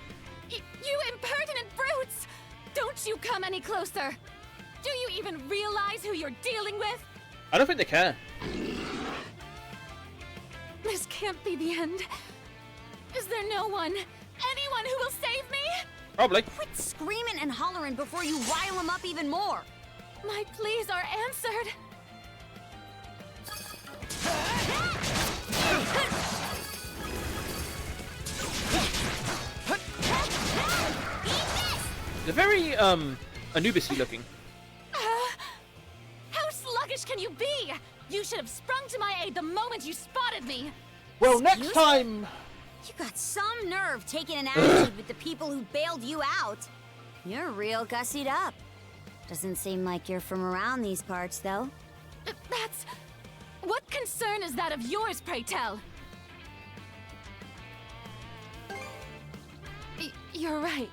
You impertinent brutes! Don't you come any closer! Do you even realize who you're dealing with? I don't think they care. This can't be the end. Is there no one, anyone who will save me? Probably. Quit screaming and hollering before you rile them up even more. My pleas are answered. They're very, Anubis-y looking. How sluggish can you be? You should have sprung to my aid the moment you spotted me. Well, next time... You got some nerve taking an attitude with the people who bailed you out. You're real gussied up. Doesn't seem like you're from around these parts, though. That's... What concern is that of yours, pray tell? You're right.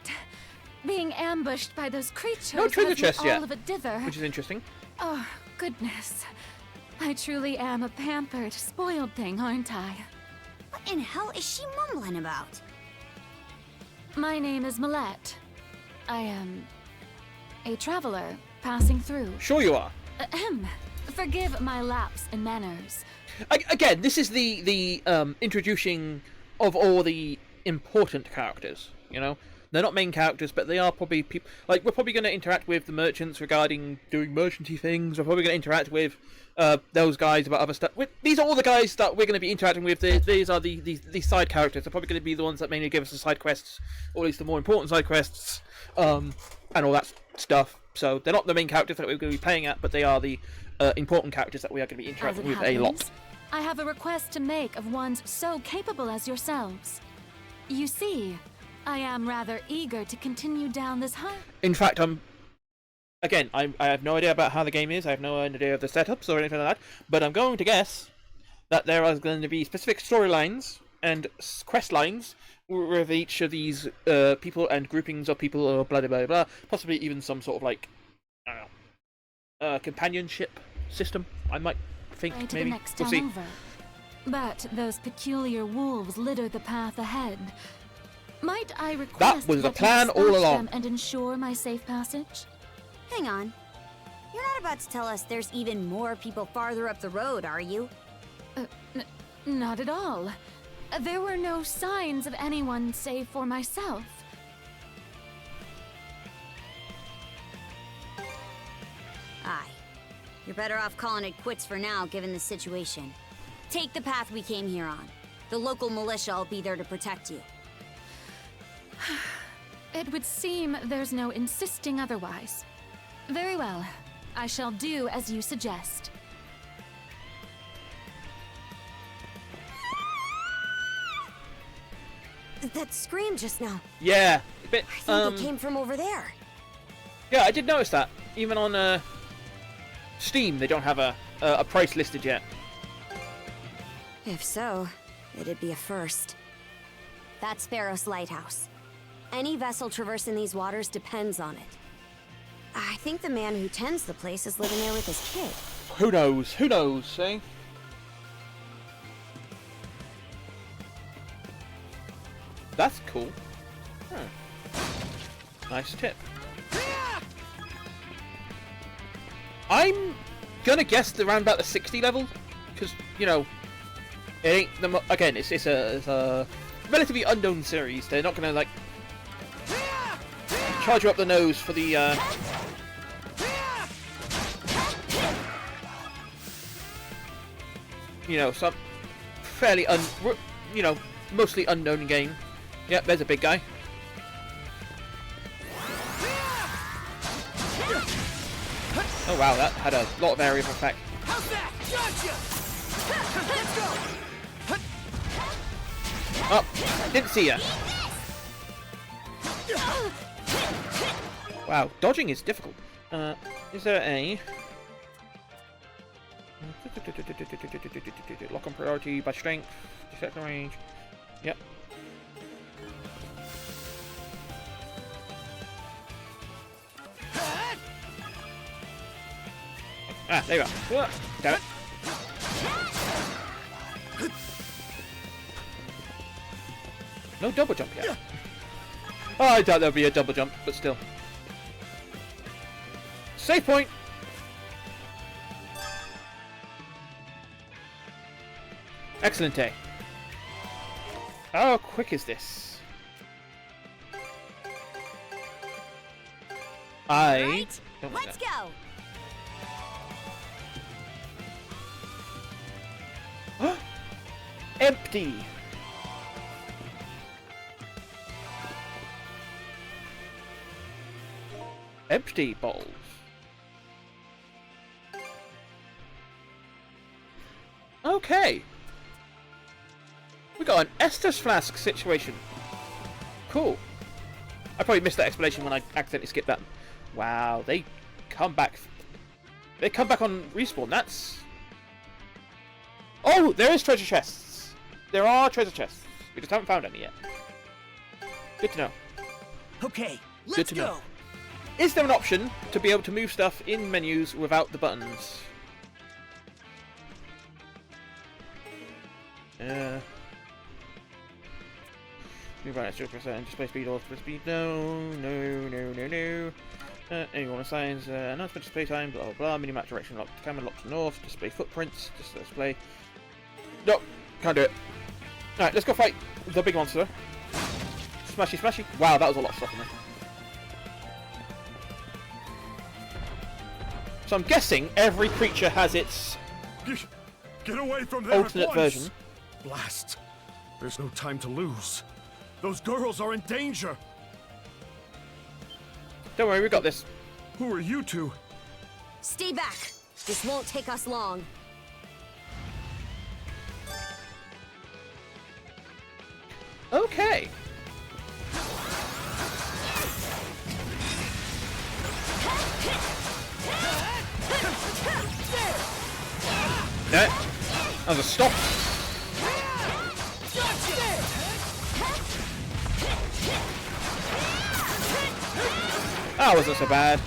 Being ambushed by those creatures No treasure has me chest yet, all of a dither. which is interesting. Oh, goodness. I truly am a pampered, spoiled thing, aren't I? What in hell is she mumbling about? My name is Millette. I am a traveler passing through. Sure you are. Ahem. Forgive my lapse in manners. Again, this is the introducing of all the important characters. You know, they're not main characters, but they are probably people. Like, we're probably going to interact with the merchants regarding doing merchanty things. We're probably going to interact with those guys about other stuff. These are all the guys that we're going to be interacting with. These are the side characters. They're probably going to be the ones that mainly give us the side quests, or at least the more important side quests, and all that stuff. So they're not the main characters that we're going to be playing at, but they are the important characters that we are going to be interacting with a lot. I have a request to make of ones so capable as yourselves. You see, I am rather eager to continue down this high. In fact, I have no idea about how the game is. I have no idea of the setups or anything like that. But I'm going to guess that there are going to be specific storylines and quest lines with each of these people and groupings of people, or blah blah blah blah. Possibly even some sort of, like, I don't know, companionship system. I might think Right to maybe. the next We'll town see. over. But those peculiar wolves litter the path ahead. Might I request That was the you plan all dispatch along. them and ensure my safe passage? Hang on. You're not about to tell us there's even more people farther up the road, are you? Not at all. There were no signs of anyone save for myself. Aye. You're better off calling it quits for now, given the situation. Take the path we came here on. The local militia will be there to protect you. It would seem there's no insisting otherwise. Very well. I shall do as you suggest. That scream just now. Yeah, a bit. I think it came from over there. Yeah, I did notice that. Even on Steam, they don't have a price listed yet. If so, it'd be a first. That's Pharos Lighthouse. Any vessel traversing these waters depends on it. I think the man who tends the place is living there with his kid. Who knows? Who knows, eh? That's cool. Nice tip. I'm gonna guess around about the 60 level, because, you know, it ain't the again. It's a relatively unknown series. They're not gonna, like, charge you up the nose for the you know, some fairly mostly unknown game. Yep, there's a big guy. Oh wow, that had a lot of area of effect. How's that? Gotcha! Let's go! Oh, didn't see ya. Wow, dodging is difficult. Is there a lock on priority by strength, detect the range? Yep. Ah, there you go. Damn it. No double jump yet. Oh, I doubt there'll be a double jump, but still. Save point! Excellent day. How quick is this? Right? Don't like Let's that. go! Empty! Empty balls. Okay. We got an Estus flask situation. Cool. I probably missed that explanation when I accidentally skipped that. Wow, they come back They come back on respawn. That's... Oh, there is treasure chests. There are treasure chests. We just haven't found any yet. Good to know. Okay, Good to know. Is there an option to be able to move stuff in menus without the buttons? Move right, 0%, display speed, or display speed. No. Anyone assigns announcement display time, blah blah blah. Minimap direction locked, camera locked to north, display footprints, display. Nope, can't do it. Alright, let's go fight the big monster. Smashy, smashy. Wow, that was a lot of stuff in there. So I'm guessing every creature has its Get away from there alternate at once. version. Blast! There's no time to lose. Those girls are in danger. Don't worry, we got this. Who are you two? Stay back. This won't take us long. Okay. No. That was a stop. That wasn't so bad.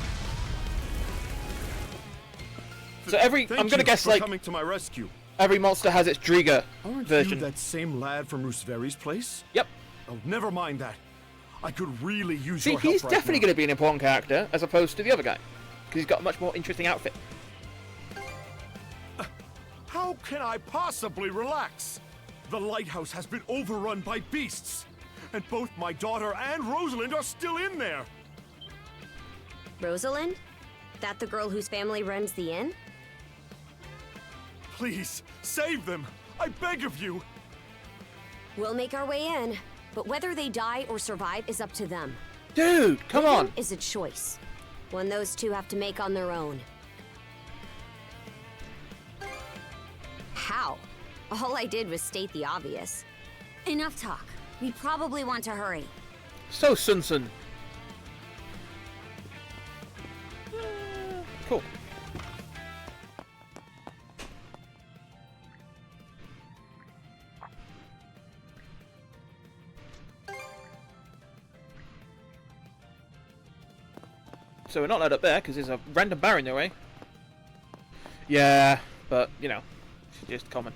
So I'm gonna guess like coming to my rescue. Every monster has its Driga Aren't version. you that same lad from Rooseveri's place? Yep. Oh, never mind that. I could really use See, your help he's right definitely now. going to be an important character as opposed to the other guy, because he's got a much more interesting outfit. How can I possibly relax? The lighthouse has been overrun by beasts, and both my daughter and Rosalind are still in there. Rosalind? That the girl whose family runs the inn? Please, save them! I beg of you! We'll make our way in, but whether they die or survive is up to them. Dude, come on! Is a choice. One those two have to make on their own. How? All I did was state the obvious. Enough talk. We probably want to hurry. So Sun Sun. Cool. So we're not allowed up there because there's a random bar in their way. Yeah, but you know, it's just common.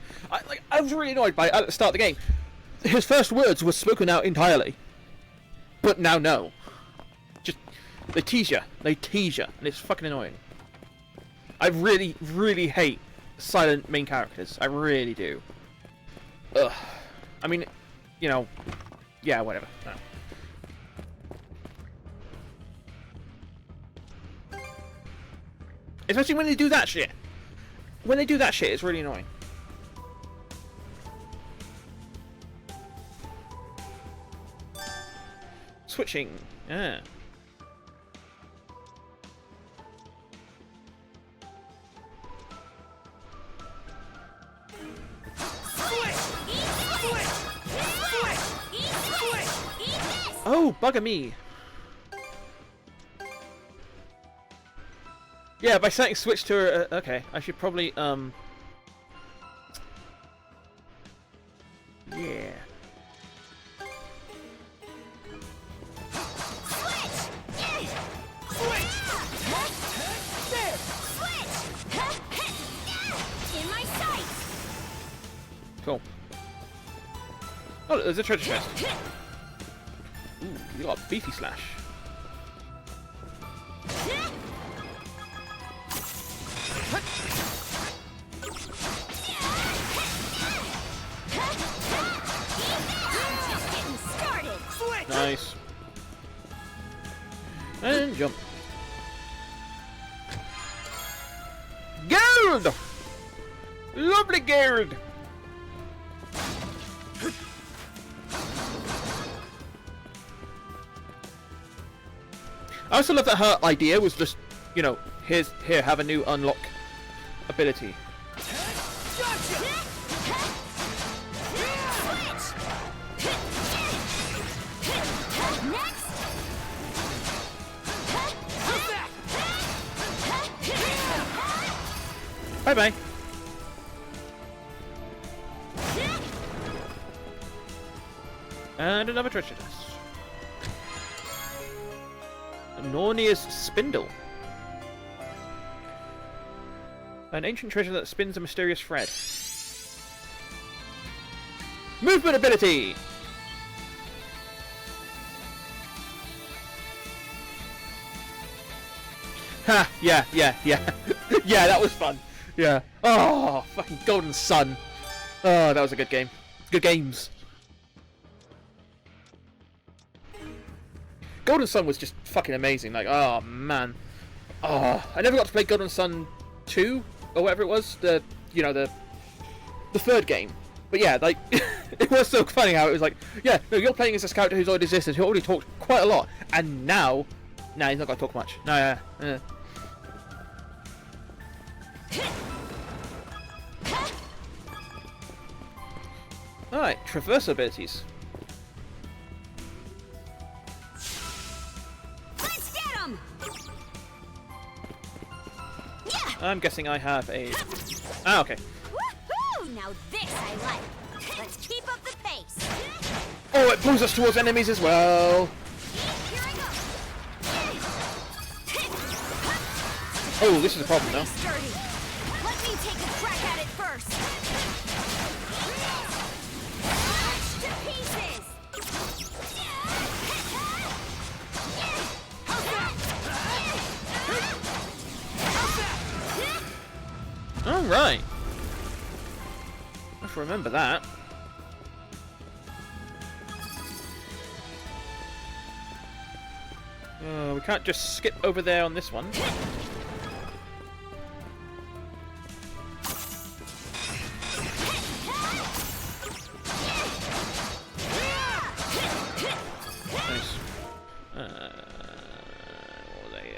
I was really annoyed by at the start of the game. His first words were spoken out entirely, but now no. Just they tease you, and it's fucking annoying. I really, really hate silent main characters. I really do. Ugh. I mean, you know, yeah, whatever. No. Especially when they do that shit. When they do that shit, it's really annoying. Switching. Yeah. Oh, bugger me. Yeah, by setting switch to okay, I should probably yeah. Cool. Oh, look, there's a treasure chest. Ooh, you got a beefy slash. Nice. And jump. Gold! Lovely gold! I also love that her idea was just, you know, here, have a new unlock ability. Bye-bye. And another treasure chest. Nornia's spindle. An ancient treasure that spins a mysterious thread. Movement ability! Ha! Yeah. Yeah, that was fun. Yeah. Oh, fucking Golden Sun. Oh, that was a good game. Good games. Golden Sun was just fucking amazing. Like, oh man. Oh, I never got to play Golden Sun 2 or whatever it was. The third game. But yeah, like it was so funny how it was like, yeah, no, you're playing as this character who's already existed, who already talked quite a lot, and now, nah, he's not gonna talk much. No, yeah. Alright, traverse abilities. Let's get him! I'm guessing I have a... Ah, okay. Woohoo! Now this I like. Let's keep up the pace. Oh, it pulls us towards enemies as well. Here I go. Oh, this is a problem now. Sturdy. Let me take a crack at it first. Smashed to pieces. All right. I have to remember that. We can't just skip over there on this one. Nice.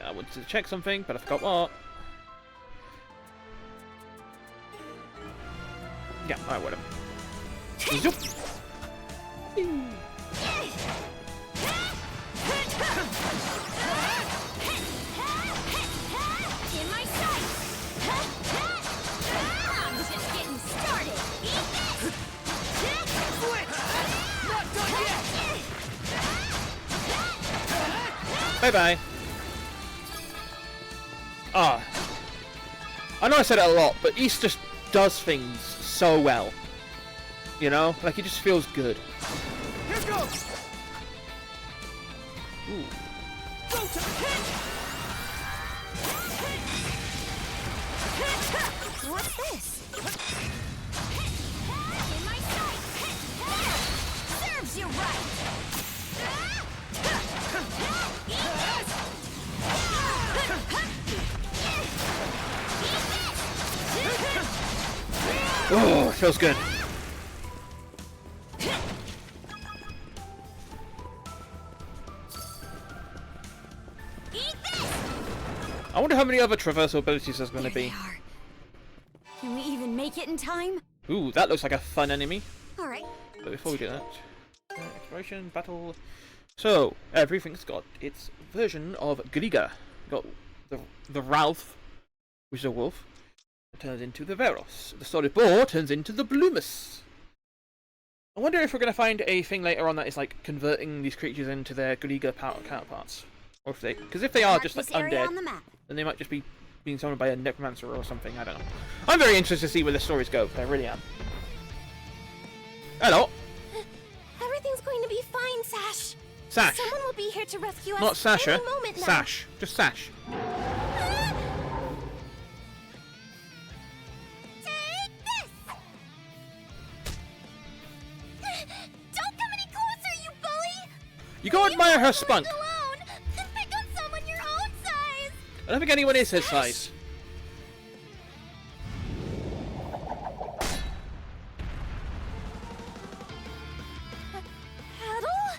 I wanted to check something, but I forgot what. Yeah, alright, whatever. Zoop. In my sights. I'm just getting started. Eat this. Switch. Not done yet. Bye bye. Ah. I know I said it a lot, but East just does things so well. You know? Like, it just feels good. Here goes. Ooh. Go to What's this? In my sights. Serves you Oh, it feels good. I wonder how many other traversal abilities there's going to be. Can we even make it in time? Ooh, that looks like a fun enemy. All right. But before we do that, exploration, battle. So everything's got its version of Griga. Got the Ralph, which is a wolf. It turns into the Veros. The solid boar turns into the Bloomus. I wonder if we're going to find a thing later on that is like converting these creatures into their Griga counterparts, or if they, because if they are just like undead, then they might just be being summoned by a necromancer or something. I don't know. I'm very interested to see where the stories go. I really am. Hello. Everything's going to be fine, Sash. Sash. Someone will be here to rescue us. Not Sasha. Any moment now. Sash. Just Sash. Don't come any closer, you bully! You go admire her spunk. Alone. Pick on someone your own size. I don't think anyone is his size. Adol?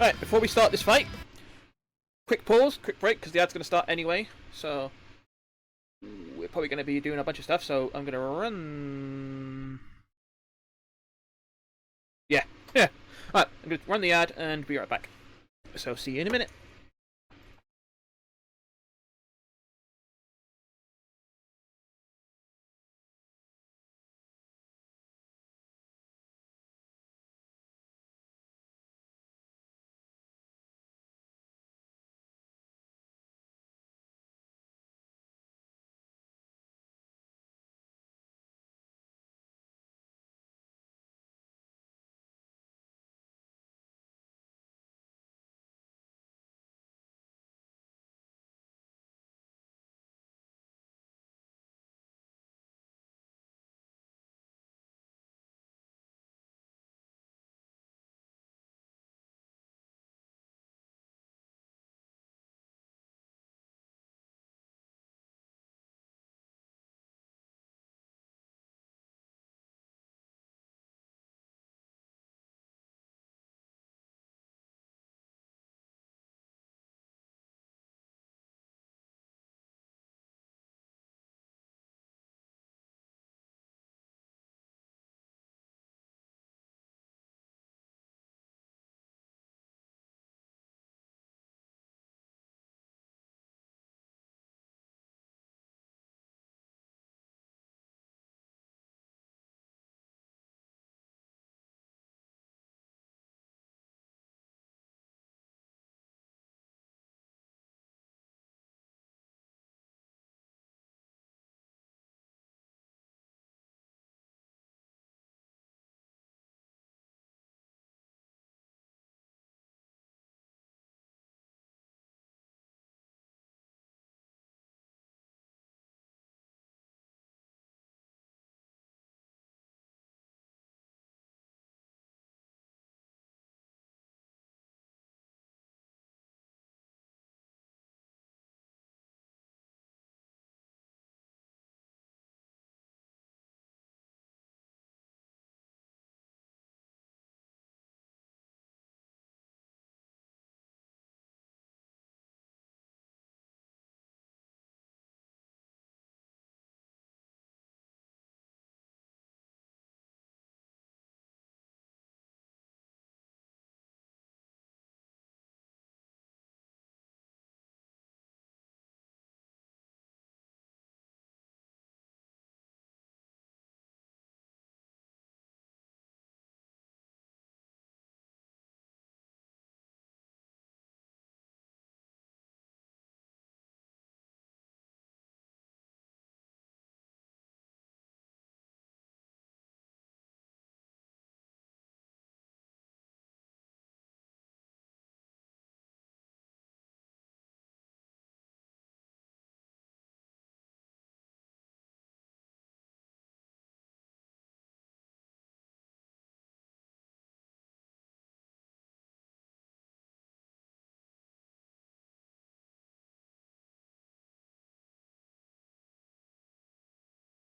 Alright, before we start this fight, quick pause, quick break, because the ad's going to start anyway, so we're probably going to be doing a bunch of stuff, so I'm going to run... Yeah. Alright, I'm going to run the ad and be right back. So see you in a minute.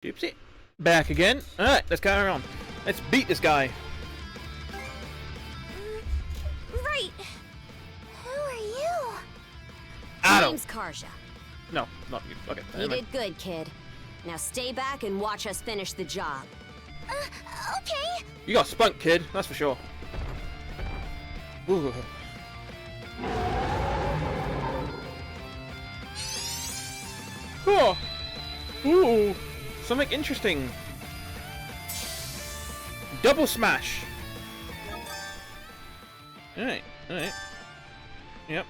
Oopsie. Back again. Alright, let's carry on. Let's beat this guy. Right. Who are you? Adol. Name's Karja. No, not you. Okay. You never mind. did good, kid. Now stay back and watch us finish the job. Okay. You got spunk, kid. That's for sure. Ooh. Oh. Ooh. Something interesting. Double smash. Alright, alright. Yep.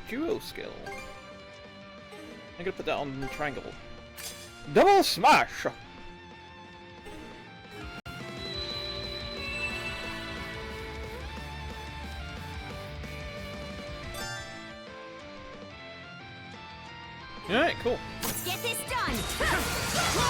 Duo skill. I'm gonna put that on triangle. Double smash! Alright, cool. Let's get this done!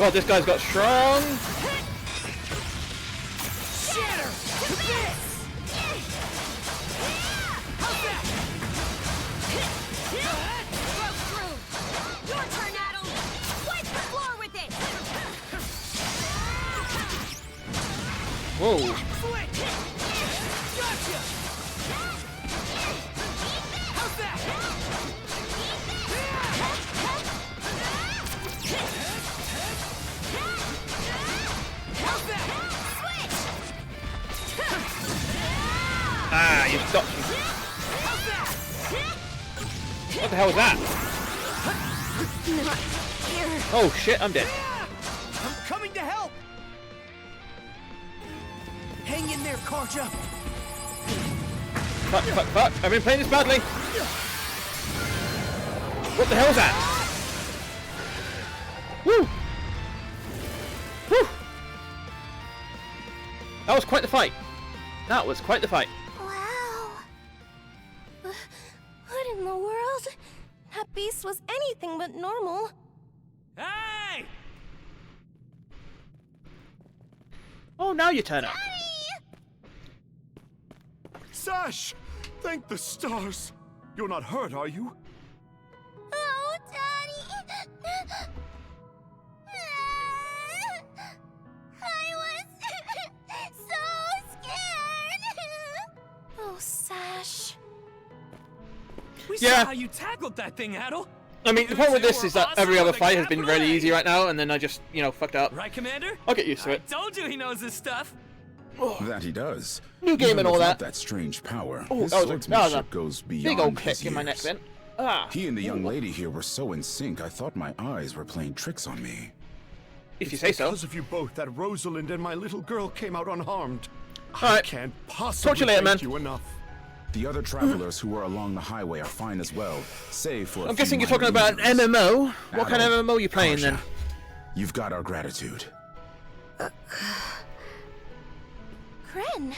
Oh, this guy's got strong. Your turn, Adol! Wipe the floor with it! Whoa. Ah, you got me. What the hell was that? Oh shit, I'm dead. I'm coming to help! Hang in there, Karja! Fuck, fuck, fuck. I've been playing this badly. What the hell is that? Woo! Woo! That was quite the fight. That was quite the fight. Wow. What in the world? That beast was anything but normal. Hey! Oh, now you turn up. Sash! Thank the stars! You're not hurt, are you? Oh, Daddy! I was so scared! Oh, Sash. We Yeah. saw how you tackled that thing, Adol. I mean, the problem with this is that every other fight has been really easy right now, and then I just, you know, fucked up. Right, Commander? I'll get used to it. I told you he knows his stuff. That he does. New game Even and all without that. that strange power, Oh, his that was a swordsmanship goes beyond big old his kick in my neck years. then. Ah. He and the young lady here were so in sync, I thought my eyes were playing tricks on me. If you say so. Because of you both that Rosalind and my little girl came out unharmed. I Alright. can't possibly Talk to you later, thank man. you enough. The other travelers who were along the highway are fine as well, save for a I'm few guessing you're minor talking about an injuries. MMO. What kind of Adol, MMO are you playing Karja, then? You've got our gratitude. Kren.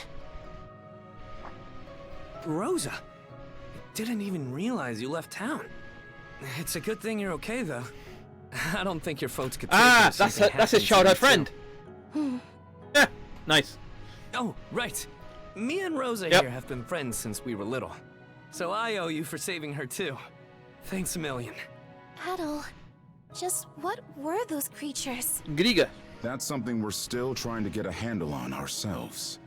Rosa, I didn't even realize you left town. It's a good thing you're okay, though. I don't think your folks could take it Ah, if that's something that's his happened to childhood you, friend. Yeah, nice. too. Oh, right. Me and Rosa Yep. here have been friends since we were little. So I owe you for saving her, too. Thanks a million. Adol. Just what were those creatures? Griga. That's something we're still trying to get a handle on ourselves.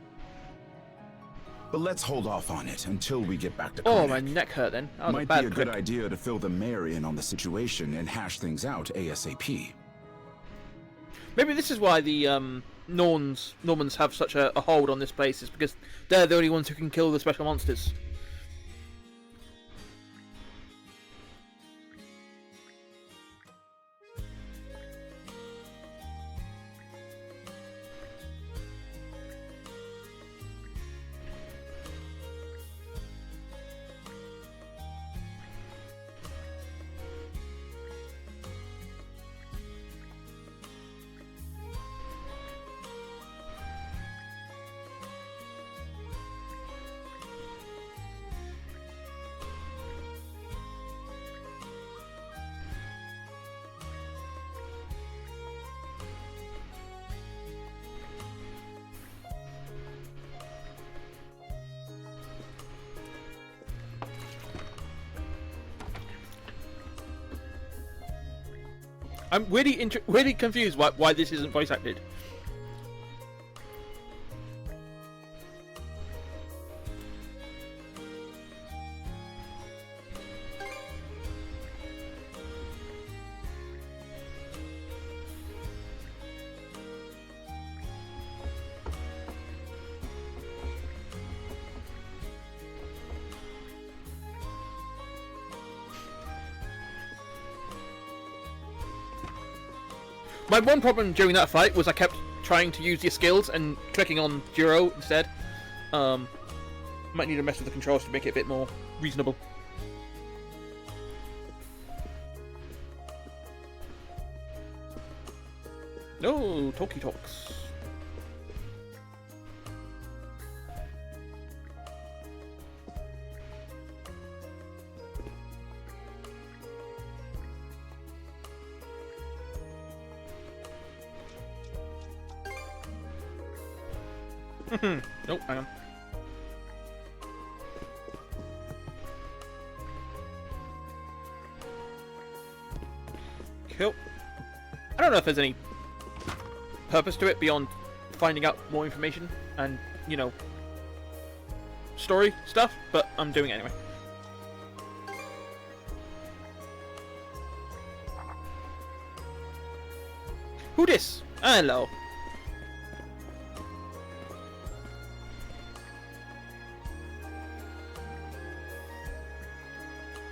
But let's hold off on it until we get back to Oh, Karnak. my neck hurt then. That was Might a bad be a good prick. idea to fill the mayor in on the situation and hash things out ASAP. Maybe this is why the Normans have such a hold on this place, is because they're the only ones who can kill the special monsters. I'm really confused why this isn't voice acted. My one problem during that fight was I kept trying to use your skills and clicking on Duro instead. Might need to mess with the controls to make it a bit more reasonable. No, talkie talks. Nope, hang on. Cool. I don't know if there's any purpose to it beyond finding out more information and, you know, story stuff, but I'm doing it anyway. Who dis? Hello.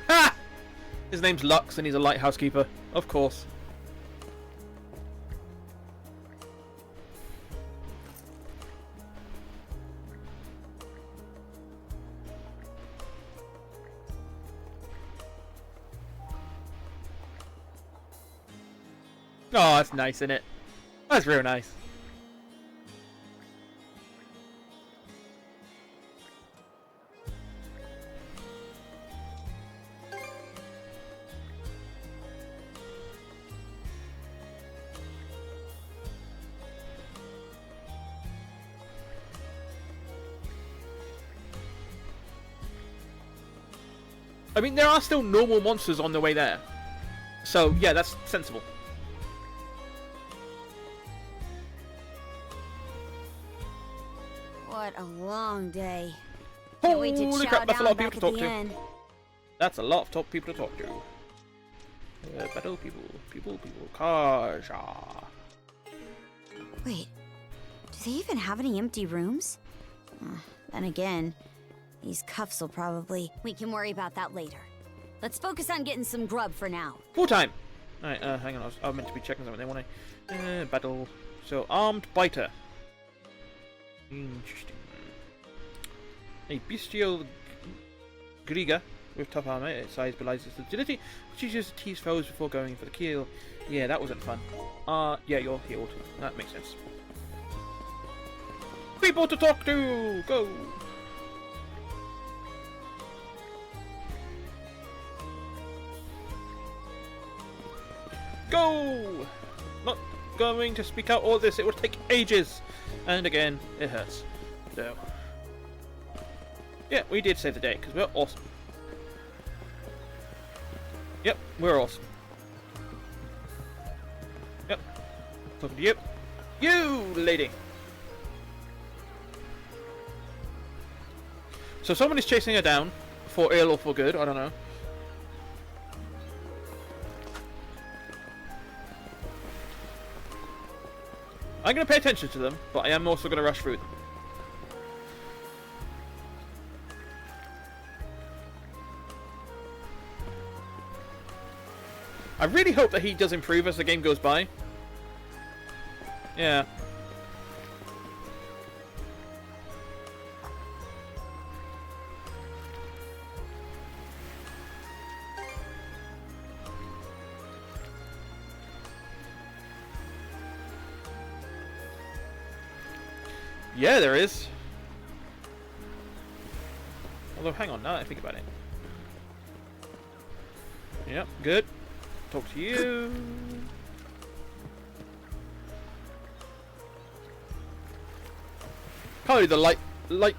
Ha! His name's Lux and he's a lighthouse keeper. Of course. Oh, that's nice, isn't it? That's real nice. I mean, there are still normal monsters on the way there. So, yeah, that's sensible. What a long day. Can't wait to Holy chow crap, that's a lot down of people to back talk at to. the end. That's a lot of people to talk to. Battle people, Kaja. Wait, do they even have any empty rooms? Then again, these cuffs will probably... We can worry about that later. Let's focus on getting some grub for now. Full time! Alright, hang on, I was meant to be checking something there, wasn't I? Battle. So, armed biter. Interesting. A bestial Griga with tough armor. Its size belies its agility, which uses to tease foes before going for the kill. Yeah, that wasn't fun. Yeah, you're healed. That makes sense. People to talk to! Go! Go! Not going to speak out all this, it would take ages! And again, it hurts. So. Yeah, we did save the day, because we're awesome. Yep, we're awesome. Yep. Talking to you. You, lady! So someone is chasing her down, for ill or for good, I don't know. I'm going to pay attention to them, but I am also going to rush through them. I really hope that he does improve as the game goes by. Yeah. Yeah, there is. Although, hang on, now that I think about it. Yep, good. Talk to you. Probably the light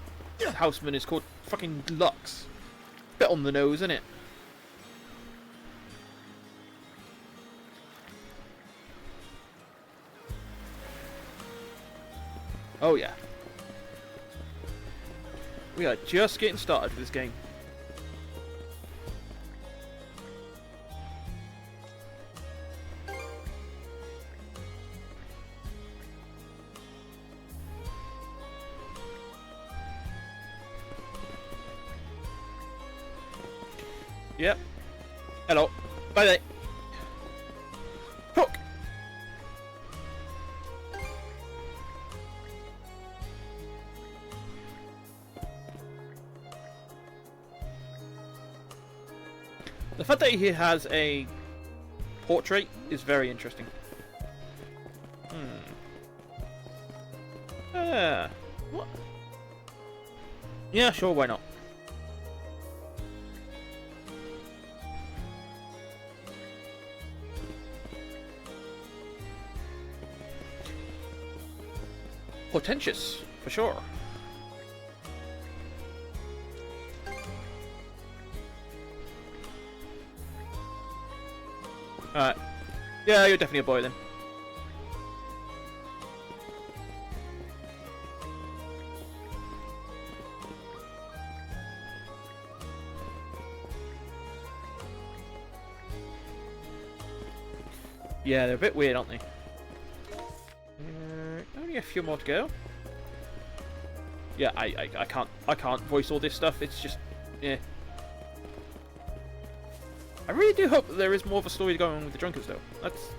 houseman is called fucking Lux. Bit on the nose, isn't it? Oh yeah. We are just getting started with this game. Yep. Hello. Bye bye. Hook. The fact that he has a portrait is very interesting. What? Yeah, sure, why not? Portentous, for sure. Alright. Yeah, you're definitely a boy then. Yeah, they're a bit weird, aren't they? Only a few more to go. Yeah, I can't voice all this stuff. It's just, yeah. I really do hope that there is more of a story going on with the Junkers, though. It's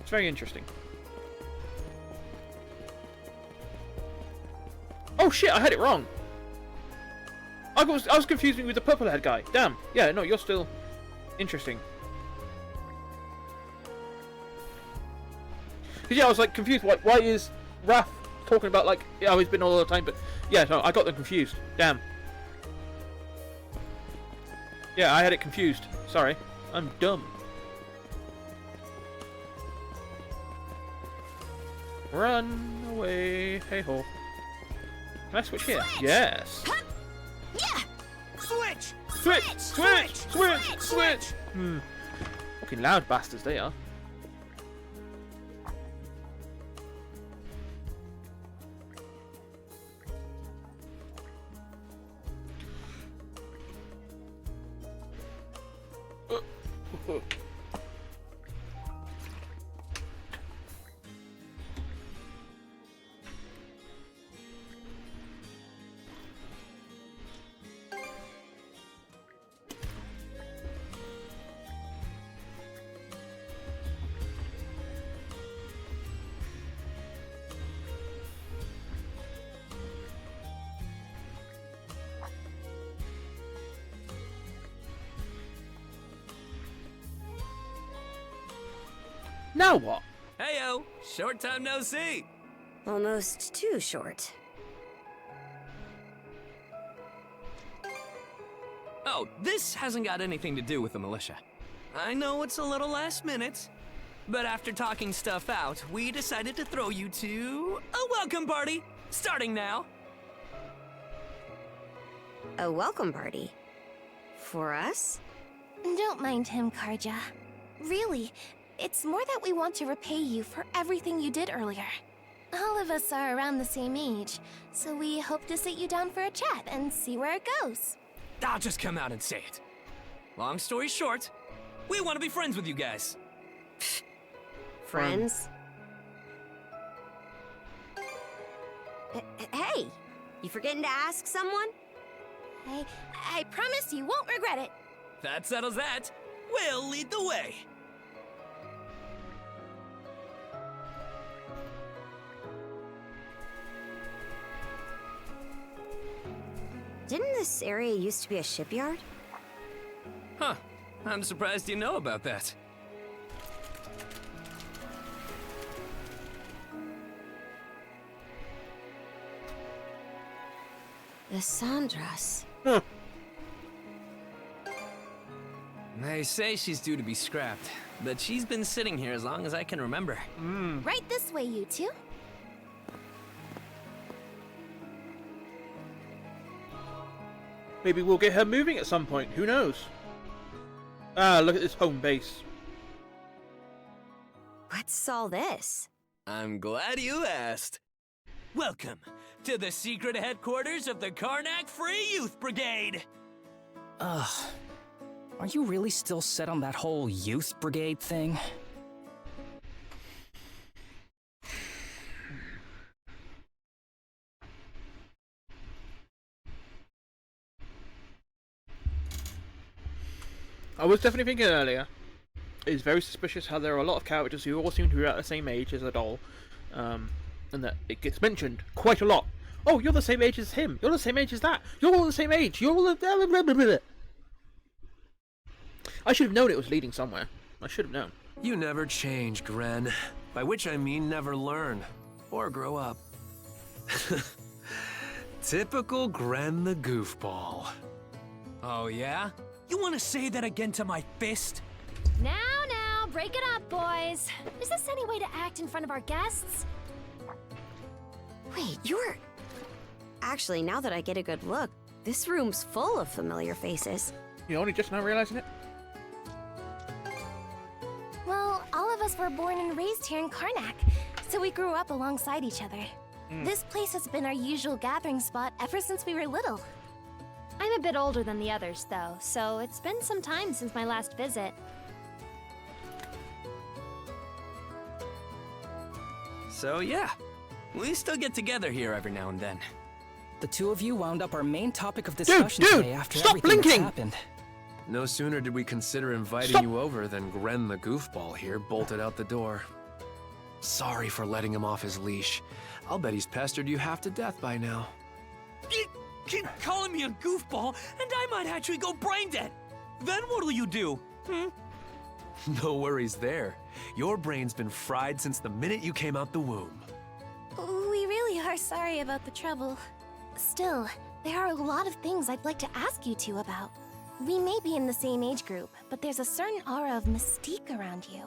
very interesting. Oh shit! I had it wrong. I was confusing with the purple-haired guy. Damn. Yeah, no, you're still interesting. Because yeah, I was like confused. Why is Raph talking about like how he's been all the time? But yeah, no, I got them confused. Damn. Yeah, I had it confused. Sorry, I'm dumb. Run away, hey ho. Can I switch here? Yes. Yeah. Switch! Switch! Switch! Switch! Switch! Fucking loud bastards they are. Now what? Heyo, short time no see. Almost too short. Oh, this hasn't got anything to do with the militia. I know it's a little last minute, but after talking stuff out, we decided to throw you to a welcome party, starting now. A welcome party? For us? Don't mind him, Karja. Really, it's more that we want to repay you for everything you did earlier. All of us are around the same age, so we hope to sit you down for a chat and see where it goes. I'll just come out and say it. Long story short, we want to be friends with you guys. Friends? Hey, you forgetting to ask someone? I promise you won't regret it. That settles that. We'll lead the way. Didn't this area used to be a shipyard? Huh. I'm surprised you know about that. The Sandras. They say she's due to be scrapped, but she's been sitting here as long as I can remember. Right this way, you two. Maybe we'll get her moving at some point. Who knows? Ah, look at this home base. What's all this? I'm glad you asked. Welcome to the secret headquarters of the Karnak Free Youth Brigade! Ugh. Are you really still set on that whole youth brigade thing? I was definitely thinking earlier, it's very suspicious how there are a lot of characters who all seem to be at the same age as Adol, and that it gets mentioned quite a lot. Oh, you're the same age as him. You're the same age as that. You're all the same age. You're all the... I should have known it was leading somewhere. I should have known. You never change, Gren. By which I mean never learn. Or grow up. Typical Gren the goofball. Oh yeah? You want to say that again to my fist? Now, break it up, boys. Is this any way to act in front of our guests? Wait, you're... Actually, now that I get a good look, this room's full of familiar faces. You're only just now realizing it? Well, all of us were born and raised here in Karnak, so we grew up alongside each other. This place has been our usual gathering spot ever since we were little. I'm a bit older than the others, though, so it's been some time since my last visit. So yeah, we still get together here every now and then. The two of you wound up our main topic of discussion today after stop everything blinking! that's happened. No sooner did we consider inviting you over than Gren the goofball here bolted out the door. Sorry for letting him off his leash. I'll bet he's pestered you half to death by now. Keep calling me a goofball, and I might actually go brain dead. Then what'll you do? No worries there. Your brain's been fried since the minute you came out the womb. We really are sorry about the trouble. Still, there are a lot of things I'd like to ask you two about. We may be in the same age group, but there's a certain aura of mystique around you.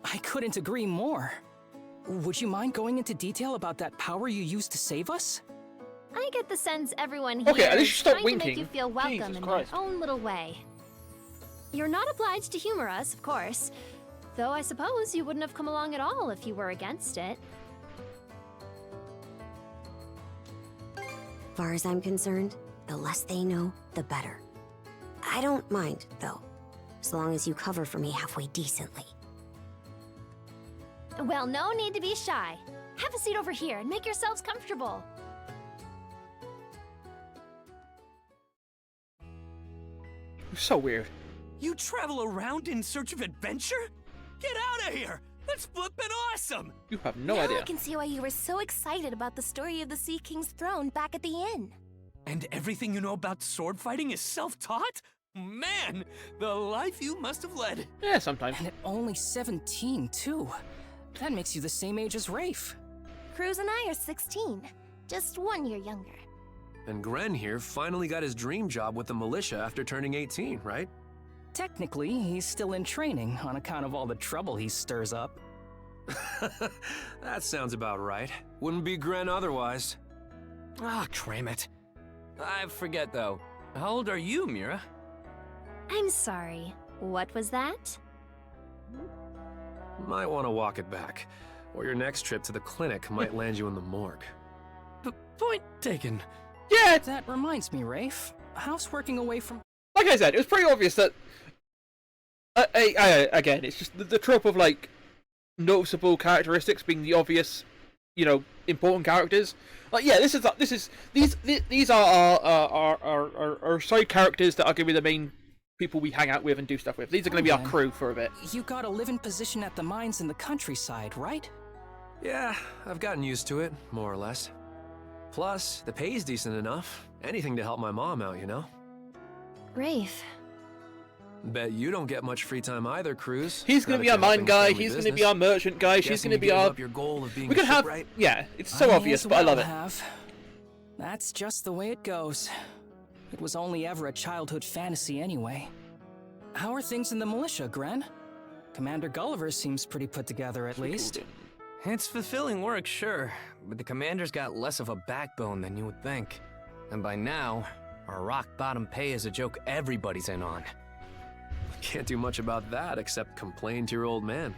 I couldn't agree more. Would you mind going into detail about that power you used to save us? I get the sense everyone here Okay, at least is stop trying winking. to make you feel welcome Jesus in their Christ. own little way. You're not obliged to humor us, of course. Though I suppose you wouldn't have come along at all if you were against it. Far as I'm concerned, the less they know, the better. I don't mind, though, as long as you cover for me halfway decently. Well, no need to be shy. Have a seat over here and make yourselves comfortable. So weird. You travel around in search of adventure? Get out of here! That's flippin' awesome! You have no now idea. I can see why you were so excited about the story of the Sea King's throne back at the inn. And everything you know about sword fighting is self-taught? Man, the life you must have led. Yeah, sometimes. And at only 17, too. That makes you the same age as Rafe. Cruz and I are 16, just 1 year younger. And Gren here finally got his dream job with the militia after turning 18, right? Technically, he's still in training on account of all the trouble he stirs up. That sounds about right. Wouldn't be Gren otherwise. Ah, cram it. I forget, though. How old are you, Mira? I'm sorry. What was that? Might want to walk it back, or your next trip to the clinic might land you in the morgue. Point taken. Yeah! That reminds me, Rafe. How's working away from... Like I said, it was pretty obvious that... again, it's just the trope of, like, noticeable characteristics being the obvious, you know, important characters. Like, yeah, these are our side characters that are going to be the main people we hang out with and do stuff with. These are going to be our crew for a bit. You got a live-in position at the mines in the countryside, right? Yeah, I've gotten used to it, more or less. Plus, the pay's decent enough. Anything to help my mom out, you know? Rafe. Bet you don't get much free time either, Cruz. He's going to be our mine guy, he's going to be our merchant guy, she's going to be our... Up your goal of being we could have... shipwright? Yeah, it's so obvious, but I love it. That's just the way it goes. It was only ever a childhood fantasy anyway. How are things in the militia, Gren? Commander Gulliver seems pretty put together at least. It's fulfilling work, sure, but the commander's got less of a backbone than you would think. And by now, our rock-bottom pay is a joke everybody's in on. Can't do much about that except complain to your old man.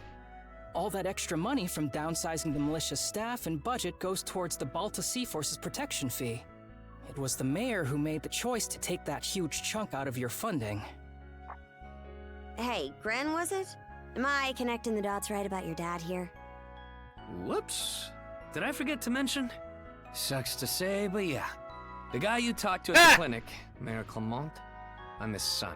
All that extra money from downsizing the militia's staff and budget goes towards the Balta Sea Force's protection fee. It was the mayor who made the choice to take that huge chunk out of your funding. Hey, Gren, was it? Am I connecting the dots right about your dad here? Whoops. Did I forget to mention? Sucks to say, but yeah. The guy you talked to at the clinic, Mayor Clement, I'm his son.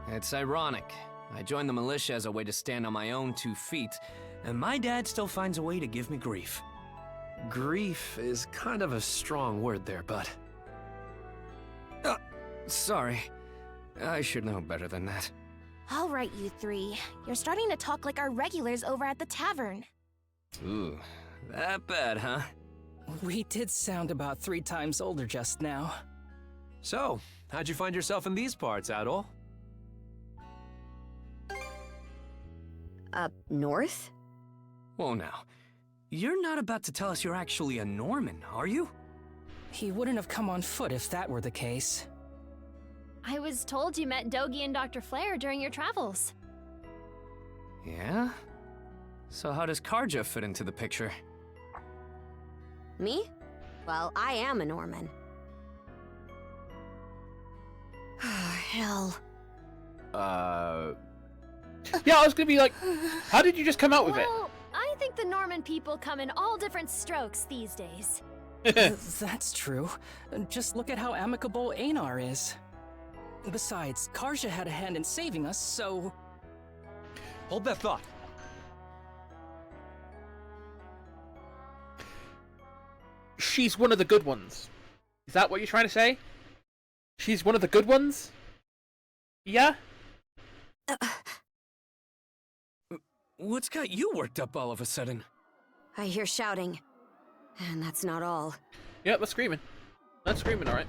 It's ironic. I joined the militia as a way to stand on my own 2 feet, and my dad still finds a way to give me grief. Grief is kind of a strong word there, bud. Sorry. I should know better than that. All right, you three. You're starting to talk like our regulars over at the tavern. Ooh, that bad, huh? We did sound about 3 times older just now. So, how'd you find yourself in these parts, Adol? Up north? Whoa now. You're not about to tell us you're actually a Norman, are you? He wouldn't have come on foot if that were the case. I was told you met Dogi and Dr. Flair during your travels. Yeah? So how does Karja fit into the picture? Me? Well, I am a Norman. Hell. Yeah, I was gonna be like, how did you just come out with it? Well, I think the Norman people come in all different strokes these days. That's true. Just look at how amicable Einar is. Besides, Karja had a hand in saving us, so... Hold that thought. She's one of the good ones. Is that what you're trying to say? She's one of the good ones? Yeah? What's got you worked up all of a sudden? I hear shouting. And that's not all. Yep, that's screaming. That's screaming, alright.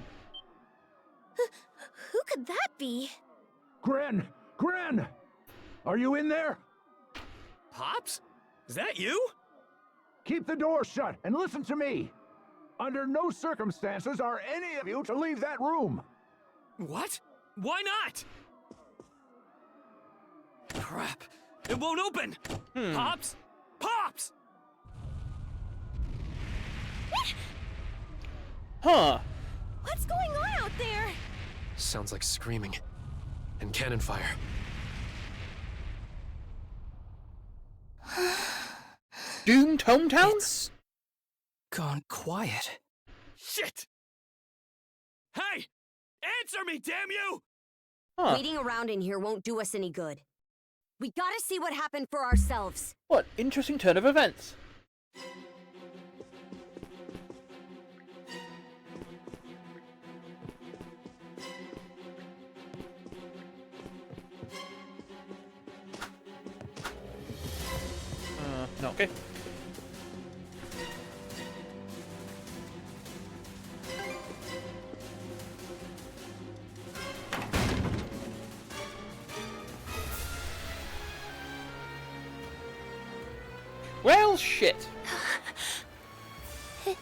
Who could that be? Gren! Gren! Are you in there? Pops? Is that you? Keep the door shut and listen to me. Under no circumstances are any of you to leave that room. What? Why not? Crap. It won't open! Pops? Pops! Huh. What's going on out there? Sounds like screaming. And cannon fire. Doomed hometown? It's gone quiet. Shit! Hey! Answer me, damn you! Huh. Waiting around in here won't do us any good. We gotta see what happened for ourselves. What interesting turn of events. No, okay. Well, shit. It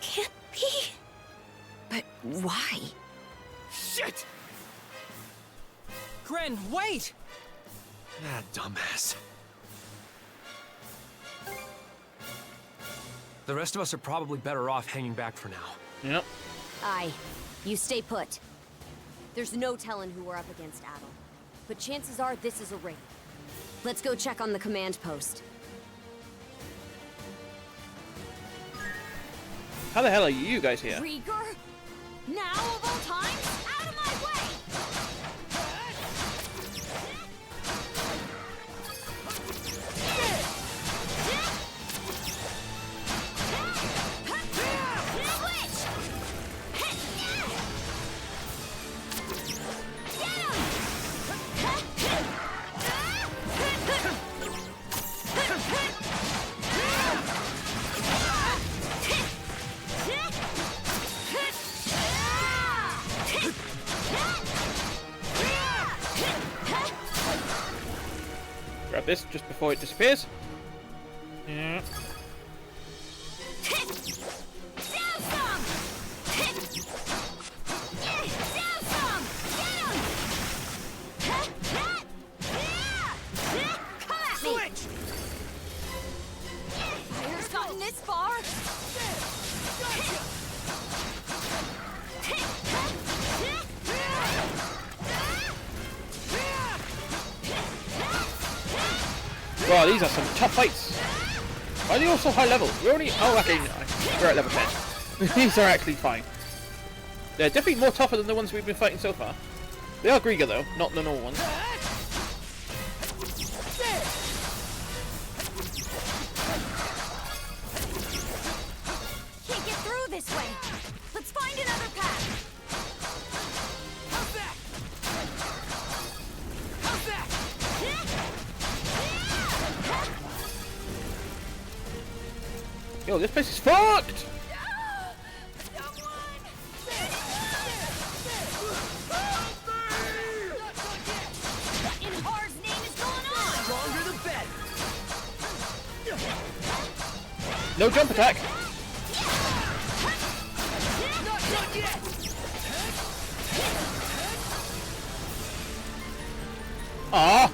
can't be. But why? Shit! Gren, wait! Ah, dumbass. The rest of us are probably better off hanging back for now. Yep. Aye. You stay put. There's no telling who we're up against, Adol. But chances are this is a raid. Let's go check on the command post. How the hell are you guys here? Rieger? Now of all times? Out of my way! Grab this just before it disappears. Yeah. this far? Wow, these are some tough fights. Why are they all so high level? We're only... Oh, okay, no, we're at level 10. These are actually fine. They're definitely more tougher than the ones we've been fighting so far. They are Grieger, though, not the normal ones. Can't get through this way. Let's find another path. How's that? How's that? Yo, this place is fucked! In Har's name is going on! Longer the better. No jump attack! Not yet! Ah!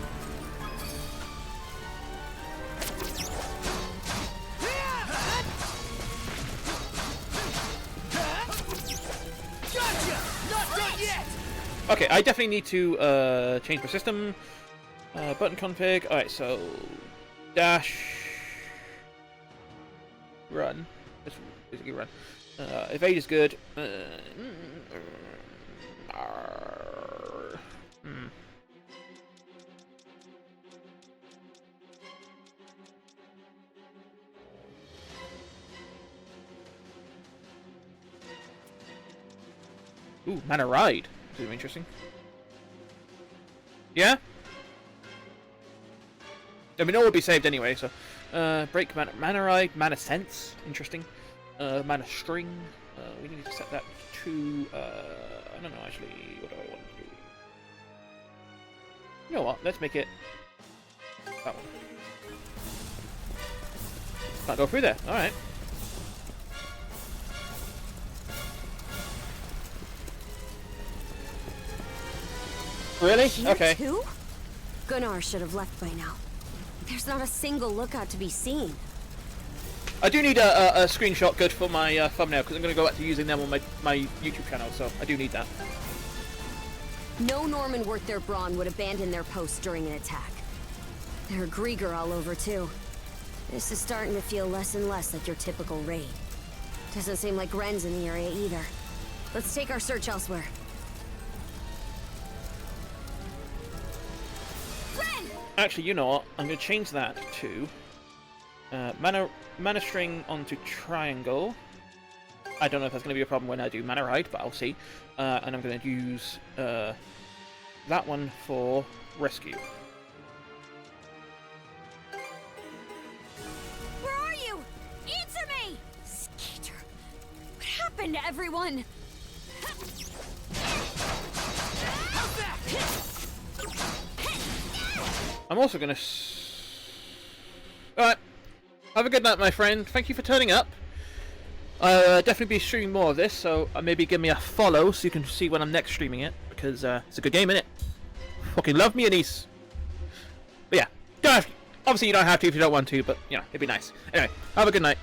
Okay, I definitely need to change my system. Button config. Alright, so dash run. Just basically run. Evade is good. Ooh, mana ride. This is interesting. Yeah? I mean, all will be saved anyway, so... break mana ride, mana sense. Interesting. Mana string. We need to set that to... I don't know, actually. What do I want to do? You know what? Let's make it... that one. Can't go through there. Alright. Really? Okay. Too? Gunnar should have left by now. There's not a single lookout to be seen. I do need a screenshot good for my thumbnail, because I'm going to go back to using them on my YouTube channel, so I do need that. No Norman worth their brawn would abandon their post during an attack. There are Grieger all over, too. This is starting to feel less and less like your typical raid. Doesn't seem like Ren's in the area either. Let's take our search elsewhere. Actually, you know what? I'm going to change that to mana string onto triangle. I don't know if that's going to be a problem when I do mana ride, but I'll see. And I'm going to use that one for rescue. Where are you? Answer me! Skeeter, what happened to everyone? I'm also going to... Alright. Have a good night, my friend. Thank you for turning up. I'll definitely be streaming more of this, so maybe give me a follow so you can see when I'm next streaming it, because it's a good game, innit? Fucking love me, Anise. But yeah, obviously you don't have to if you don't want to, but, you know, it'd be nice. Anyway, have a good night.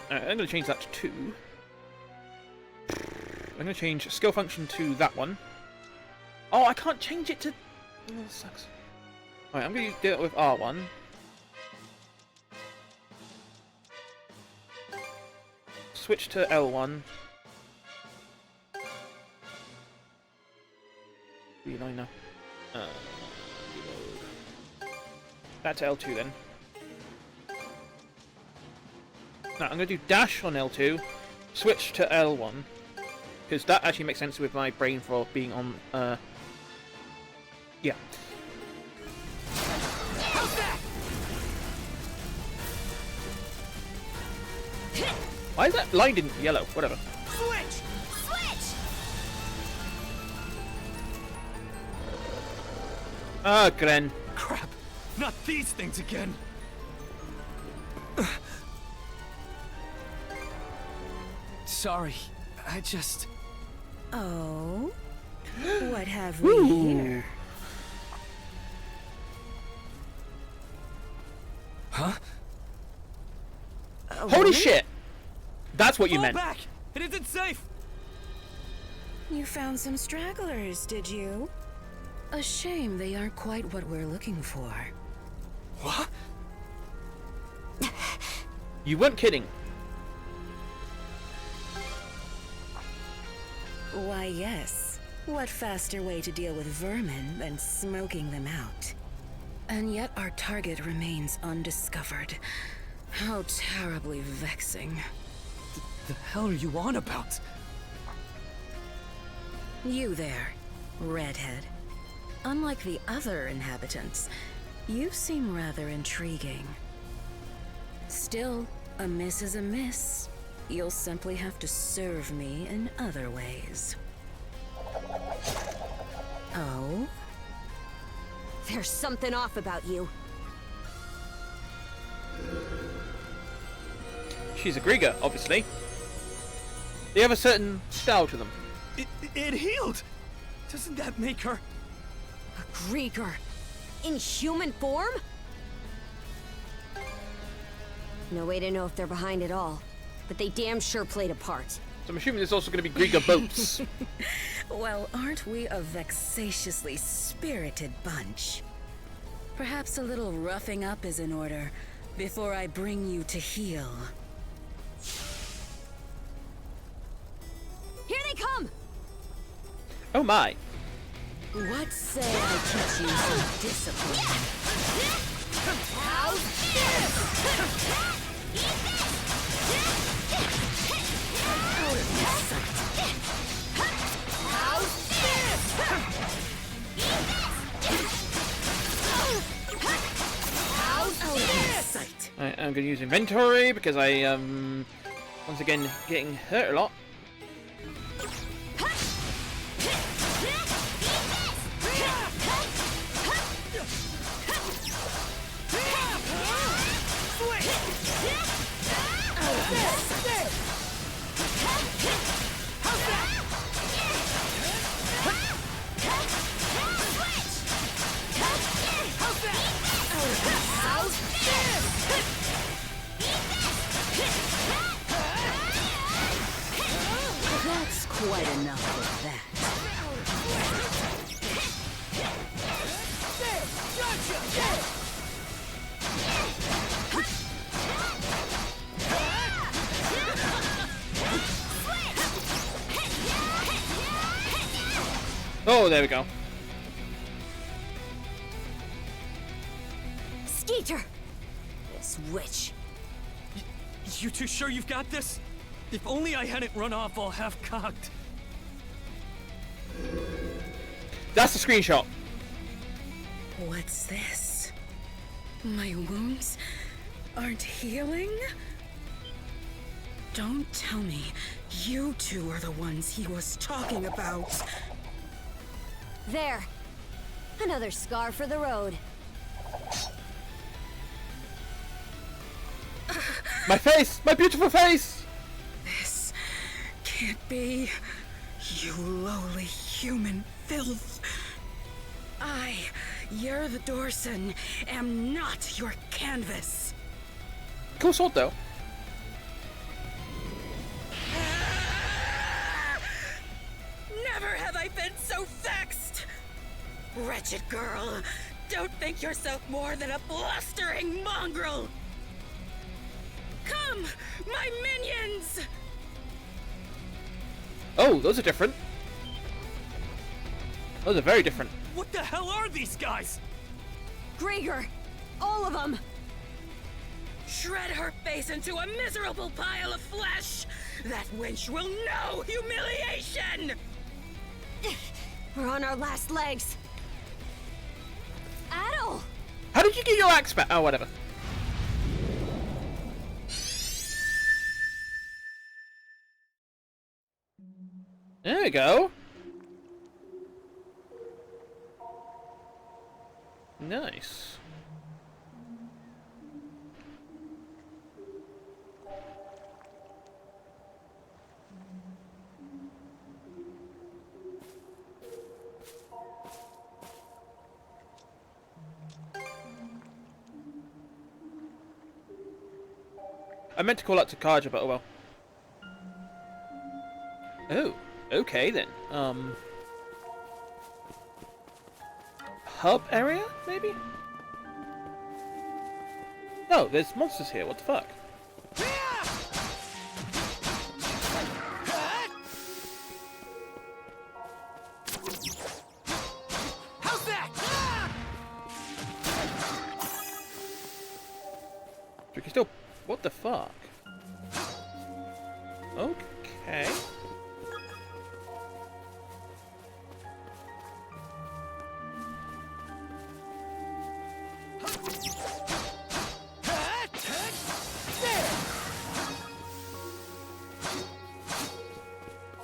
I'm going to change that to 2. I'm going to change skill function to that one. Oh, I can't change it to... Oh, that sucks. Alright, I'm going to do it with R1. Switch to L1. Reload now. Reload. Back to L2 then. Now I'm going to do dash on L2. Switch to L1. Because that actually makes sense with my brain for being on... yeah. Why is that line in yellow? Whatever. Switch! Switch! Ah, Gren. Crap! Not these things again! Sorry, I just... Oh? What have we here? Huh? Holy woman? shit! That's what you Fall meant. back! It isn't safe! You found some stragglers, did you? A shame they aren't quite what we're looking for. What? You weren't kidding. Why, yes. What faster way to deal with vermin than smoking them out? And yet our target remains undiscovered. How terribly vexing. The hell are you on about? You there, redhead. Unlike the other inhabitants, you seem rather intriguing. Still, a miss is a miss. You'll simply have to serve me in other ways. Oh? There's something off about you. She's a Grieger, obviously. They have a certain style to them. It healed! Doesn't that make her... A Grieger. In human form? No way to know if they're behind it all. But they damn sure played a part. So I'm assuming there's also going to be Grieger boats. Well, aren't we a vexatiously spirited bunch? Perhaps a little roughing up is in order before I bring you to heel. Here they come! Oh my. What say I teach you some discipline? How's Out of my sight. How's Out of my sight. I'm going to use inventory because I once again getting hurt a lot. That's quite enough of that. Oh, there we go. Skeeter! This witch. You two sure you've got this? If only I hadn't run off all half-cocked. That's the screenshot. What's this? My wounds aren't healing? Don't tell me you two are the ones he was talking about. There. Another scar for the road. My face! My beautiful face! This can't be. You lowly human filth. I, you're the Dorson, am not your canvas. Cool sword, though. Never have I been so vexed! Wretched girl, don't think yourself more than a blustering mongrel! Come, my minions! Oh, those are different. Those are very different. What the hell are these guys? Grieger! All of them! Shred her face into a miserable pile of flesh! That wench will know humiliation! We're on our last legs. Adol! How did you get your axe back? Oh, whatever. There we go. Nice. I meant to call out to Karja, but oh well. Oh, okay then. Hub area, maybe? No, there's monsters here. What the fuck? How's that? We can still. What the fuck? Okay.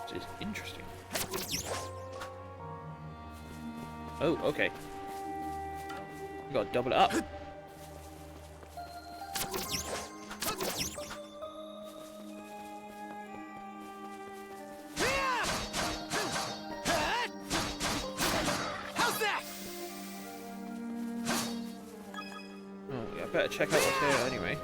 This is interesting. Oh, okay. You gotta double it up. Better check out what's here anyway.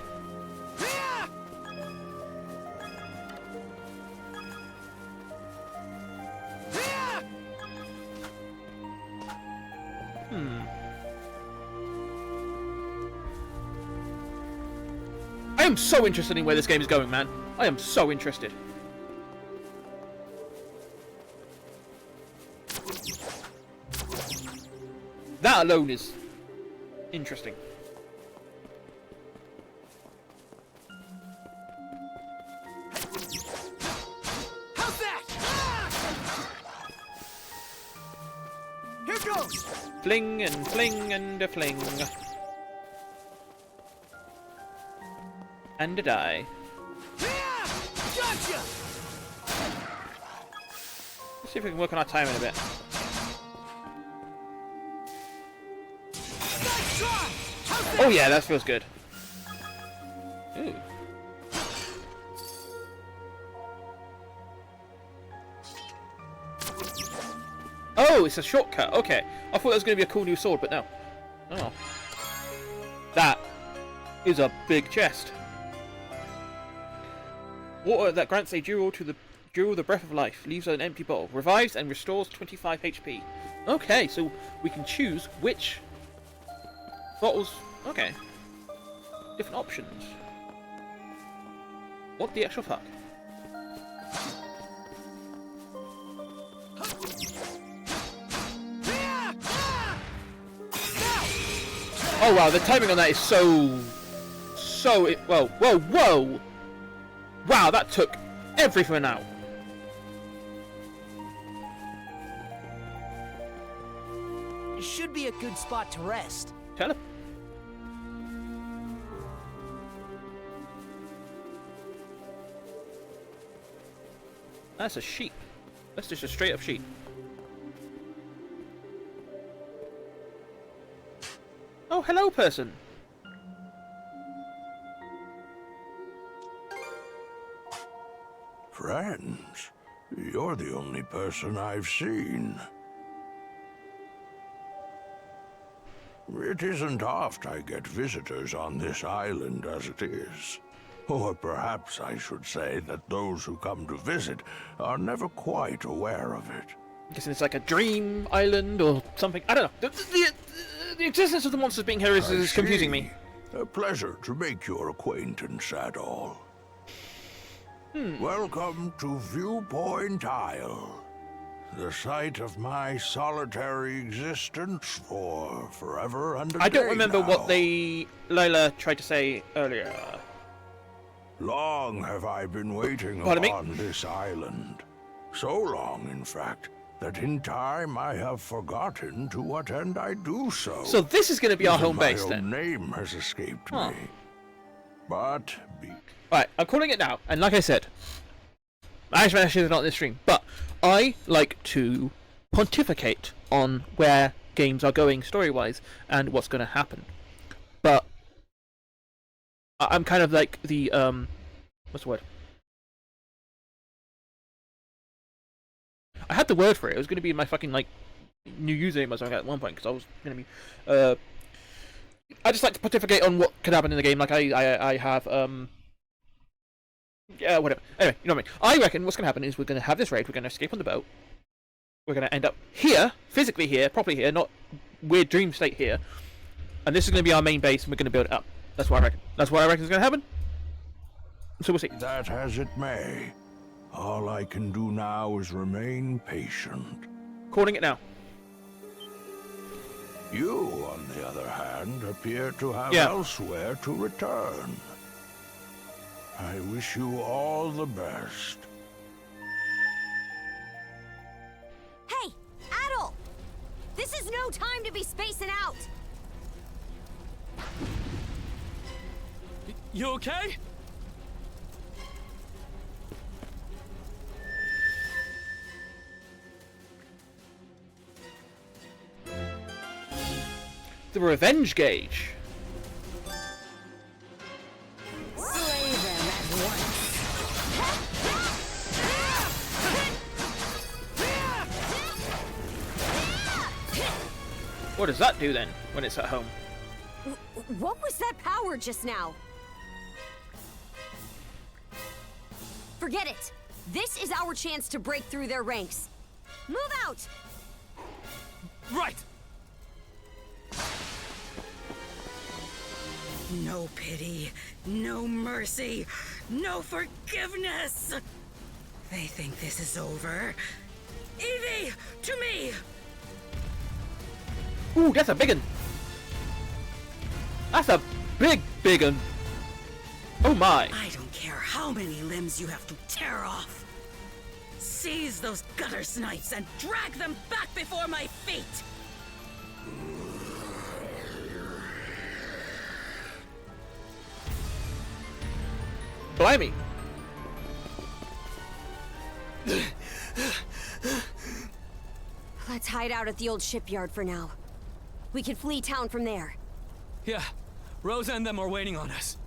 I am so interested in where this game is going, man. I am so interested. That alone is interesting. Fling and fling and a fling. And a die. Gotcha! Let's see if we can work on our timing a bit. Oh yeah, that feels good. Ooh. Oh, it's a shortcut. Okay. I thought it was going to be a cool new sword, but no. Oh. That is a big chest. Water that grants a jewel to the breath of life. Leaves an empty bottle. Revives and restores 25 HP. Okay, so we can choose which bottles. Okay. Different options. What the actual fuck? Oh wow, the timing on that is so... Whoa, whoa, whoa! Wow, that took everything out. It should be a good spot to rest. Tell him. That's a sheep. That's just a straight up sheep. Oh, hello, person. Friends, you're the only person I've seen. It isn't oft I get visitors on this island as it is. Or perhaps I should say that those who come to visit are never quite aware of it. I'm guessing it's like a dream island or something. I don't know. The existence of the monsters being here is confusing me. A pleasure to make your acquaintance, Adol. Welcome to Viewpoint Isle, the site of my solitary existence for forever and a day. I don't remember now. what Lila tried to say earlier. Long have I been waiting upon this island. So long, in fact, that in time I have forgotten to what end I do so. So this is going to be our home base, my then? own name has escaped me. But Right, I'm calling it now, and like I said, actually not in this stream, but I like to pontificate on where games are going story-wise and what's going to happen. But I'm kind of like the what's the word? I had the word for it. It was going to be my fucking like new username or something at one point because I was going to be. I just like to pontificate on what could happen in the game. Like I have Yeah, whatever. Anyway, you know what I mean. I reckon what's going to happen is we're going to have this raid. We're going to escape on the boat. We're going to end up here, physically here, properly here, not weird dream state here. And this is going to be our main base, and we're going to build it up. That's what I reckon. That's what I reckon is going to happen. So we'll see. That as it may. All I can do now is remain patient. Calling it now. You, on the other hand, appear to have Yeah. elsewhere to return. I wish you all the best. Hey, Adol! This is no time to be spacing out! You okay? The revenge gauge. Slay them at once. What does that do then when it's at home? What was that power just now? Forget it! This is our chance to break through their ranks. Move out! Right! No pity, no mercy, no forgiveness! They think this is over. Evie, to me! Ooh, that's a big one. That's a big one. Oh my. I don't care how many limbs you have to tear off. Seize those gutter snipes and drag them back before my feet! Blimey. Let's hide out at the old shipyard for now. We can flee town from there. Yeah, Rosa and them are waiting on us.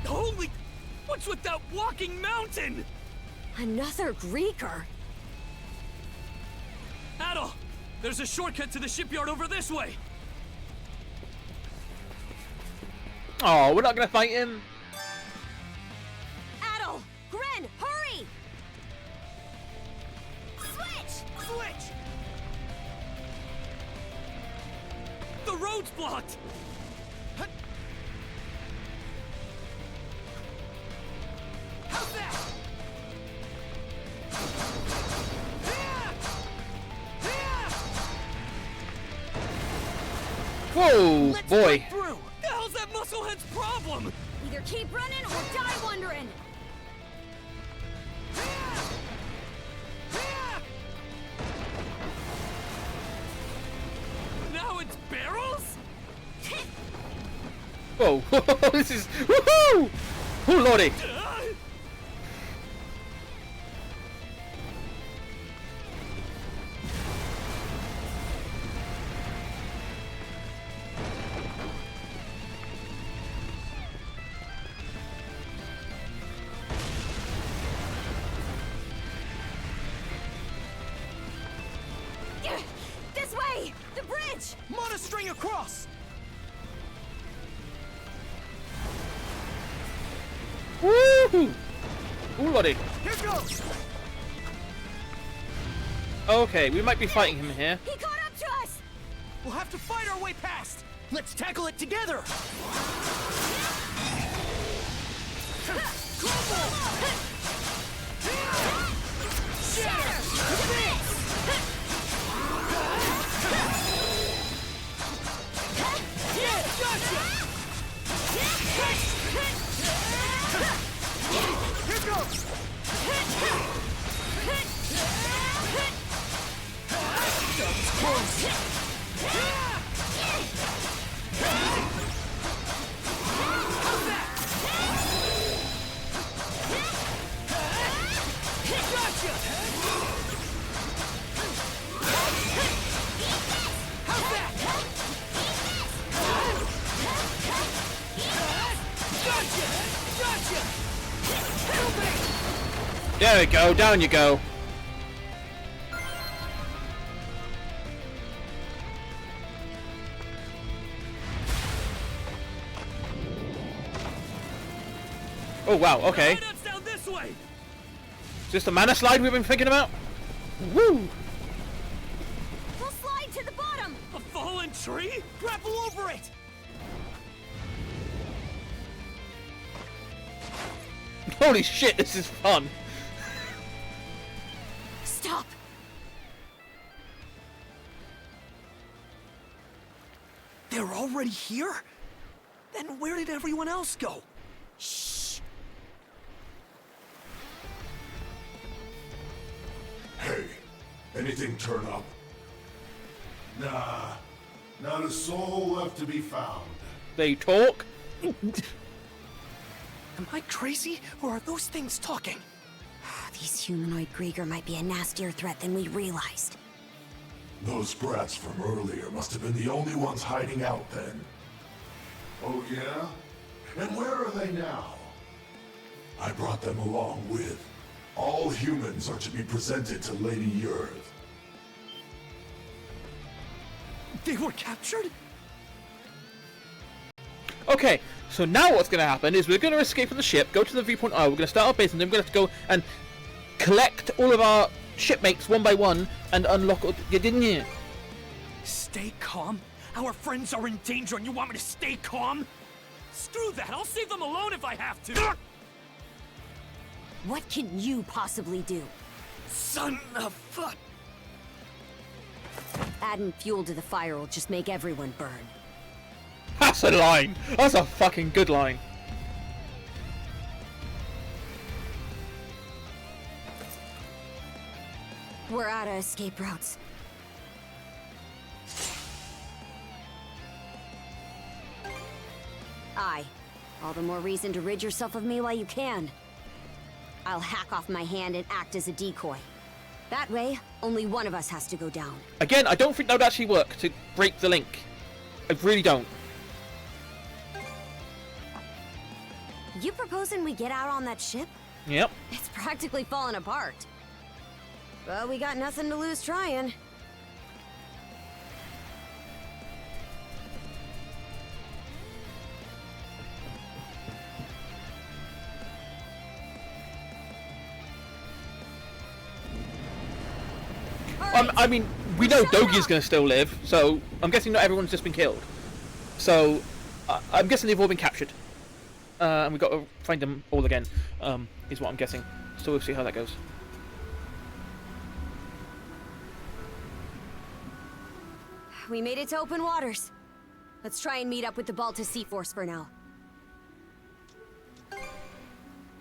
Holy... What's with that walking mountain? Another Greeker? Adol! There's a shortcut to the shipyard over this way! Oh, we're not gonna fight him. Adol! Gren, hurry! Switch! Switch! The road's blocked! How's that? Whoa, Let's boy. get through! The hell's that musclehead's problem? Either keep running or die wondering! Now it's barrels? Whoa, this is woohoo! Oh lordy. This way! The bridge! Monostring across! Woohoo! Ooh lordy. Here goes! Okay, we might be fighting him here. He caught up to us! We'll have to fight our way past! Let's tackle it together! There we go, down you go. Oh wow, okay. Hideout's down this way. Is this the mana slide we've been thinking about? Woo! We'll slide to the bottom. A fallen tree? Grapple over it. Holy shit, this is fun. Stop. They're already here? Then where did everyone else go? Shh. Hey, anything turn up? Nah, not a soul left to be found. They talk? Am I crazy, or are those things talking? These humanoid Grieger might be a nastier threat than we realized. Those brats from earlier must have been the only ones hiding out then. Oh yeah? And where are they now? I brought them along with. All humans are to be presented to Lady Earth. They were captured? Okay, so now what's going to happen is we're going to escape from the ship, go to the viewpoint isle, we're going to start our base, and then we're going to have to go and collect all of our shipmates one by one and unlock all... You didn't hear? Stay calm? Our friends are in danger and you want me to stay calm? Screw that, I'll save them alone if I have to! What can you possibly do? Son of fuck! Adding fuel to the fire will just make everyone burn. That's a line! That's a fucking good line. We're out of escape routes. Aye. All the more reason to rid yourself of me while you can. I'll hack off my hand and act as a decoy. That way, only one of us has to go down. Again, I don't think that would actually work to break the link. I really don't. You proposing we get out on that ship? Yep. It's practically falling apart. Well, we got nothing to lose trying. I mean, we know Dogi's going to still live, so I'm guessing not everyone's just been killed. So, I'm guessing they've all been captured. And we've got to find them all again, is what I'm guessing. So we'll see how that goes. We made it to open waters. Let's try and meet up with the Balta Sea Force for now.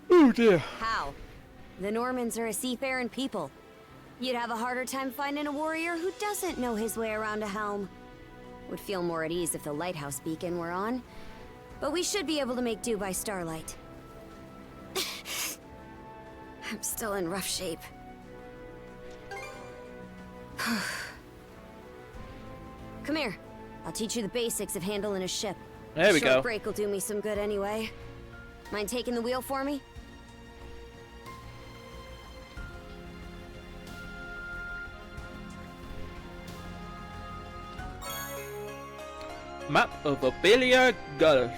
Oh dear. How? The Normans are a seafaring people. You'd have a harder time finding a warrior who doesn't know his way around a helm. Would feel more at ease if the lighthouse beacon were on. But we should be able to make do by starlight. I'm still in rough shape. Come here. I'll teach you the basics of handling a ship. There we Short go. break will do me some good anyway. Mind taking the wheel for me? Map of Abelia Gulf.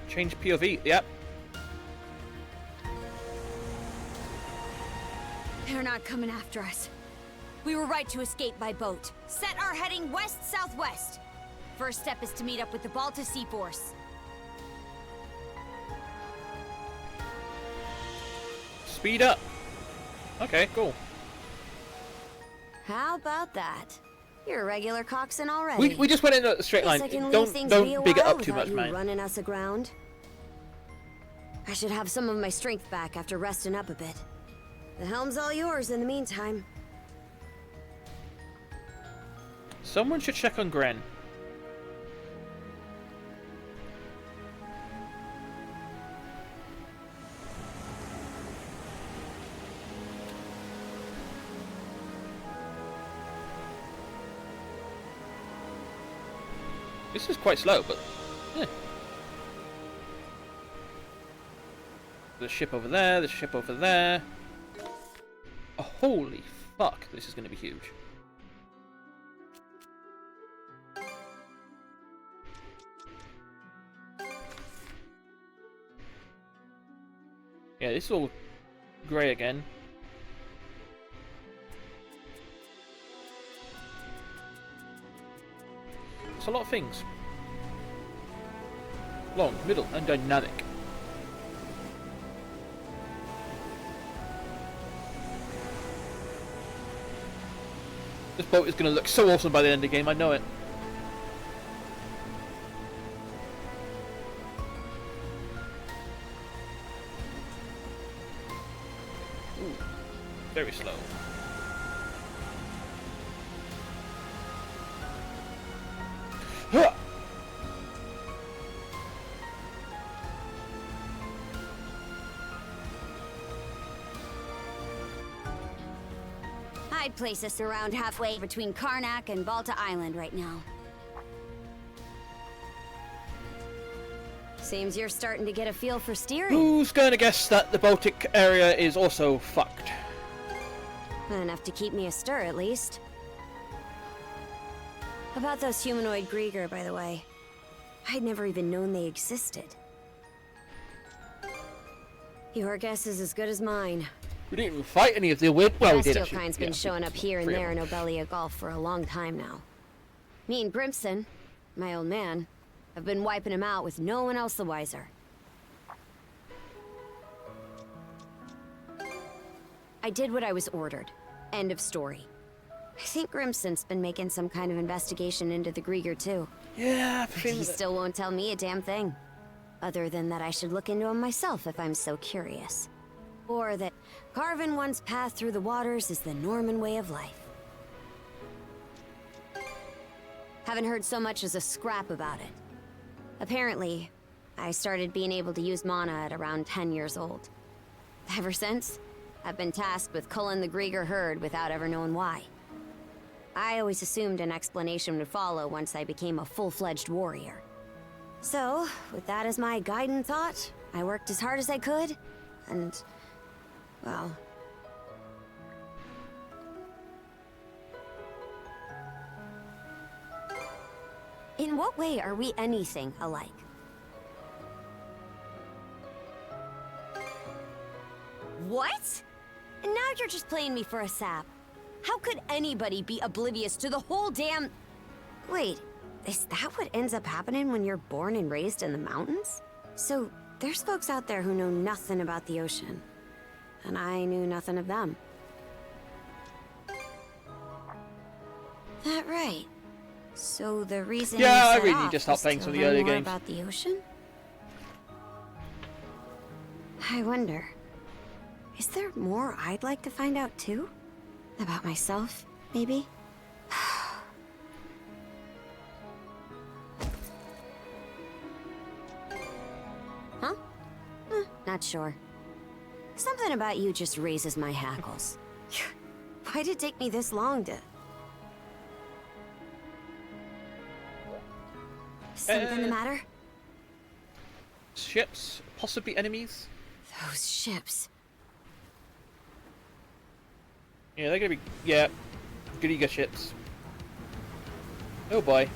Change POV, yep. They're not coming after us. We were right to escape by boat. Set our heading west-southwest. First step is to meet up with the Balta Sea Force. Speed up. Okay, cool. How about that? You're a regular coxswain already. We just went in a straight line. Guess I can leave Don't things be a big it while up too without much, you man. running us aground. I should have some of my strength back after resting up a bit. The helm's all yours in the meantime. Someone should check on Gren. This is quite slow, but yeah. The ship over there, the ship over there. Oh, holy fuck, this is going to be huge. Yeah, this is all grey again. It's a lot of things. Long, middle, and dynamic. This boat is going to look so awesome by the end of the game, I know it. Ooh, very slow. Huh! I'd place us around halfway between Karnak and Balta Island right now. Seems you're starting to get a feel for steering. Who's going to guess that the Baltic area is also fucked? Enough to keep me astir, at least. About those humanoid Grieger, by the way. I'd never even known they existed. Your guess is as good as mine. We didn't even fight any of the weird. Well, we did Bestial actually. kind's been showing up here and there in Obelia Gulf for a long time now. Me and Grimson, my old man, have been wiping him out with no one else the wiser. I did what I was ordered. End of story. I think Grimson's been making some kind of investigation into the Grieger too. Yeah, he still won't tell me a damn thing. Other than that I should look into him myself if I'm so curious. Or that carving one's path through the waters is the Norman way of life. Haven't heard so much as a scrap about it. Apparently, I started being able to use mana at around 10 years old. Ever since, I've been tasked with culling the Grieger herd without ever knowing why. I always assumed an explanation would follow once I became a full-fledged warrior. So, with that as my guiding thought, I worked as hard as I could, and, well... In what way are we anything alike? What? And now you're just playing me for a sap. How could anybody be oblivious to the whole damn... Wait, is that what ends up happening when you're born and raised in the mountains? So, there's folks out there who know nothing about the ocean. And I knew nothing of them. That right. So the reason yeah, you I set really off need to stop was playing to some of the learn earlier more games. about the ocean? I wonder, is there more I'd like to find out too? About myself, maybe? Huh? Not sure. Something about you just raises my hackles. Why'd it take me this long to... Something the matter? Ships, possibly enemies. Those ships. Yeah, they're gonna be. Yeah, Grieger ships. Oh boy.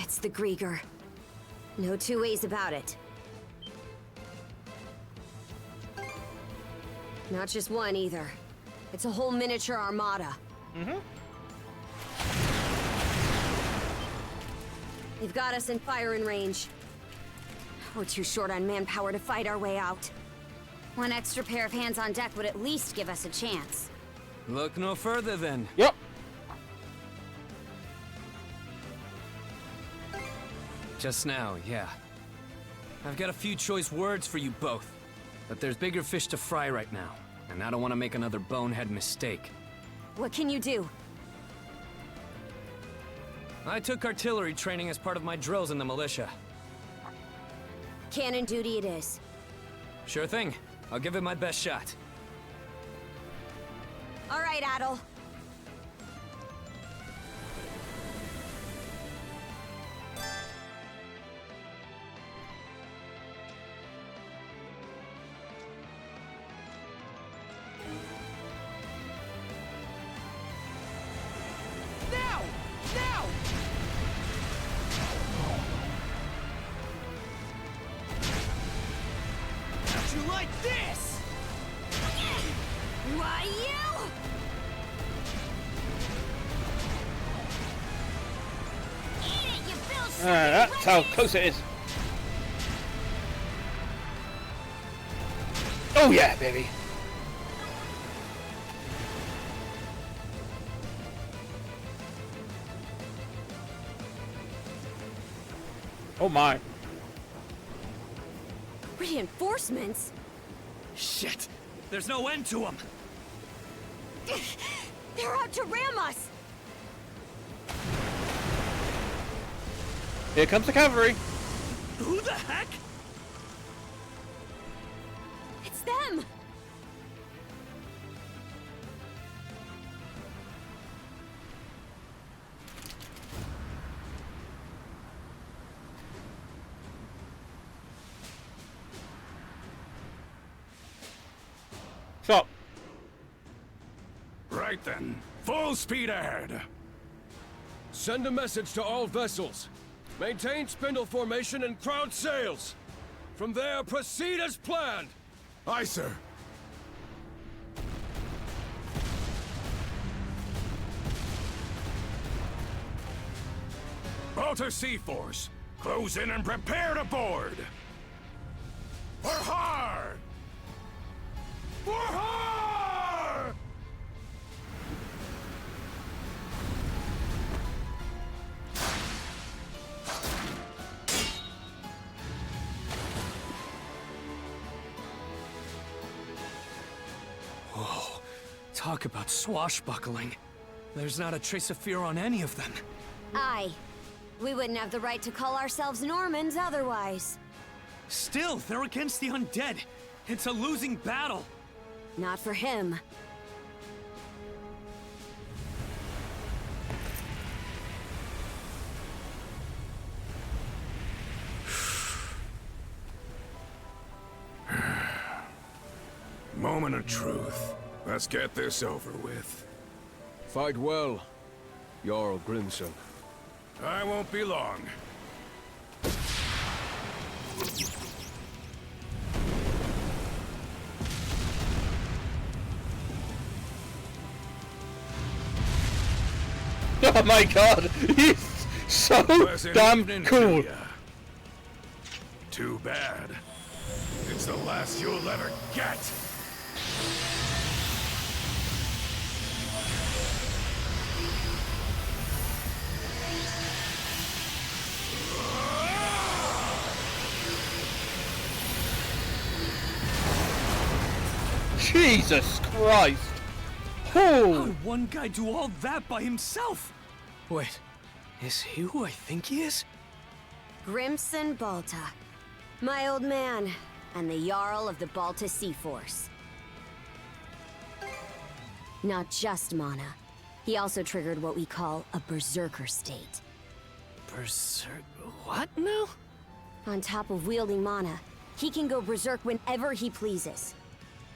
It's the Grieger. No two ways about it. Not just one either. It's a whole miniature armada. Mm-hmm. They've got us in firing range. We're too short on manpower to fight our way out. One extra pair of hands on deck would at least give us a chance. Look no further then. Yep. Just now, yeah. I've got a few choice words for you both. But there's bigger fish to fry right now. And I don't want to make another bonehead mistake. What can you do? I took artillery training as part of my drills in the militia. Cannon duty it is. Sure thing. I'll give it my best shot. All right, Adol. Now! Now! That's how close it is. Oh yeah, baby. Oh my. Reinforcements? Shit! There's no end to them! They're out to ram us! Here comes the cavalry. Who the heck? It's them! Stop. Right then. Full speed ahead. Send a message to all vessels. Maintain spindle formation and crowd sails. From there, proceed as planned. Aye, sir. Balta Sea Force, close in and prepare to board. For hard! For hard! Whoa. Talk about swashbuckling. There's not a trace of fear on any of them. Aye. We wouldn't have the right to call ourselves Normans otherwise. Still, they're against the undead. It's a losing battle. Not for him. Moment of truth. Let's get this over with. Fight well, Jarl Grimson. I won't be long. Oh my god, he's so damn cool. Too bad. It's the last you'll ever get. Jesus Christ! How Oh! did one guy do all that by himself? Wait, is he who I think he is? Grimson Balta. My old man, and the Jarl of the Balta Sea Force. Not just mana. He also triggered what we call a berserker state. Berserk... what now? On top of wielding mana, he can go berserk whenever he pleases.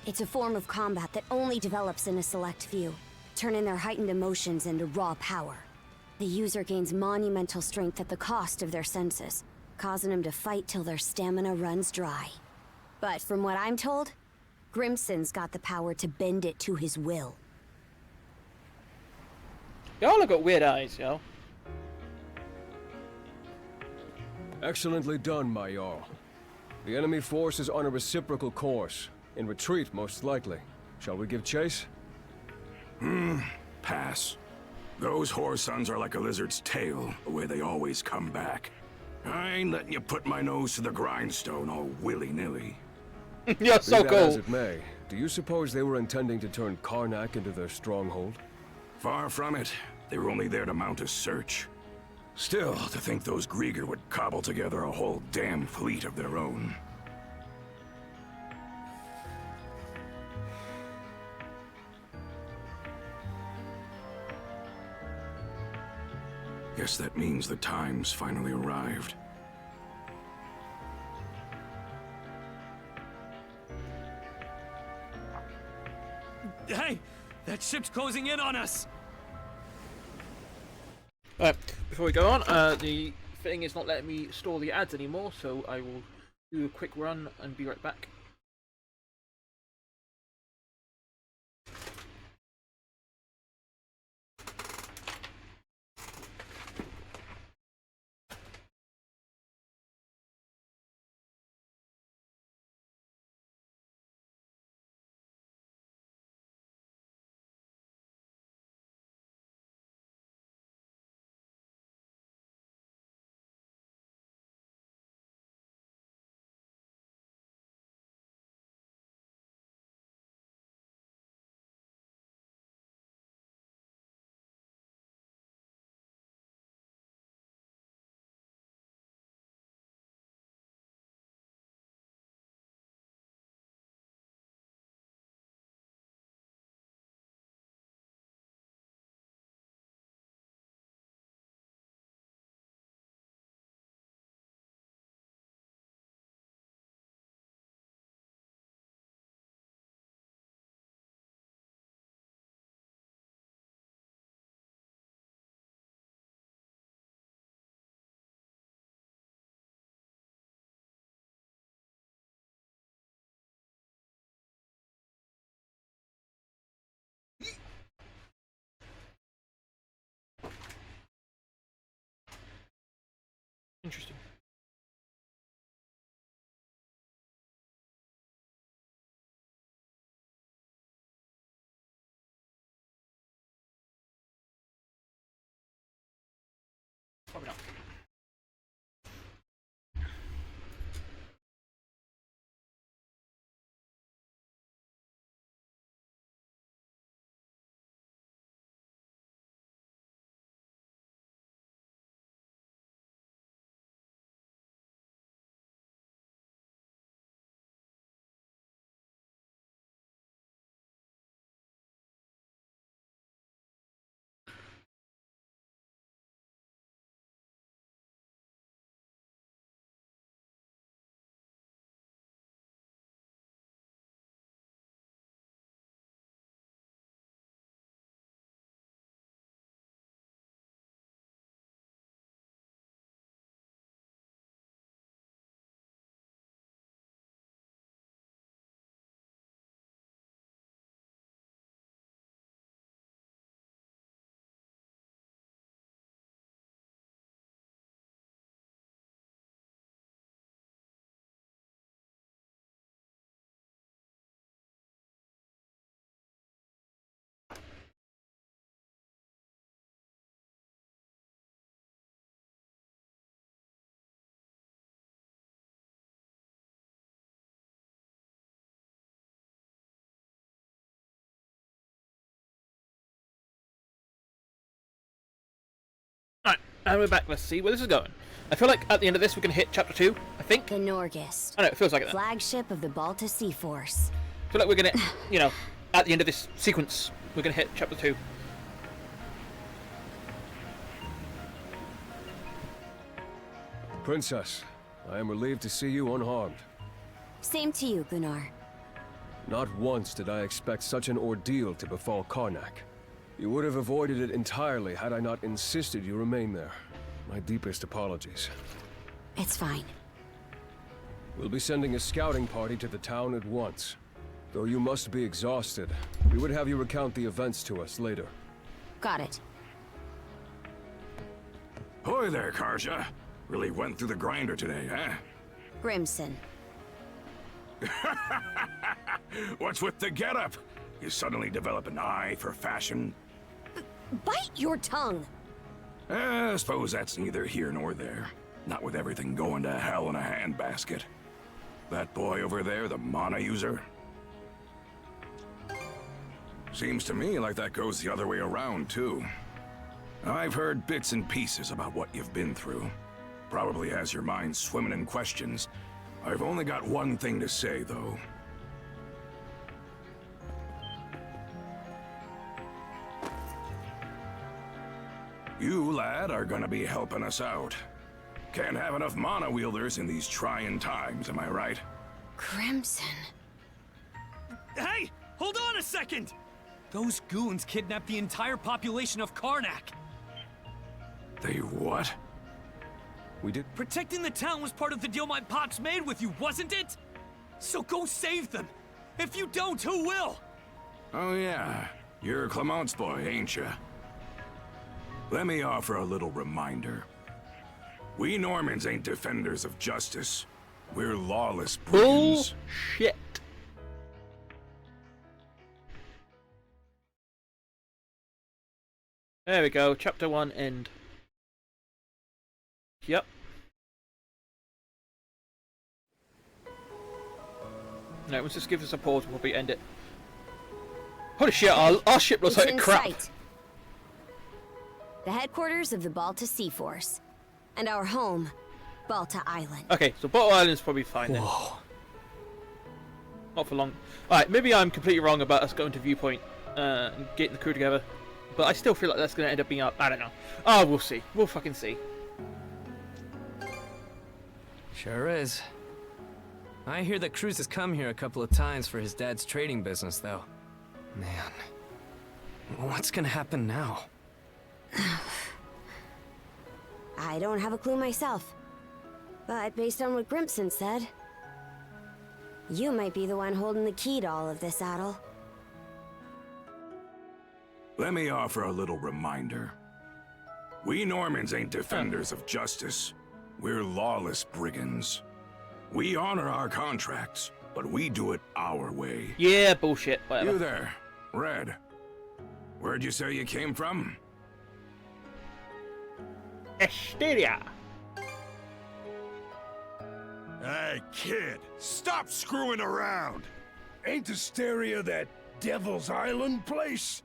It's a form of combat that only develops in a select few, turning their heightened emotions into raw power. The user gains monumental strength at the cost of their senses, causing them to fight till their stamina runs dry. But from what I'm told, Grimson's got the power to bend it to his will. Y'all have got weird eyes, yo. Excellently done, my Jarl. The enemy force is on a reciprocal course. In retreat, most likely. Shall we give chase? Pass. Those whore sons are like a lizard's tail, the way they always come back. I ain't letting you put my nose to the grindstone all willy-nilly. You're so cool. As it may, do you suppose they were intending to turn Karnak into their stronghold? Far from it. They were only there to mount a search. Still, to think those Grieger would cobble together a whole damn fleet of their own. Guess that means the time's finally arrived. Hey! That ship's closing in on us! Alright, before we go on, the thing is not letting me store the ads anymore, so I will do a quick run and be right back. Interesting. Probably not. Alright, and we're back. Let's see where this is going. I feel like at the end of this we're going to hit chapter 2, I think. The Norgist. I know, it feels like it. Flagship of the Balta Sea Force. I feel like we're going to, you know, at the end of this sequence, we're going to hit chapter 2. Princess, I am relieved to see you unharmed. Same to you, Gunnar. Not once did I expect such an ordeal to befall Karnak. You would have avoided it entirely had I not insisted you remain there. My deepest apologies. It's fine. We'll be sending a scouting party to the town at once. Though you must be exhausted, we would have you recount the events to us later. Got it. Hoy there, Karja. Really went through the grinder today, huh? Grimson. What's with the getup? You suddenly develop an eye for fashion? Bite your tongue! I suppose that's neither here nor there. Not with everything going to hell in a handbasket. That boy over there, the mana user? Seems to me like that goes the other way around, too. I've heard bits and pieces about what you've been through. Probably has your mind swimming in questions. I've only got one thing to say, though. You, lad, are gonna be helping us out. Can't have enough mana wielders in these trying times, am I right? Crimson. Hey! Hold on a second! Those goons kidnapped the entire population of Karnak. They what? We did. Protecting the town was part of the deal my pops made with you, wasn't it? So go save them. If you don't, who will? Oh yeah, you're Clement's boy, ain't ya? Let me offer a little reminder. We Normans ain't defenders of justice. We're lawless brigands. Bullshit. There we go, chapter 1 end. Yep. No, let's just give us a pause before we end it. Holy shit, our ship looks like crap. Sight. The headquarters of the Balta Sea Force. And our home, Balta Island. Okay, so Balta Island's probably fine then. Not for long. Alright, maybe I'm completely wrong about us going to Viewpoint and getting the crew together. But I still feel like that's going to end up being up. I don't know. Oh, we'll see. We'll fucking see. Sure is. I hear that Cruz has come here a couple of times for his dad's trading business, though. Man, what's gonna happen now? I don't have a clue myself. But based on what Grimson said, you might be the one holding the key to all of this, Adol. Let me offer a little reminder. We Normans ain't defenders of justice. We're lawless brigands. We honor our contracts, but we do it our way. Yeah, bullshit. Whatever. You there, Red. Where'd you say you came from? Esteria. Hey, kid, stop screwing around! Ain't Asteria that Devil's Island place?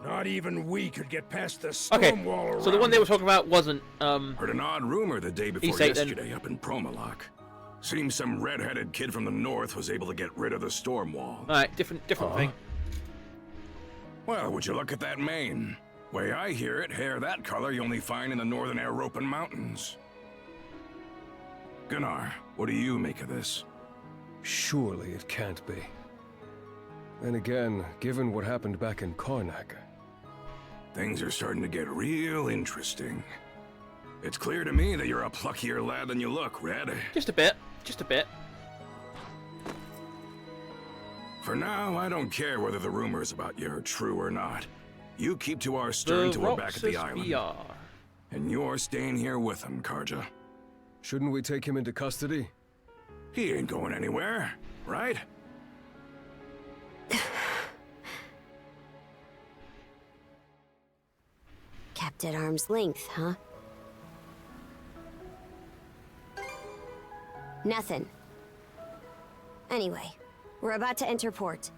Not even we could get past the storm wall around. So the one they were talking about wasn't, Heard an odd rumor the day before yesterday up in Promalock. Seems some red-headed kid from the north was able to get rid of the storm wall. Alright, different thing. Well, would you look at that mane? Way I hear it, hair that color you only find in the northern European mountains. Gunnar, what do you make of this? Surely it can't be. Then again, given what happened back in Karnak... Things are starting to get real interesting. It's clear to me that you're a pluckier lad than you look, Red. Just a bit. Just a bit. For now, I don't care whether the rumors about you are true or not. You keep to our stern till we're back at the island. And you're staying here with him, Karja. Shouldn't we take him into custody? He ain't going anywhere, right? Kept at arm's length, huh? Nothing. Anyway, we're about to enter port.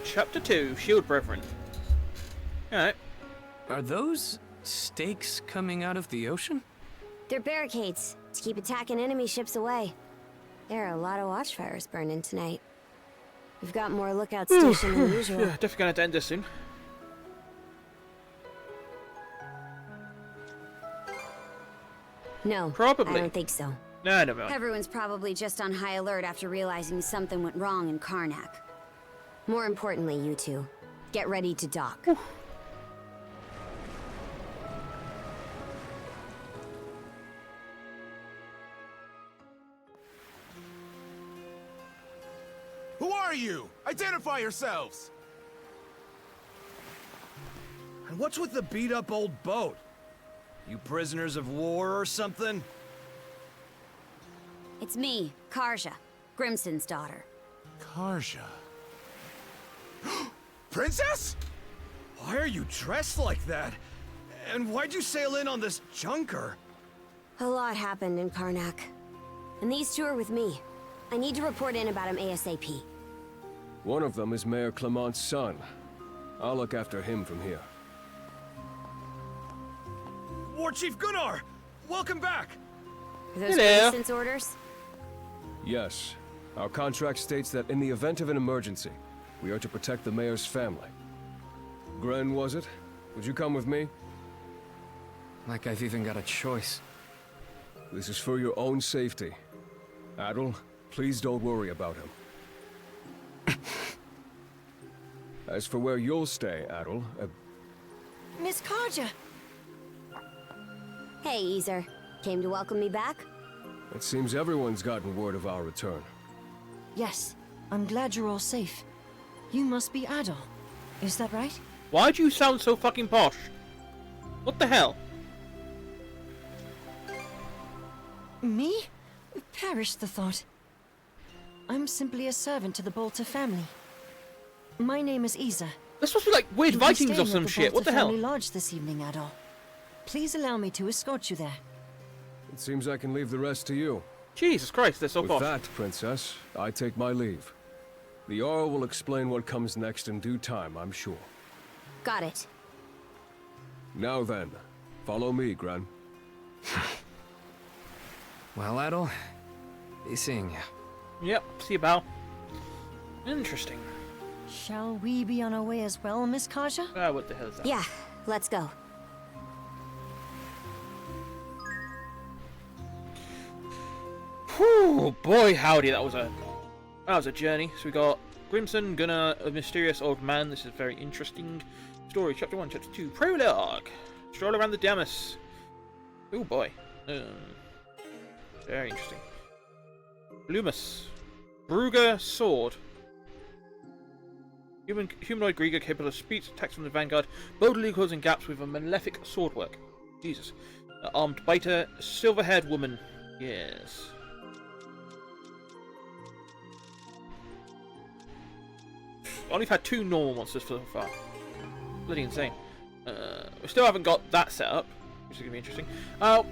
Chapter 2, Shield Brethren. Alright. Are those stakes coming out of the ocean? They're barricades to keep attacking enemy ships away. There are a lot of watchfires burning tonight. We've got more lookouts stationed than usual. Yeah, definitely gonna have to end this soon. No, Probably. I don't think so. No, I don't know. Everyone's probably just on high alert after realizing something went wrong in Karnak. More importantly, you two, get ready to dock. Who are you? Identify yourselves! And what's with the beat-up old boat? You prisoners of war or something? It's me, Karja, Grimson's daughter. Karja. Princess? Why are you dressed like that? And why'd you sail in on this junker? A lot happened in Karnak. And these two are with me. I need to report in about him ASAP. One of them is Mayor Clement's son. I'll look after him from here. War Chief Gunnar! Welcome back! Are those Grimson's orders? Yes. Our contract states that in the event of an emergency, we are to protect the mayor's family. Gren, was it? Would you come with me? Like I've even got a choice. This is for your own safety. Adol, please don't worry about him. As for where you'll stay, Adol, Miss Karja! Hey, Easer. Came to welcome me back? it seems everyone's gotten word of our return. Yes, I'm glad you're all safe. You must be Adol. Is that right? Why do you sound so fucking posh? What the hell? Me? Perish the thought. I'm simply a servant to the Bolter family. My name is Isa. This must be like weird You'll be Vikings or staying some at shit. What the Bolter hell? family lodge this evening, Adol. Please allow me to escort you there. It seems I can leave the rest to you. Jesus Christ, they're so With posh. that, Princess, I take my leave. The Jarl will explain what comes next in due time, I'm sure. Got it. Now then, follow me, Gran. Well, Adol, be seeing you. Yep, see you, Bao. Interesting. Shall we be on our way as well, Miss Karja? Ah, what the hell is that? Yeah, let's go. Whew, boy howdy, that was a journey. So we got Grimson, Gunnar, a mysterious old man. This is a very interesting story. Chapter 1, Chapter 2, Prologue. Stroll around the Damus. Oh boy. Very interesting. Loomis. Brugger Sword. Humanoid Grieger capable of speech attacks from the vanguard, boldly closing gaps with a malefic swordwork. Jesus. Armed biter. Silver-haired woman. Yes. Only had 2 normal monsters so far. Bloody insane. We still haven't got that set up, which is going to be interesting. I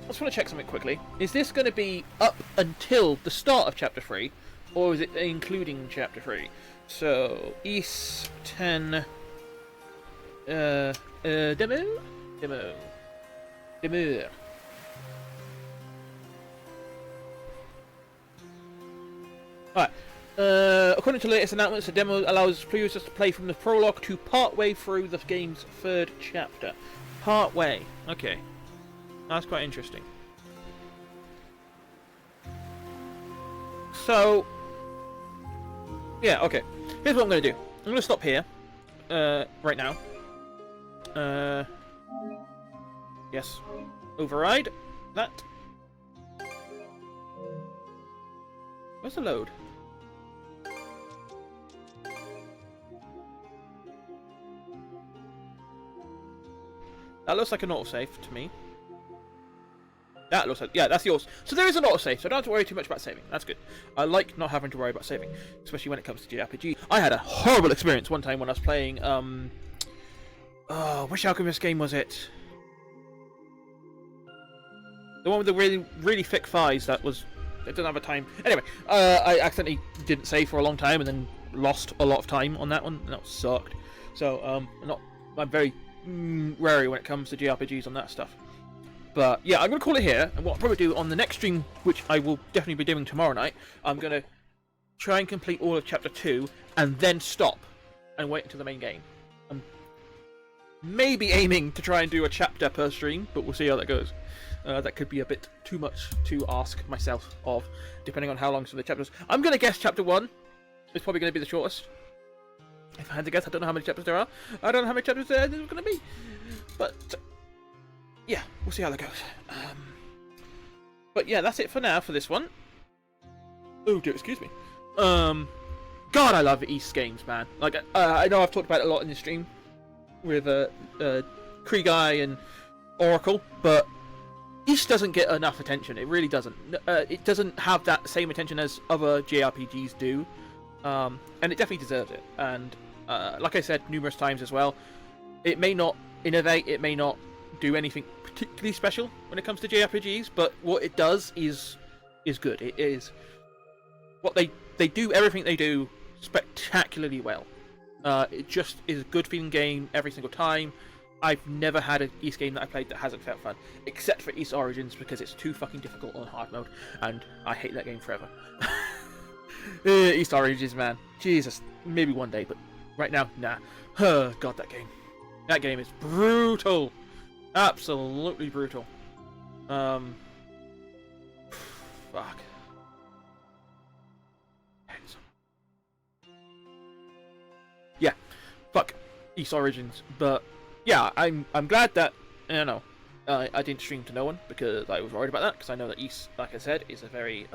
just want to check something quickly. Is this going to be up until the start of Chapter 3, or is it including Chapter 3? So, East 10... Demo? Alright. According to latest announcements, the demo allows players to play from the prologue to partway through the game's 3rd chapter. Partway. Okay. That's quite interesting. So... yeah, okay. Here's what I'm going to do. I'm going to stop here. Right now. Yes. Override. That. Where's the load? That looks like an autosave to me. That looks like... yeah, that's yours. So there is an autosave, so I don't have to worry too much about saving. That's good. I like not having to worry about saving, especially when it comes to JRPG. I had a horrible experience one time when I was playing, which Alchemist game was it? The one with the really, really thick thighs that was... I didn't have a time... anyway, I accidentally didn't save for a long time and then lost a lot of time on that one, and that sucked. So, I'm very wary when it comes to JRPGs on that stuff. But yeah, I'm going to call it here, and what I'll probably do on the next stream, which I will definitely be doing tomorrow night, I'm going to try and complete all of Chapter 2, and then stop, and wait until the main game. I'm maybe aiming to try and do a chapter per stream, but we'll see how that goes. That could be a bit too much to ask myself of, depending on how long some of the chapters... I'm going to guess Chapter 1 is probably going to be the shortest. If I had to guess, I don't know how many chapters there are. I don't know how many chapters there's going to be. But... yeah, we'll see how that goes. But yeah, that's it for now for this one. Oh dear, excuse me. God, I love East games, man. Like, I know I've talked about it a lot in the stream with Kriegai and Oracle, but East doesn't get enough attention. It really doesn't. It doesn't have that same attention as other JRPGs do, and it definitely deserves it. And like I said numerous times as well, it may not innovate, it may not do anything particularly special when it comes to JRPGs, but what it does is good. It is what they do. Everything they do spectacularly well. It just is a good feeling game every single time. I've never had an East game that I played that hasn't felt fun, except for East Origins, because it's too fucking difficult on hard mode, and I hate that game forever. East Origins, man. Jesus, maybe one day, but right now, nah. God, that game. That game is brutal. Absolutely brutal. Fuck. Yeah, fuck East Origins, but yeah, I'm glad that, I don't know, I didn't stream to no one, because I was worried about that, because I know that East, like I said, is a very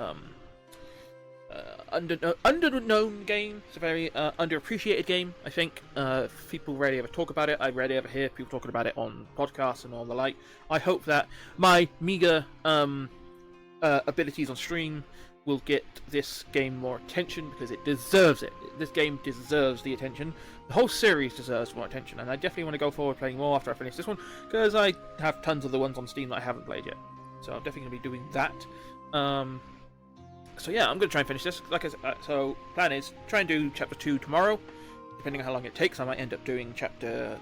underknown game. It's a very underappreciated game, I think. People rarely ever talk about it. I rarely ever hear people talking about it on podcasts and all the like. I hope that my meager abilities on stream will get this game more attention, because it deserves it. This game deserves the attention. The whole series deserves more attention, and I definitely want to go forward playing more after I finish this one, because I have tons of the ones on Steam that I haven't played yet. So I'm definitely going to be doing that. So yeah, I'm going to try and finish this. Like I said, so plan is try and do Chapter 2 tomorrow. Depending on how long it takes, I might end up doing Chapter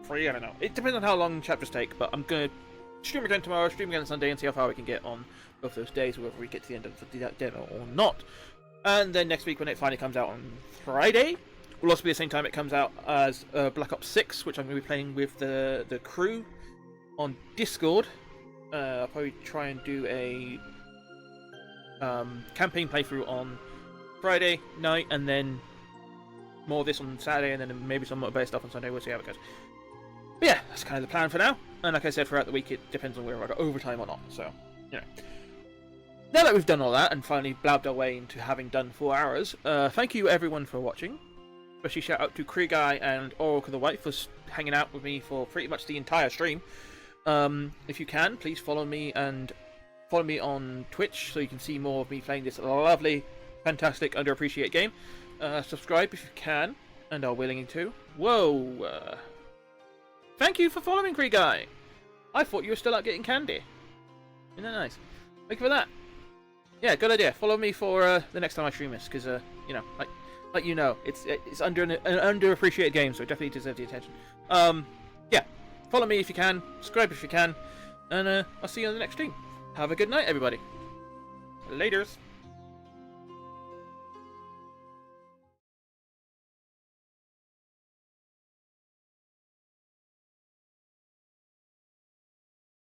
3, I don't know. It depends on how long chapters take, but I'm going to stream again tomorrow, stream again on Sunday, and see how far we can get on both those days, whether we get to the end of the demo or not. And then next week, when it finally comes out on Friday, will also be the same time it comes out as Black Ops 6, which I'm going to be playing with the crew on Discord. I'll probably try and do a campaign playthrough on Friday night, and then more of this on Saturday, and then maybe some multiplayer stuff on Sunday. We'll see how it goes. But yeah, that's kind of the plan for now. And like I said, throughout the week, it depends on whether I got overtime or not. So you know. Now that we've done all that and finally blabbed our way into having done 4 hours, thank you everyone for watching. Especially shout out to Kriegai and Oracle the White for hanging out with me for pretty much the entire stream. If you can, please follow me on Twitch so you can see more of me playing this lovely, fantastic, underappreciated game. Subscribe if you can and are willing to. Whoa! Thank you for following, Kriegai! I thought you were still out getting candy. Isn't that nice? Thank you for that. Yeah, good idea. Follow me for the next time I stream this, because you know, like you know, it's an underappreciated game, so it definitely deserves the attention. Yeah, follow me if you can, subscribe if you can, and I'll see you on the next stream. Have a good night, everybody. Laters.